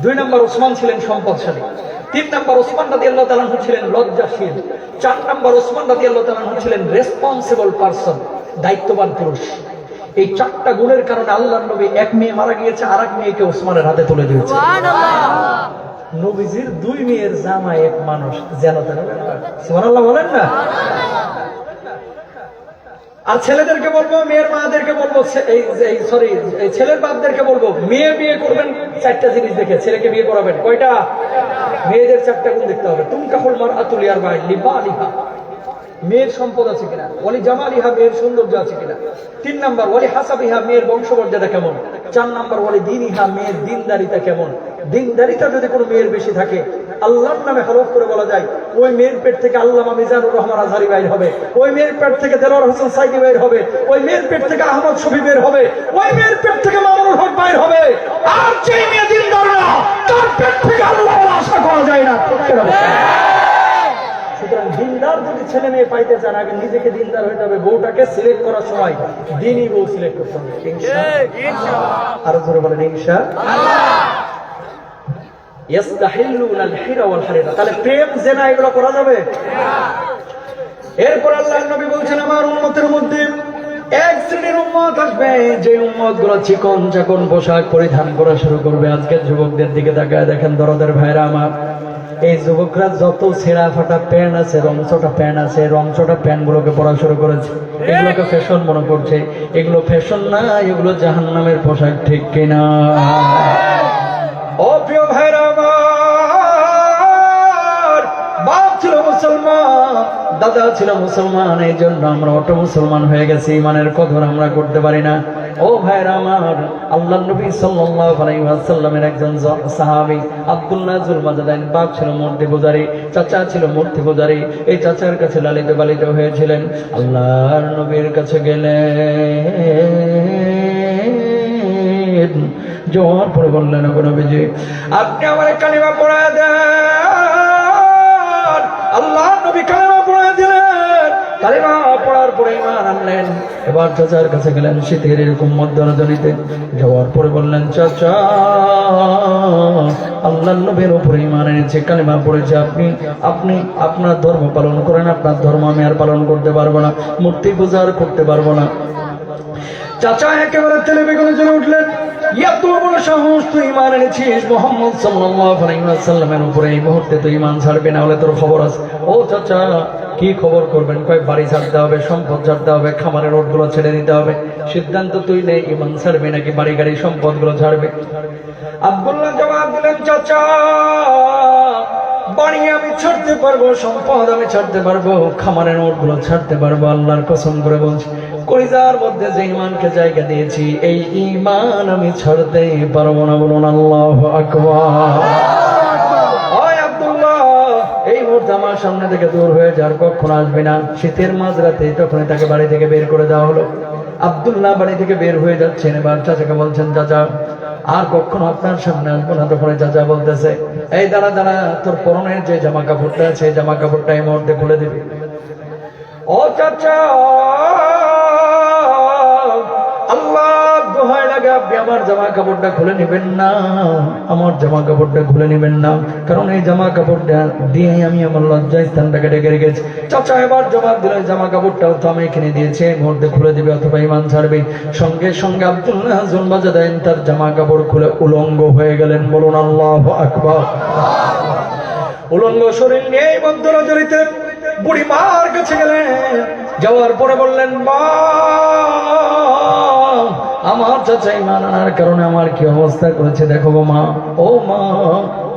2 নাম্বার, ওসমান ছিলেন সম্পদশালী। 3 নাম্বার, ওসমান রাদিয়াল্লাহু তাআলা আনহু ছিলেন লজ্জাশীল। 4 নাম্বার, ওসমান রাদিয়াল্লাহু তাআলা আনহু ছিলেন রেসপন্সিবল পারসন, দায়িত্ববান পুরুষ। এই 4টা গুণের কারণে আল্লাহর নবী, এক মেয়ে মারা গিয়েছে, আর এক মেয়েকে ওসমানের হাতে তুলে দিয়েছে। নবীজির 2 মেয়ের জামাই এক মানুষ, যেন তেন। সুবহানাল্লাহ বলেন না? আর ছেলেদেরকে বলবো, মেয়ের মাদেরকে বলবো, ছেলের বাপদেরকে বলবো, মেয়ে বিয়ে করবেন 4টা জিনিস দেখে ছেলেকে বিয়ে করাবেন। কয়টা? মেয়েদের 4টা গুণ দেখতে হবে। তুনকাহুল মারআতু লিআরবাঈন, লিবালিহা, মেয়ের সম্পদ আছে কিনা, ওয়ালি জামালিহা, মেয়ের সৌন্দর্য আছে কিনা। 3 নাম্বার, ওয়ালি হাসাবিহা, মেয়ের বংশমর্যাদা কেমন। 4 নাম্বার, ওয়ালি দীনিহা, মেয়ের দিনদারিতা কেমন। দিনদারিতা যদি কোনো মেয়ের বেশি থাকে, আল্লাহর নামে হলফ করে বলা যায়, ওই মেয়ের পেট থেকে আল্লামা মিজানুর রহমান আজহারি বাইর হবে, ওই মেয়ের পেট থেকে দেলোয়ার হোসেন সাইদি বাইর হবে, ওই মেয়ের পেট থেকে আহমদ শফি বের হবে, ওই মেয়ের পেট থেকে মামুনুল হক বাইর হবে। আর যে মেয়ে দিনদার না, তার পেট থেকে আল্লাহ আশা করা যায় না। সুতরাং দিনদার যদি ছেলে মেয়ে পাইতে চান, আগে নিজেকে দিনদার হইতে হবে। বউটাকে সিলেক্ট করার সময় দিনই বউ সিলেক্ট করতে হবে। ইনশাআল্লাহ। আরো জোরে বলেন ইনশাআল্লাহ। ইয়াস্তাহিল্লুনাল হিরা ওয়াল হারিরা। তাহলে প্রেম, জেনা এগুলো করা যাবে? এরপর আল্লাহর নবী বলছেন, আমার উম্মতের মধ্যে এক শ্রেণীর উম্মত আসবে, যে উম্মত গুলো চিকন চাকন পোশাক পরিধান করা শুরু করবে। আজকের যুবকদের দিকে তাকায় দেখেন, দরদের ভাইরা আমার, এই যুবকরা যত ছেঁড়া ফাটা প্যান্ট আছে, রংচটা প্যান্ট আছে, রংচটা প্যান্ট গুলোকে পরা শুরু করেছে। এগুলোকে ফ্যাশন মনে করছে। এগুলো ফ্যাশন না, এগুলো জাহান্নামের পোশাক। ঠিক কিনা? ও প্রিয় ভাইরা আমার, বাপ ছিল মুসলমান, দাদা ছিল মুসলমান, এই জন্য আমরা অটো মুসলমান হয়ে গেছি, ইমানের কদর আমরা করতে পারি না। ও ভাইরা আমার, আল্লাহর নবী সাল্লাল্লাহু আলাইহি ওয়াসাল্লামের একজন সাহাবী আব্দুল্লাহ যুল মাজাদাইন, বাপ ছিল মূর্তি পূজারী, চাচা ছিল মূর্তি পূজারী। এই চাচার কাছে লালিত পালিত হয়েছিলেন। আল্লাহর নবীর কাছে গেলেন, যাওয়ার পরে বললেন, ওগো নবীজি, আপনি আমার কালিমা পড়ায় দেন। আল্লাহর নবী কালিমা পড়ায় দিলেন। কালিমা পড়ার পরে ঈমান আনলেন। এবার চাচার কাছে গেলেন শীতের এরকম মধ্যরাতে, যাওয়ার পরে বললেন, চাচা, আল্লাহর নবীর উপরে ঈমান এনেছে, কালিমা পড়েছে, আপনি আপনার ধর্ম পালন করেন, আপনার ধর্ম আমি আর পালন করতে পারবো না, মূর্তি পূজা আর করতে পারবো না। চাচা একেবারে তেলে বেগুনে জ্বলে উঠলেন, এত বড় সাহস, তুই ঈমান এনেছিস মুহাম্মদ সাল্লাল্লাহু আলাইহি ওয়াসাল্লামের উপরে, এই মুহূর্তে তুই ঈমান ছাড়বি না হলে তোর খবর আছে। ও চাচা, কি খবর করবেন? কয় বাড়ি ছাড়তে হবে, সম্পদ ছাড়তে হবে, খামারের ওটগুলো ছেড়ে দিতে হবে। সিদ্ধান্ত তুই নে, ঈমান ছাড়বি নাকি বাড়ি গাড়ি সম্পদগুলো ছাড়বে? আব্দুল্লাহ জবাব দিলেন, চাচা, বাড়ি আমি ছাড়তে পারবো, সম্পদ আমি ছাড়তে পারবো, খামারের ওটগুলো ছাড়তে পারবো, আল্লাহর কসম করে বলছি, কলিজার মধ্যে যে ঈমানকে জায়গা দিয়েছি, এই ঈমান আমি ছাড়তে পারবো না। বলুন আল্লাহু আকবার। ওই আব্দুল্লাহ, এই মুহূর্তে আমার সামনে থেকে দূর হয়ে যার, কখনো আসবি না। শীতের মাঝরাতে তখনই তাকে বাড়ি থেকে বের করে দেওয়া হলো। আব্দুল্লাহ বাড়ি থেকে বের হয়ে যাচ্ছেন, এবার চাচাকে বলছেন, চাচা, আর কখনো আপনার সামনে আসবো না। তখন চাচা বলতেছে, এই দাঁড়া দাঁড়া, তোর পরনের যে জামা কাপড়টা আছে, এই জামা কাপড়টা এই মুহূর্তে খুলে দিবি। ও চাচা, আল্লাহ দোহাই লাগে, আপনি আমার জামা কাপড়টা খুলে নেবেন না, আমার জামা কাপড়টা খুলে নেবেন না, কারণ এই জামা কাপড়টা দিয়ে আমি আমার লজ্জায় স্থানটাকে ডেকে রেখেছি। চাচা এবার জবাব দিল, জামা কাপড়টাও তো আমি কিনে দিয়েছি, এই মুহূর্তে খুলে দিবে অথবা ঈমান ছাড়বে। সঙ্গে সঙ্গে আব্দুল্লাহ যুল মাজাদাইন তার জামা কাপড় খুলে উলঙ্গ হয়ে গেলেন। বলুন আল্লাহু আকবার। উলঙ্গ শরীর নিয়ে মধ্যরাতে বুড়ি মার কাছে গেলেন, যাওয়ার পরে বললেন, মা, আমার চাচা ঈমান আনার কারণে আমার কি অবস্থা করেছে দেখো গো মা। ও মা,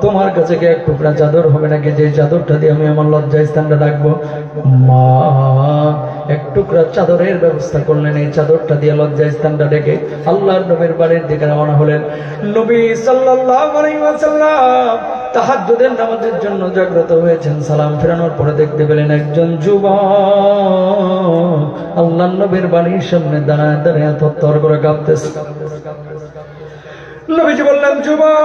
তোমার কাছে কি এক টুকরা চাদর হবে নাকি, যে চাদরটা দিয়ে আমি আমার লজ্জা স্থানটা রাখবো? মা এক টুকরা চাদরের ব্যবস্থা করলেন, এই চাদরটা দিয়ে লজ্জা স্থানটা ডেকে আল্লাহর নবীর বাড়ির দিকে রওনা হলেন। নবী সাল্লাল্লাহু আলাইহি ওয়াসাল্লাম তাহাজ্জুদের নামাজের জন্য জাগ্রত হয়েছেন। সালাম ফেরানোর পরে দেখতে পেলেন একজন যুবক আল্লাহর নবীর বাড়ির সামনে দাঁড়ায় দাঁড়ায় থরথর করে কাঁপতেছে। নবীজি বললেন, যুবক,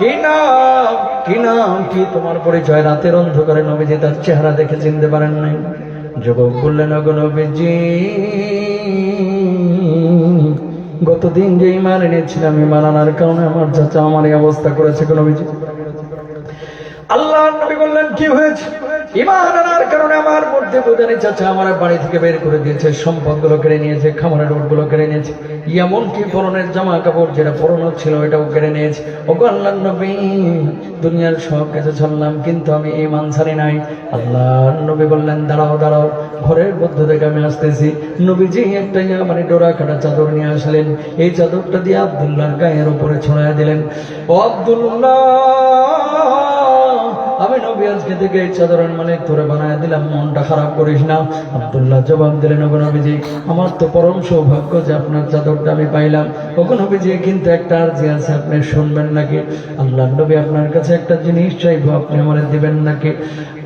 কি নাম, কি নাম, কি তোমার পরিচয়? রাতের অন্ধকারে নবীজি তার চেহারা দেখে চিনতে পারেন নাই। যুবক বললেন, ওগো নবীজি, গতদিন যে ঈমান এনেছিলাম, ঈমান আনার কারণে আমার চাচা আমার এই অবস্থা করেছে গো নবীজি। আল্লাহর নবী বললেন, কি হয়েছে? ঈমান আনার কারণে আমার মধ্যে বোঝানি চাচা আমার বাড়ি থেকে বের করে দিয়েছে, সম্পদগুলো কেড়ে নিয়েছে, খামারের ওটগুলো কেড়ে নিয়েছে, এমনকি পরনের জামা কাপড় যেটা পরনের ছিল এটাও কেড়ে নিয়েছে। ওগো আল্লাহর নবী, দুনিয়ার সব কিছু ছাড়লাম, কিন্তু আমি ঈমান ছাড়ি নাই। আল্লাহর নবী বললেন, দাঁড়াও দাঁড়াও, ঘরের মধ্য থেকে আমি আসতেছি। নবীজি একটা মানে ডোরা কাটা চাদর নিয়ে আসলেন, এই চাদরটা দিয়ে আব্দুল্লাহর গায়ের উপরে ছড়াইয়া দিলেন। ও আব্দুল্লাহ, আমি নবী আজকে থেকে এই চাদরের মালিক তোরে বানায় দিলাম, মনটা খারাপ করিস না। আব্দুল্লাহ জবাব দিলেন, ওগো নবীজি, আমার তো পরম সৌভাগ্য যে আপনার চাদরটা আমি পাইলাম। ওগো নবীজি, কিন্তু একটা আরজি আছে, আপনি শুনবেন নাকি? আল্লাহর নবী আপনার কাছে একটা জিনিস চাইবো, আপনি আমারে দিবেন নাকি?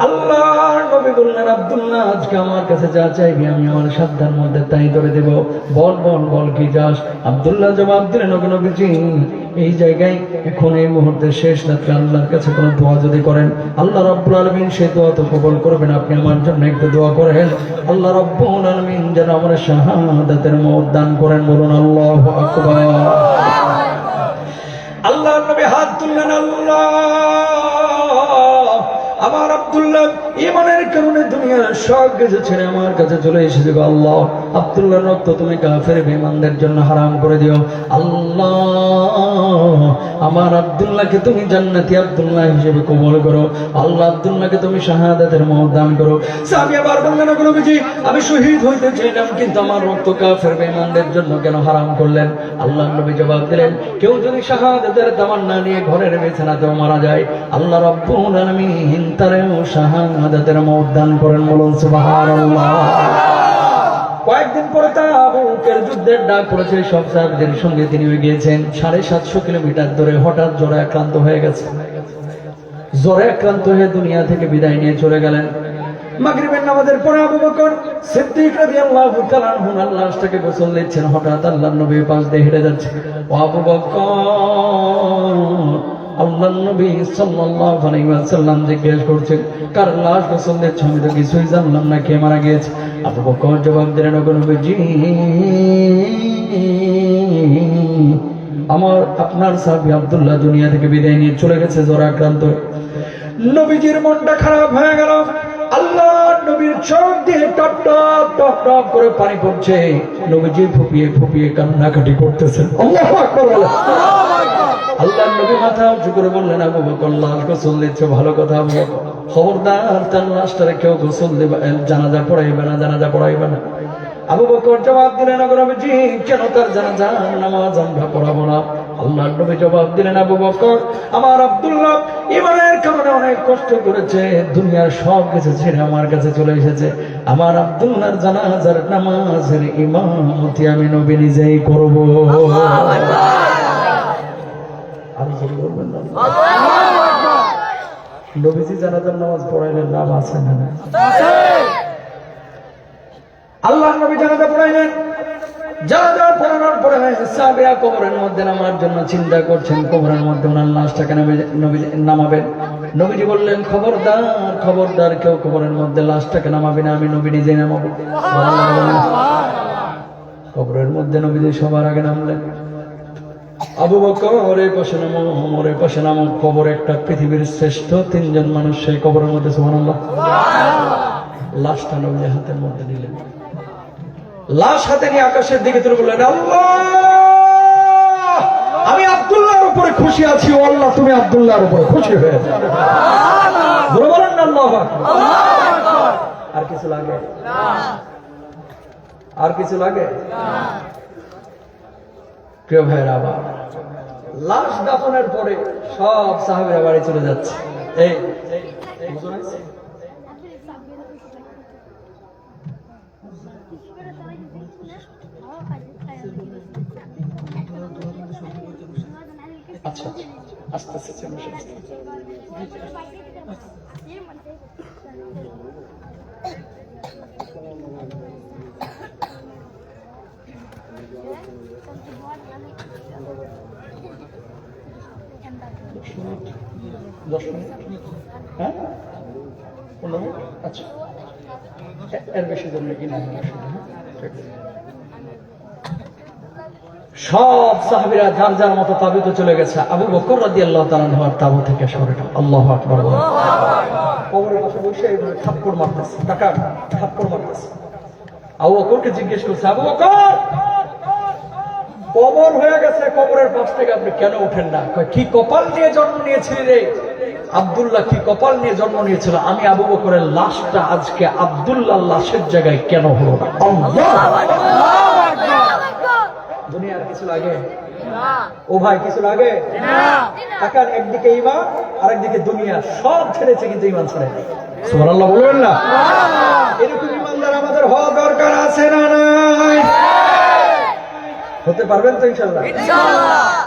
আল্লাহর নবী বললেন, আব্দুল্লাহ, আজকে আমার কাছে যা চাইবি আমি আমার সাধ্যের মধ্যে তাই ধরে দেব, বল বল বল, কি চাস? আব্দুল্লাহ জবাব দিলেন, ওগো নবীজি, এই জায়গায় এখন এই মুহূর্তে শেষ রাত্রে আল্লাহর কাছে কোনো দোয়া যদি করেন, আল্লাহ রাব্বুল আলামিন সেই দোয়া তো কবুল করবেন। আপনি আমার জন্য একটু দোয়া করেন, আল্লাহ রাব্বুল আলামিন যেন আমার শাহাদাতের মওত দান করেন। বলুন আল্লাহু আকবার। আল্লাহর নবী হাত তুললেন, আল্লাহ, আমার আব্দুল্লাহ ইমানের কারণে দুনিয়ার সব কিছু ছেড়ে আমার কাছে চলে এসেছে গো আল্লাহ। আব্দুল্লাহর রক্ত তুমি কাফের বেঈমানদের জন্য হারাম করে দিও আল্লাহ। আমার আব্দুল্লাহকে তুমি জান্নাতি আব্দুল্লাহ হিসেবে কবুল করো আল্লাহ। আব্দুল্লাহকে তুমি শাহাদাতের মওত দান করো। সাহাবী আবার বললেন, ওগো নবীজি, আমি শহীদ হইতে চাইলাম, কিন্তু আমার রক্ত কাফের বেঈমানদের জন্য কেন হারাম করলেন? আল্লাহর নবী জবাব দিলেন, কেউ যদি শাহাদাতের তামান্না নিয়ে ঘরের বিছানাতেও মারা যায়, আল্লাহ রাব্বুল আলামিন তারেও শাহাদাতের মওত দান করেন। বলুন সুবহানাল্লাহ। কয়েকদিন পরে তাবুকের যুদ্ধের ডাক পড়েছে, সব সাহাবীদের সঙ্গে তিনি গিয়েছেন। 750 কিলোমিটার দূরে হঠাৎ জ্বরে আক্রান্ত হয়ে গেছে। জ্বরে আক্রান্ত হয়ে দুনিয়া থেকে বিদায় নিয়ে চলে গেলেন। মাগরিবের নামাজের পরে আবু বকর সিদ্দিক রাদিয়াল্লাহু তাআলা আনহুর লাশটাকে গোসল দিচ্ছেন। হঠাৎ আল্লাহর নবী পাশ দিয়ে হেঁটে যাচ্ছে। ও আবু বকর, আল্লাহর নবী সাল্লাল্লাহু আলাইহি ওয়াসাল্লাম জিজ্ঞেস করছেন, কার লাশ গোসল দিচ্ছ? আমি তো কিছুই জানলাম না, কে মারা গিয়েছে? আবু বকর জবাব দিলেন, ওগো নবীজি, আপনার সাহাবী আব্দুল্লাহ দুনিয়া থেকে বিদায় নিয়ে চলে গেছে জ্বরে আক্রান্ত। নবীজির মনটা খারাপ হয়ে গেল। আল্লাহ নবীর চোখ দিয়ে টপ টপ টপ টপ করে পানি পড়ছে। নবীজি ফুপিয়ে ফুপিয়ে কান্নাকাটি করতেছেন। আল্লাহু আকবার। আল্লাহ নবী মাথা উঁচু করে বললেন, আবু বকর, লাশ গোসল দিচ্ছ, ভালো কথা। আবু বকর, খবরদার তার লাশটারে কেউ গোসল দেবে, জানাজা পড়াইবে না, জানাজা পড়াইবে না। আবু বকর জবাব দিলেন, ওগো নবীজি, কেন তার জানাজার নামাজ আমরা পড়াবো না? আল্লাহর নবী জবাব দিলেন, আবু বকর, আমার আব্দুল্লাহ ইমানের কারণে অনেক কষ্ট করেছে, দুনিয়ার সব কিছু ছেড়ে আমার কাছে চলে এসেছে। আমার আব্দুল্লাহর জানাজার নামাজের ইমামতি আমি নবী নিজেই করব। নবীজি জানাজার নামাজ পড়াইলেন, লাভ আছে না? আল্লাহ নবী জানাজা পড়াইলেন। জানাজা পড়ানোর পরে সাহাবীরা কবরের মধ্যে নামার জন্য চিন্তা করছেন, কবরের মধ্যে ওনার লাশটাকে নামাবেন। নবীজি বললেন, খবরদার খবরদার, কেউ কবরের মধ্যে লাশটাকে নামাবে না, আমি নবী নিজেই নামাবো। কবরের মধ্যে নবীজি সবার আগে নামলেন। আবু বকর, ওরে পাশে নামো, ওরে পাশে নামো। কবর একটা পৃথিবীর শ্রেষ্ঠ 3 জন মানুষ সেই কবরের মধ্যে। সুবহানাল্লাহ। লাশটা নবী হাতের মধ্যে নিলেন। লাশ হাতে নিয়ে আকাশের দিকে তুলে বললেন, আল্লাহ, আমি আব্দুল্লাহর উপরে খুশি আছি। ও আল্লাহ, তুমি আব্দুল্লাহর উপরে খুশি হয়ে যাও। বলেন না আল্লাহু আকবার। আর কিছু লাগে? আর কিছু লাগে? প্রিয় ভাইরা, আবার লাশ দাফনের পরে সব সাহাবীরা বাড়ি চলে যাচ্ছে। এই আচ্ছা, আস্তে আস্তে হ্যাঁ, 15 মিনিট। আচ্ছা, এর বেশি জন্য কিনা সব সাহাবীরা যার যার মতো তাবুতে চলে গেছে। আবু বকর রাদিয়াল্লাহু তাআলা আনহু তাবু থেকে সরে গেল। আল্লাহু আকবার। কবরের পাশে বসে থাপ্পড় মারতেছে, টাকা থাপ্পড় মারতেছে। আবু বকরকে জিজ্ঞেস করছে, আবু বকর, কবর হয়ে গেছে, কবরের পাশ থেকে আপনি কেন ওঠেন না? কি কপাল নিয়ে জন্ম নিয়েছিলি রে আব্দুল্লাহ, কি কপাল নিয়ে জন্ম নিয়েছিল? আমি আবু বকরের লাশটা আজকে আব্দুল্লাহর লাশের জায়গায় কেন হলো না? দুনিয়ার কিছু লাগে? ও ভাই, কিছু লাগে? টাকার একদিকে ইমান, আরেকদিকে দুনিয়া, সব ছেড়েছে কিন্তু ইমান ছেড়ে। সুবহানাল্লাহ বলবেন না? এরকম ইমানদার আমাদের হওয়া দরকার আছে না নাই? হতে পারবেন তো ইনশাআল্লাহ?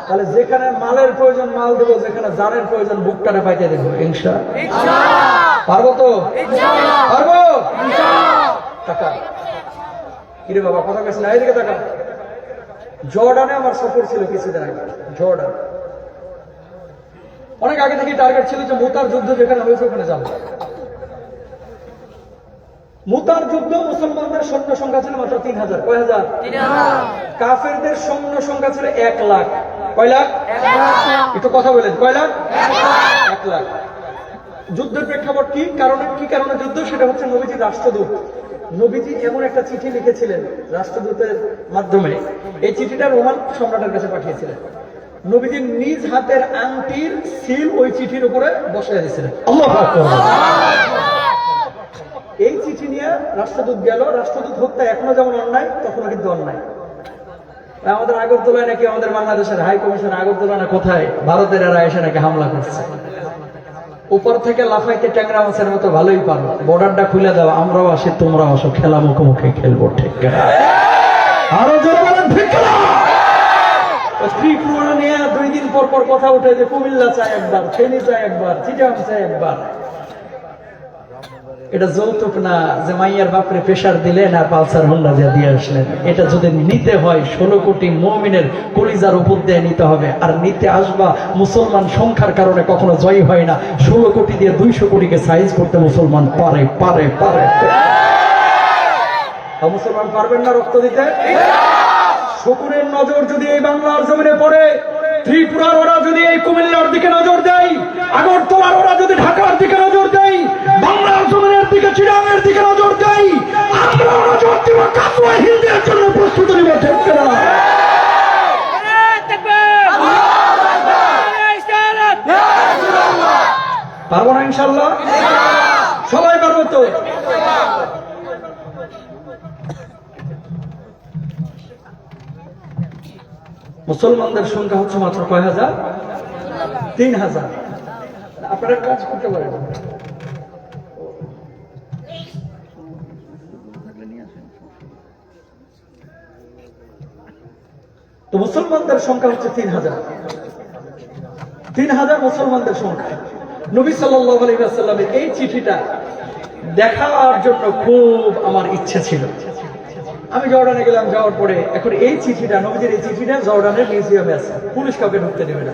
তাহলে যেখানে মালের প্রয়োজন মাল দেবো, যেখানে জানের প্রয়োজন বুকটারে পাইতে দেবো। ইনশাআল্লাহ পারবো তো? পারবো। টাকা কিরে বাবা, কথা কাছে না, এদিকে টাকা। জর্ডানে আমার সফর ছিল কিছুদিন আগে। জর্ডান অনেক আগে থেকে টার্গেট ছিল যে মুতার যুদ্ধ যেখানে হয়েছে ওখানে যাবো। মুতার যুদ্ধ মুসলমানদের সৈন্য সংখ্যা ছিল মাত্র 3000। কয় হাজার? কাফেরদের সৈন্য সংখ্যা ছিল 1 লাখ। কয় লাখ? একটু কথা বলেন, কয় লাখ? 1 লাখ। যুদ্ধের প্রেক্ষাপট কি কারণে যুদ্ধ, সেটা হচ্ছে নবীজির রাষ্ট্রদূত। নবীজি এমন একটা চিঠি লিখেছিলেন রাষ্ট্রদূতের মাধ্যমে, এই চিঠিটা রোমান সম্রাটের কাছে পাঠিয়েছিলেন। নবীজি নিজ হাতের আংটির সিল ওই চিঠির উপরে বসায় দিয়েছিলেন। আল্লাহু আকবার। এই চিঠি নিয়ে রাষ্ট্রদূত গেল। রাষ্ট্রদূত হত্যা এখনো যেমন অন্যায়, তখনও কিন্তু অন্যায়। আমাদের আগরতলায় নাকি আমাদের বাংলাদেশের হাই কমিশন আগরতলা না কোথায় ভারতের এরা এসে নাকি হামলা করছে। উপর থেকে লাফাইতে ট্যাংরা মাছের মতো ভালোই পারো, বর্ডারটা খুলে দাও, আমরাও আসি তোমরাও আসো, খেলা মুখোমুখি খেলবো। ঠিক আরো জোরে বলেন ঠিক না? ত্রিপুরা নিয়ে 2 দিন পর পর কথা উঠে যে কুমিল্লা চাই একবার, ফেনী চাই একবার, চিটাগাং চাই একবার। এটা যৌতুক না যে মাইয়ার বাপরে প্রেশার দিলেন আর পালসার হোন্ডা দিয়ে আসলেন। এটা যদি নিতে হয় 16 কোটি মুমিনের কলিজার উপর দিয়ে নিতে হবে। আর নিতে আসবা মুসলমান সংখ্যার কারণে কখনো জয় হয় না। 16 কোটি দিয়ে 200 কোটিকে সাইজ করতে মুসলমান পারে পারে পারে। মুসলমান পারবেন না রক্ত দিতে? শকুনের নজর যদি এই বাংলার জমিনে পড়ে, ত্রিপুরার ওরা যদি এই কুমিল্লার দিকে নজর দেয়, আগরতলার ওরা যদি ঢাকার দিকে নজর দেয়, বাংলার জমিনের দিকে চিটাগাংয়ের দিকে নজর দেয়, আমরা নজর দিব কাসওয়া হিন্দের জন্য প্রস্তুত নিব। ঠিক কিনা? পারবো না ইনশাল্লাহ? সবাই পারবো তো? মুসলমানদের সংখ্যা হচ্ছে মাত্র কয় হাজার? 3000। আপনারা কাজ করতে পারেন। তো মুসলমানদের সংখ্যা হচ্ছে 3000। 3000 মুসলমানদের সংখ্যা। নবী সাল্লাল্লাহু আলাইহি ওয়াসাল্লামের এই চিঠিটা দেখার জন্য খুব আমার ইচ্ছে ছিল। আমি জর্ডানে গেলাম, যাওয়ার পরে এখন এই চিঠিটা, নবীজির এই চিঠিটা জর্ডানের মিউজিয়ামে আছে, পুলিশ কাউকে ঢুকতে দেবে না।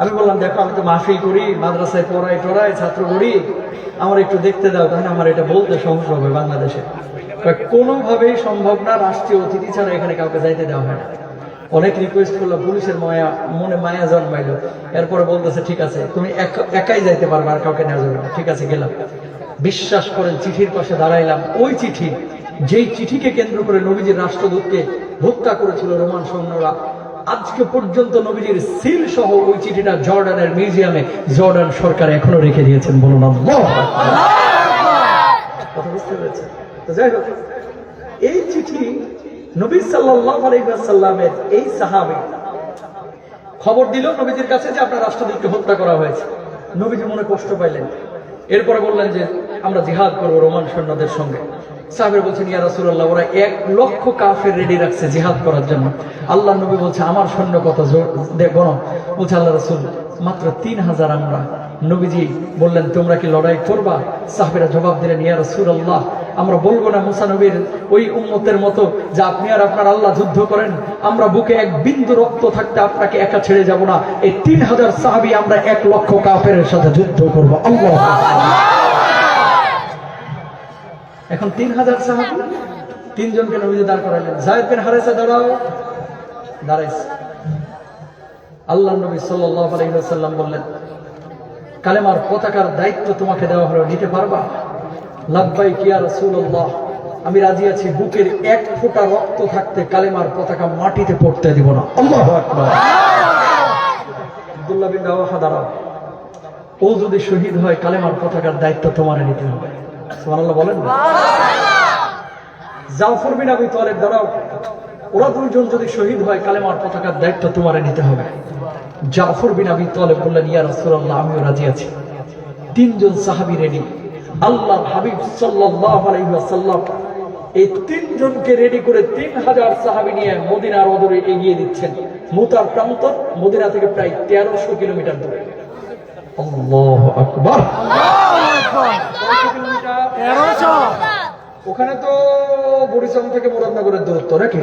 আমি বললাম দেখো, আমি তো মাহফিল করি, মাদ্রাসায় পড়াই টড়াই, ছাত্র করি, আমার একটু দেখতে দাও, তাহলে আমার এটা বলতে সহজ হবে বাংলাদেশে। কোনোভাবেই সম্ভব না, রাষ্ট্রীয় অতিথি ছাড়া এখানে কাউকে যাইতে দেওয়া হয় না। অনেক রিকোয়েস্ট করলো, পুলিশের মনে মায়া জন্মাইলো। এরপরে বলতেছে ঠিক আছে তুমি একাই যাইতে পারবে, আর কাউকে নেওয়া যাবে না। ঠিক আছে গেলাম। বিশ্বাস করেন চিঠির পাশে দাঁড়াইলাম। ওই চিঠি, যেই চিঠিকে কেন্দ্র করে নবীজির রাষ্ট্রদূতকে হত্যা করেছিল রোমান সৈন্যরা, আজকে পর্যন্ত নবীজির সিল সহ ওই চিঠিটা জর্ডানের মিউজিয়ামে জর্ডান সরকার এখনো রেখে দিয়েছেন। বলুন আল্লাহু আকবার। কথা বুঝতে পেরেছেন? তো যাই হোক, এই চিঠি নবী সাল্লাল্লাহু আলাইহি ওয়াসাল্লামের এই সাহাবী খবর দিল নবীজির কাছে যে আপনার রাষ্ট্রদূতকে হত্যা করা হয়েছে। নবীজি মনে কষ্ট পাইলেন। এরপরে বললেন যে আমরা জিহাদ করবো রোমান সৈন্যদের সঙ্গে। সাহাবীরা বলছেন ইয়া রাসূলুল্লাহ, ওরা 1 লক্ষ কাফের রেডি রাখছে জিহাদ করার জন্য। আল্লাহ নবী বলছে আমার সৈন্য কত দেখবো না। বলছে আল্লাহ রাসূল মাত্র 3000 আমরা। নবীজি বললেন তোমরা কি লড়াই করবা? সাহাবীরা জবাব দিলেন ইয়া রাসূলুল্লাহ, আমরা বলবো না মুসা নবীর ওই উম্মতের মতো যে আপনি আর আপনার আল্লাহ যুদ্ধ করেন, আমরা বুকে 1 বিন্দু রক্ত থাকতে আপনাকে একা ছেড়ে যাব না। এই 3000 সাহাবী আমরা 1 লক্ষ কাফেরের সাথে যুদ্ধ করবো। আল্লাহু আকবার। এখন 3000 সাহাবী, 3 জনকে নবীজি দাঁড় করালেন। যায়েদ বিন হারেসা দাঁড়াইছে। আল্লাহ নবী সাল্লাল্লাহু আলাইহি ওয়াসাল্লাম বললেন কালেমার পতাকার দায়িত্ব তোমাকে দেওয়া হলো, নিতে পারবা? লাব্বাইক ইয়া রাসূলুল্লাহ, আমি রাজি আছি। বুকের 1 ফোঁটা রক্ত থাকতে কালেমার পতাকা মাটিতে পড়তে দিব না। আল্লাহু আকবার। আব্দুল্লাহ বিন রাওয়াহা দাঁড়াও, ও যদি শহীদ হয় কালেমার পতাকার দায়িত্ব তোমার নিতে হবে। সুবহানাল্লাহ বলেন না? জাফর বিন আবি তালেব দাঁড়াও, ওরা 2 জন যদি শহীদ হয় কালেমার পতাকার দায়িত্ব তোমার নিতে হবে। জাফর বিন আবি তালেব বললেন ইয়া রাসূলুল্লাহ, আমিও রাজি আছি। 3 জন সাহাবী রেডি। আল্লাহর হাবিব সাল্লাল্লাহু আলাইহি ওয়াসাল্লাম এই 3 জনকে রেডি করে 3000 সাহাবী নিয়ে মদিনার অদূরে এগিয়ে দিচ্ছেন। মুতার প্রান্তর মদিনা থেকে প্রায় 1300 কিলোমিটার দূরে। আল্লাহু আকবার। ওখানে তো বরিশাল থেকে মুরাদনগরের দূরত্ব নাকি?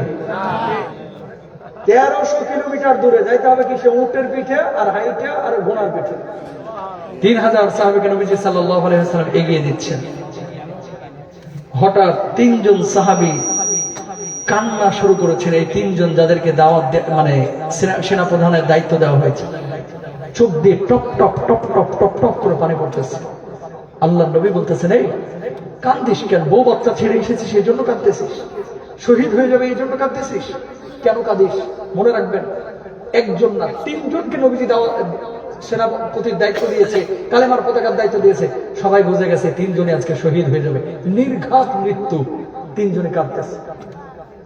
1300 কিলোমিটার দূরে যাইতে হবে কি? সে উটের পিঠে আর হাইটে আর ঘোড়ার পিঠে। 3000 সাহাবীকে নবীজি সাল্লাল্লাহু আলাইহি ওয়াসাল্লাম এগিয়ে দিচ্ছেন। হঠাৎ 3 জন সাহাবী কান্না শুরু করেছেন। এই 3 জন যাদেরকে দাওয়াত মানে সেনাপ্রধানের দায়িত্ব দেওয়া হয়েছে, চোখ দিয়ে top top top top top top করে পানি পড়তেছে। আল্লাহ নবী বলতেছেন, এই কান্দিস কেন? বউ বাচ্চা ছেড়ে এসেছিস সেই জন্য কাঁদতেছিস? শহীদ হয়ে যাবে এই জন্য কাঁদতেছিস? কেন কাঁদিস? মনে রাখবেন, একজন না 3 জনকে নবীজি সেনাপতির দায়িত্ব দিয়েছে, কালেমার পতাকার দায়িত্ব দিয়েছে। সবাই বুঝে গেছে 3 জনই আজকে শহীদ হয়ে যাবে, নির্ঘাত মৃত্যু। 3 জনে কাঁদতেছে।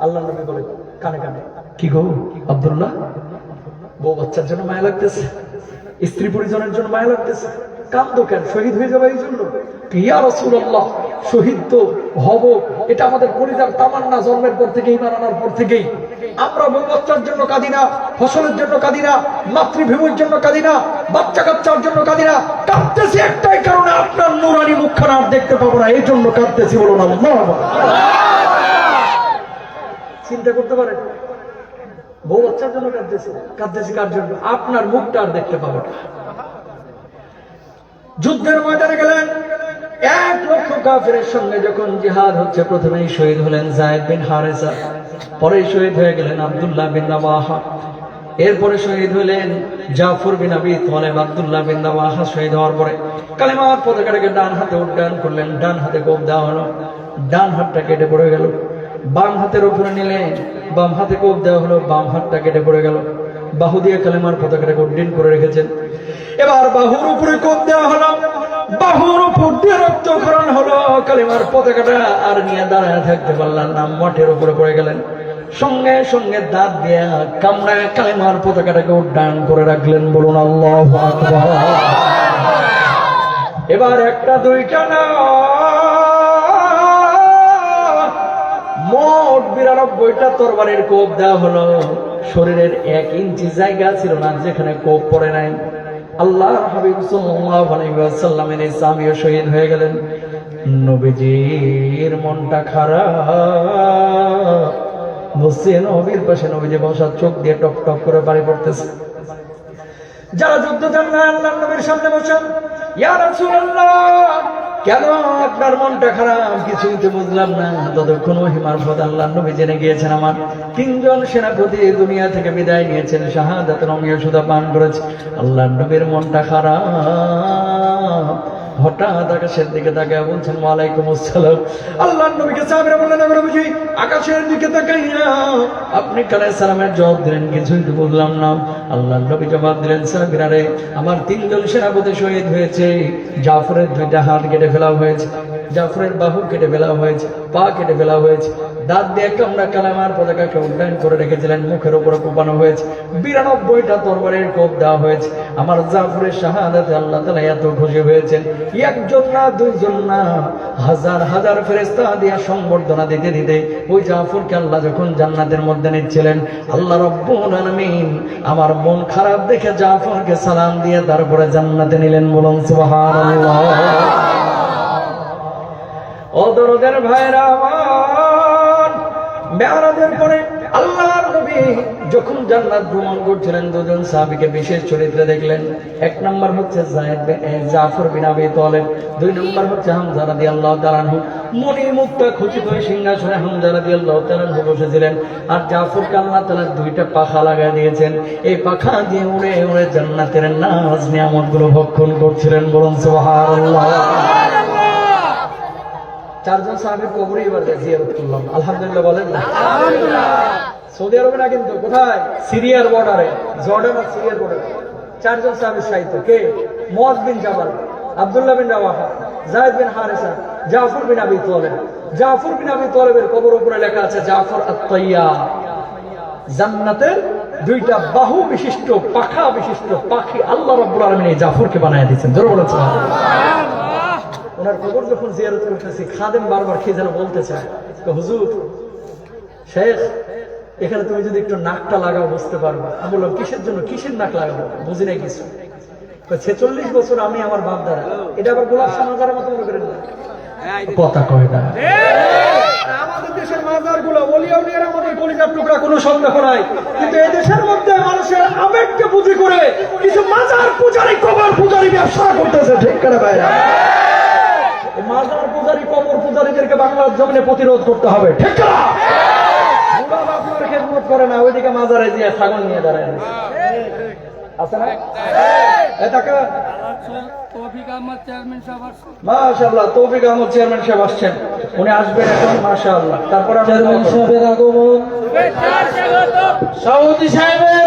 আল্লাহ নবী বলে কানে কানে, কি গো আব্দুল্লাহ, বউ বাচ্চার জন্য মায়া লাগতেছে, স্ত্রী পরিজনের জন্য মায়া লাগতেছে, কাঁদো কেন? শহীদ হয়ে যাবে এই জন্য? ইয়া রাসূলুল্লাহ, শহীদ তো হব, এটা আমাদের পরিবার তামান্না, জন্মের পর থেকে, ঈমান আনার পর থেকেই। আমরা বউ বাচ্চার জন্য কাঁদি না, ফসলের জন্য কাঁদি না, মাতৃভূমির জন্য কাঁদি না, বাচ্চা কাচ্চার জন্য কাঁদি না। কাঁদতেছি একটাই কারণে, আপনার নুরানি মুখখানা আর দেখতে পাবো না, এই জন্য কাঁদতেছি। বলুন আল্লাহু আকবার। চিন্তা করতে পারেন, বউ বাচ্চার জন্য কাঁদতেছি, কাঁদতেছি কার জন্য? আপনার মুখটা আর দেখতে পাবো না। যুদ্ধের ময়দানে গেলেন, 1 লক্ষ কাফেরের সঙ্গে যখন জিহাদ হচ্ছে, প্রথমেই শহীদ হলেন যায়েদ বিন হারেসা, পরে শহীদ হয়ে গেলেন আব্দুল্লাহ বিন রাওয়াহা, এরপরে শহীদ হলেন জাফর বিন আবি তালেব। আব্দুল্লাহ বিন রাওয়াহা শহীদ হওয়ার পরে কালেমার পতাকাটাকে ডান হাতে উড্ডয়ন করলেন, ডান হাতে কোপ দেওয়া হলো, ডান হাতটা কেটে পড়ে গেল। বাম হাতের উপরে নিলেন, বাম হাতে কোপ দেওয়া হলো, বাম হাতটা কেটে পড়ে গেল। বাহু দিয়ে কালেমার পতাকাটাকে উড্ডীন করে রেখেছেন। এবার বাহুর উপরে কোপ দেওয়া হলো, বাহুর উপর দিয়ে রক্তক্ষরণ হলো, কালেমার পতাকাটা আর নিয়ে দাঁড়ায় থাকতে পারলেন না, মাঠের উপরে পড়ে গেলেন। সঙ্গে সঙ্গে দাঁত দিয়ে কামড়ায় কালেমার পতাকাটাকে উড্ডয়ন করে রাখলেন। বলুন আল্লাহু আকবার। এবার একটা দুইটা না, মোট 92টা তরবারির কোপ দেওয়া হলো। শরীরের 1 ইঞ্চি জায়গা ছিল না যেখানে কোপ পড়ে নাই। আল্লাহর হাবিব সাল্লাল্লাহু আলাইহি ওয়াসাল্লামের ইসলামীয় শহীদ হয়ে গেলেন। নবীজির মনটা খারাপ, বসে নবীর পাশে নবীজি বসা, চোখ দিয়ে টপ টপ করে পানি পড়তেছে। যারা যুদ্ধ যান না, আল্লাহর নবীর সামনে বসেন, ইয়া রাসূলুল্লাহ, কেন আপনার মনটা খারাপ? কিছুই তো বুঝলাম না। ততক্ষণ ওহিমার পথ আল্লাহর নবী জেনে গিয়েছেন, আমার 3 জন সেনাপতি দুনিয়া থেকে বিদায় নিয়েছেন, শাহাদাতের অমীয় সুধা পান করেছে। আল্লাহর নবীর মনটা খারাপ। হঠাৎ আকাশের দিকে তাকায় বলছেন, ওয়ালাইকুম আসসালাম। আল্লাহর নবীকে সাহাবীরা বললেন, নবীজি আকাশের দিকে তাকাইয়া আপনি কালে সালামের জবাব দিলেন, কিছুই তো বুঝলাম না। আল্লাহর নবী জবাব দিলেন, সাহাবীরা রে, আমার 3 জন সেনাপতি শহীদ হয়েছে। জাফরের 2টা হাত কেটে ফেলা হয়েছে, জাফরের বাহু কেটে ফেলা হয়েছে, পা কেটে ফেলা হয়েছে, দাঁত দিয়ে কামড়া কালেমার পতাকাকে উড্ডয়ন করে রেখেছিলেন, মুখের উপরে কোপানো হয়েছে, 92টা তরবারির কোপ দেওয়া হয়েছে। আমার জাফরের শাহাদাতে আল্লাহ তাআলা এত খুশি হয়েছেন, 1 জন না 2 জন না, হাজার হাজার ফেরেশতা দিয়ে সংবর্ধনা দিতে দিতে ওই জাফরকে আল্লাহ যখন জান্নাতের মধ্যে নিচ্ছিলেন, আল্লাহ রাব্বুল আলামিন আমার মন খারাপ দেখে জাফরকে সালাম দিয়ে তারপরে জান্নাতে নিলেন। বলুন সুবহানাল্লাহ। ও দরদের ভাইরা আমার, মেরাজের পরে আল্লাহর নবী যখন জান্নাত ভ্রমণ করছিলেন, 2 জন সাহাবীকে বিশেষ চরিত্রে দেখলেন। 1 নম্বর হচ্ছে জাফর বিন আবি তালেব, 2 নম্বর হচ্ছে হামজা রাদিয়াল্লাহু তাআলা আনহু। মণির মুক্তা খচিত হয়ে সিংহাসনে হামজা রাদিয়াল্লাহু তাআলা আনহু বসেছিলেন, আর জাফরকে আল্লাহ তাআলা 2টা পাখা লাগায় দিয়েছেন। এই পাখা দিয়ে উড়ে উড়ে জান্নাতের নাজ নিয়ামতগুলো ভক্ষণ করছিলেন। বলুন সুবহানাল্লাহ। 4 জন সাহাবীর কবরে এবার জিয়ারত করলাম, আলহামদুলিল্লাহ বলেন না? সৌদি আরবে না, কিন্তু কোথায়? সিরিয়ার বর্ডারে, জর্ডান আর সিরিয়ার বর্ডারে 4 জন সাহাবী শহীদ। কে? মুআয বিন জাবাল, আব্দুল্লাহ বিন রাওয়াহা, যায়েদ বিন হারেসা, জাফর বিন আবি তালেব। জাফর বিন আবি তালেবের কবর উপরে লেখা আছে জাফর আত-তাইয়ার। জান্নাতের 2টা বাহু বিশিষ্ট, পাখা বিশিষ্ট পাখি আল্লাহ রাব্বুল আলামিন এই জাফরকে বানায় দিয়েছেন। জোরে বলেন সুবহানাল্লাহ। ওনার কবর যখন জিয়ারত করতেছি, খাদেম বারবার কি যেন বলতে চায়, হুজুর, শেখ, এখানে তুমি যদি একটু নাকটা লাগাও বুঝতে পারবা। আমি বললাম, কিসের জন্য? কিসের নাক লাগাবো? বুঝি নাই কিছু। 46 বছর আমি আমার বাপ দ্বারা, এটা আবার গোলাপ সামাজারের মতো মনে করেন না, কথা কয় না। আমাদের দেশের মাজার গুলো ওলিয়াউলিয়ার আমাদের কলিজার টুকরা, কোনো সন্দেহ নাই। কিন্তু এই দেশের মধ্যে মানুষের আবেগকে পুঁজি করে কিছু মাজার পূজারি, কবর পূজারি ব্যবসা করতেছে, ঠিক করে ভাইরা। মাজার পূজারি, কবর পূজারীদেরকে বাংলার জমিনে প্রতিরোধ করতে হবে, ঠিক না? আপনার খেদমত করে না, ওইদিকে মাজারে দিয়ে ছাগল নিয়ে দাঁড়ায় আছে না? মাশাআল্লাহ, তৌফিক আহমদ চেয়ারম্যান সাহেব আসছেন, উনি আসবেন এখন। মাশাআল্লাহ, তারপরে চেয়ারম্যান সাহেবের আগমন, সভাপতি সাহেবের